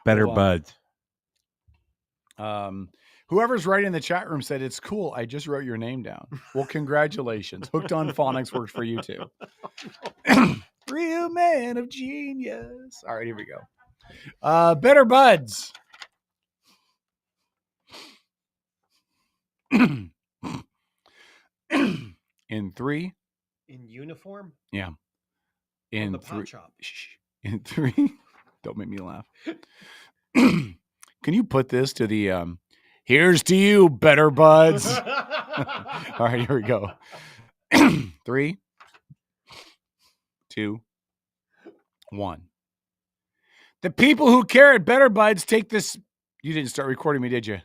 Better
Hold on.
buds.
Whoever's writing in the chat room said it's cool. I just wrote your name down. Well, congratulations. Hooked on Phonics worked for you too. Real man of genius. All right, here we go. Better buds. In 3.
In uniform?
Yeah.
In
In
the pawn
3.
shop.
In 3. Don't make me laugh. Can you put this to the here's to you, better buds. All right, here we go. 3, 2, 1. The people who care at Better Buds take this. You didn't start recording me, did you?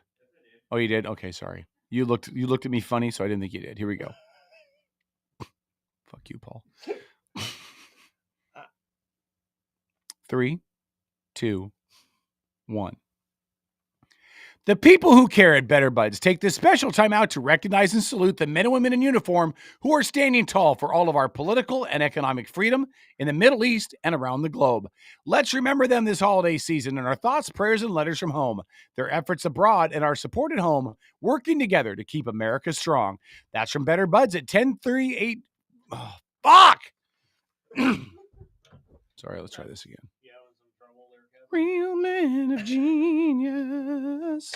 Oh, you did? Okay, sorry. You looked at me funny, so I didn't think you did. Here we go. Fuck you, Paul. 3, 2, 1. The people who care at Better Buds take this special time out to recognize and salute the men and women in uniform who are standing tall for all of our political and economic freedom in the Middle East and around the globe. Let's remember them this holiday season in our thoughts, prayers, and letters from home. Their efforts abroad and our support at home, working together to keep America strong. That's from Better Buds at 1038. Oh, fuck! Sorry, let's try this again. Real man of genius.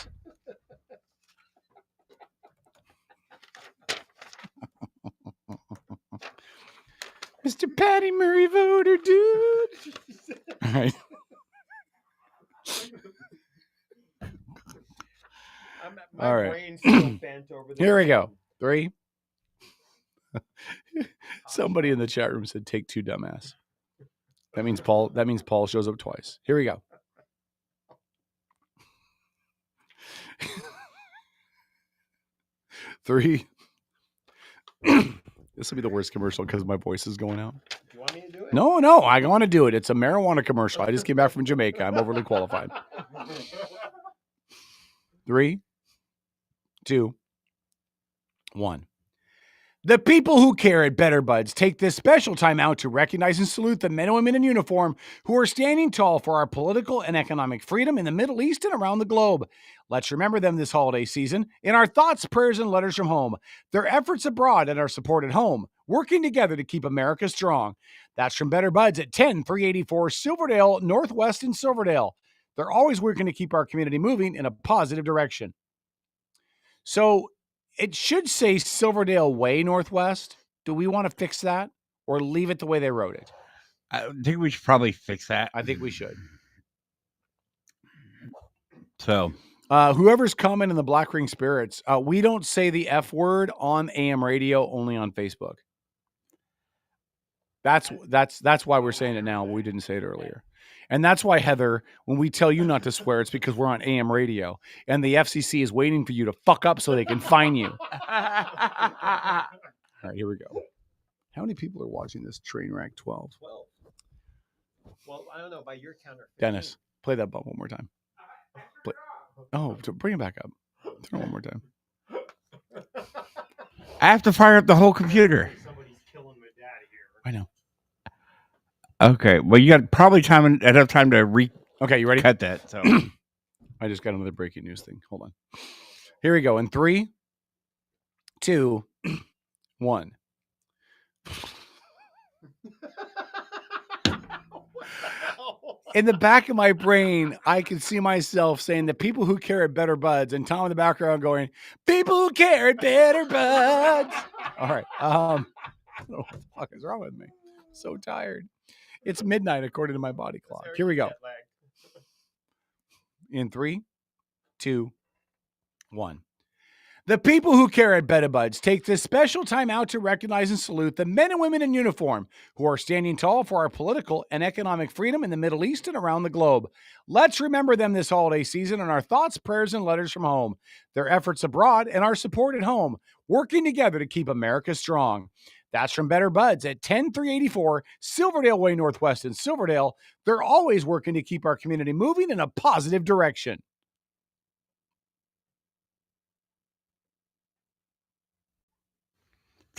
Mr. Patty Murray voter, dude. All right. All right. Here we go. 3. Somebody in the chat room said take 2, dumbass. That means Paul shows up twice. Here we go. Three. This will be the worst commercial because my voice is going out.
Do you want me to do it?
No, I want to do it. It's a marijuana commercial. I just came back from Jamaica. I'm overly qualified. 3, 2, 1. The people who care at Better Buds take this special time out to recognize and salute the men and women in uniform who are standing tall for our political and economic freedom in the Middle East and around the globe. Let's remember them this holiday season in our thoughts, prayers, and letters from home. Their efforts abroad and our support at home, working together to keep America strong. That's from Better Buds at 10384 Silverdale, Northwest in Silverdale. They're always working to keep our community moving in a positive direction. So it should say Silverdale Way Northwest. Do we want to fix that or leave it the way they wrote it?
I think we should probably fix that.
I think we should.
So,
whoever's commenting in the Black Ring Spirits, we don't say the F word on AM radio, only on Facebook. That's why we're saying it now. We didn't say it earlier. And that's why, Heather, when we tell you not to swear, it's because we're on AM radio. And the FCC is waiting for you to fuck up so they can fine you. All right, here we go. How many people are watching this train wreck? 12.
12. Well, I don't know. By your counter. 15.
Dennis, play that bump one more time. Bring it back up. Turn it one more time.
I have to fire up the whole computer.
Somebody's killing my dad here.
I know.
Okay, well, you got probably enough time to
Okay, you ready?
Cut that. So
I just got another breaking news thing. Hold on. Here we go. In 3, 2, 1. In the back of my brain, I can see myself saying the people who care at Better Buds, and Tom in the background going, people who care at Better Buds. All right. I don't know what the fuck is wrong with me. I'm so tired. It's midnight according to my body clock. Here we go. In 3, 2, 1. The people who care at Better Buds take this special time out to recognize and salute the men and women in uniform who are standing tall for our political and economic freedom in the Middle East and around the globe. Let's remember them this holiday season in our thoughts, prayers, and letters from home. Their efforts abroad and our support at home, working together to keep America strong. That's from Better Buds at 10384 Silverdale Way Northwest in Silverdale. They're always working to keep our community moving in a positive direction.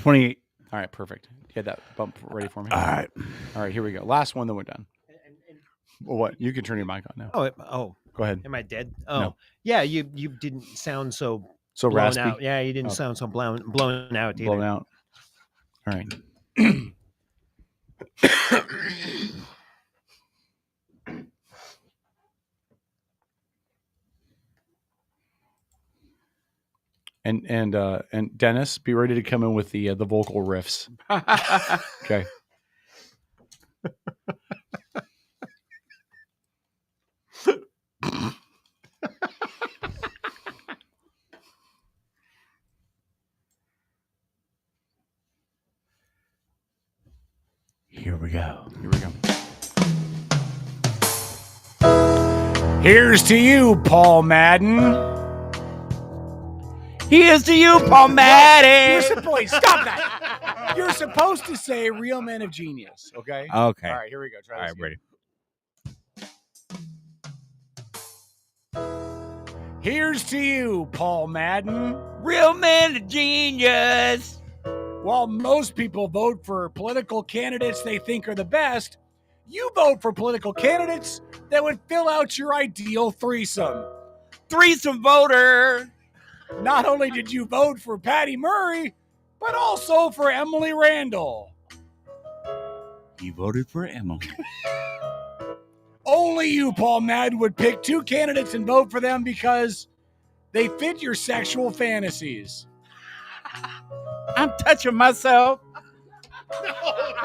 28.
All right, perfect. You had that bump ready for me?
All right.
All right, here we go. Last one, then we're done. Well, what? You can turn your mic on now.
Oh.
Go ahead.
Am I dead? Oh.
No.
Yeah, you didn't sound so blown
raspy?
out. Yeah, you didn't sound so blown out either.
Blown out. All right. And Dennis, be ready to come in with the vocal riffs. Okay.
Here we go.
Here we go. Here's to you, Paul Madden.
Here's to you, Paul Madden.
Stop that. You're supposed to say real men of genius, okay?
Okay.
All right, here we go. Try this
ready.
Here's to you, Paul Madden.
Real men of genius.
While most people vote for political candidates they think are the best, you vote for political candidates that would fill out your ideal threesome.
Threesome voter.
Not only did you vote for Patty Murray, but also for Emily Randall.
You voted for Emily.
Only you, Paul Madden, would pick two candidates and vote for them because they fit your sexual fantasies.
I'm touching myself.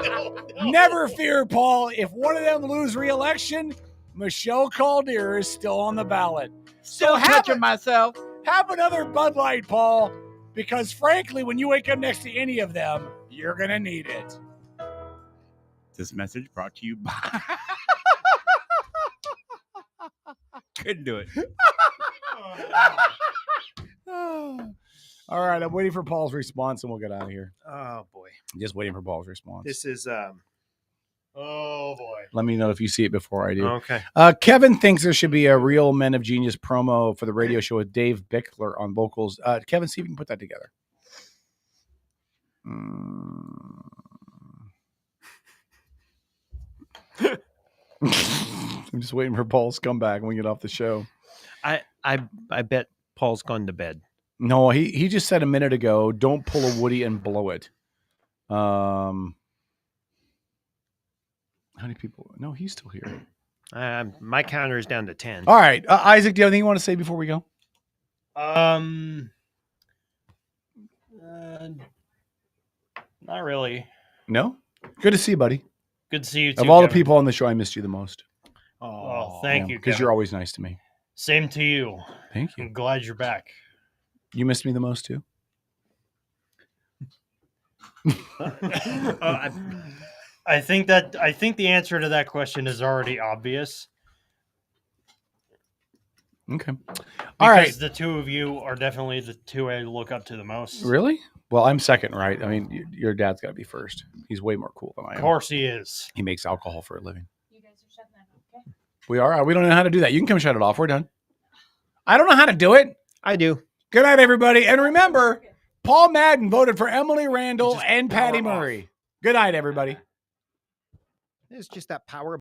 No. Never fear, Paul. If one of them lose re-election, Michelle Caldeira is still on the ballot.
Still touching myself.
Have another Bud Light, Paul, because frankly, when you wake up next to any of them, you're going to need it.
This message brought to you by... Couldn't do it.
All right, I'm waiting for Paul's response and we'll get out of here.
Oh, boy.
Just waiting for Paul's response.
This is... Oh, boy.
Let me know if you see it before I do.
Okay.
Kevin thinks there should be a Real Men of Genius promo for the radio show with Dave Bickler on vocals. Kevin, see if you can put that together. I'm just waiting for Paul's comeback when we get off the show.
I bet Paul's gone to bed.
No, he just said a minute ago, don't pull a Woody and blow it. How many people? No, he's still here.
My counter is down to 10.
All right. Isaac, do you have anything you want to say before we go?
Not really.
No? Good to see you, buddy.
Good to see you too,
Of all the
Kevin.
people on the show, I missed you the most.
Oh, thank you,
because
Kevin.
you're always nice to me.
Same to you.
Thank you.
I'm glad you're back.
You missed me the most too?
I think the answer to that question is already obvious.
Okay.
All
right.
Because the two of you are definitely the two I look up to the most.
Really? Well, I'm second, right? I mean, your dad's got to be first. He's way more cool than I am.
Of course he is.
He makes alcohol for a living.
You guys are shutting that off, okay?
We are? We don't know how to do that. You can come shut it off. We're done. I don't know how to do it.
I do.
Good night, everybody. And remember, Paul Madden voted for Emily Randall and Patty Murray. Good night, everybody.
It's just that power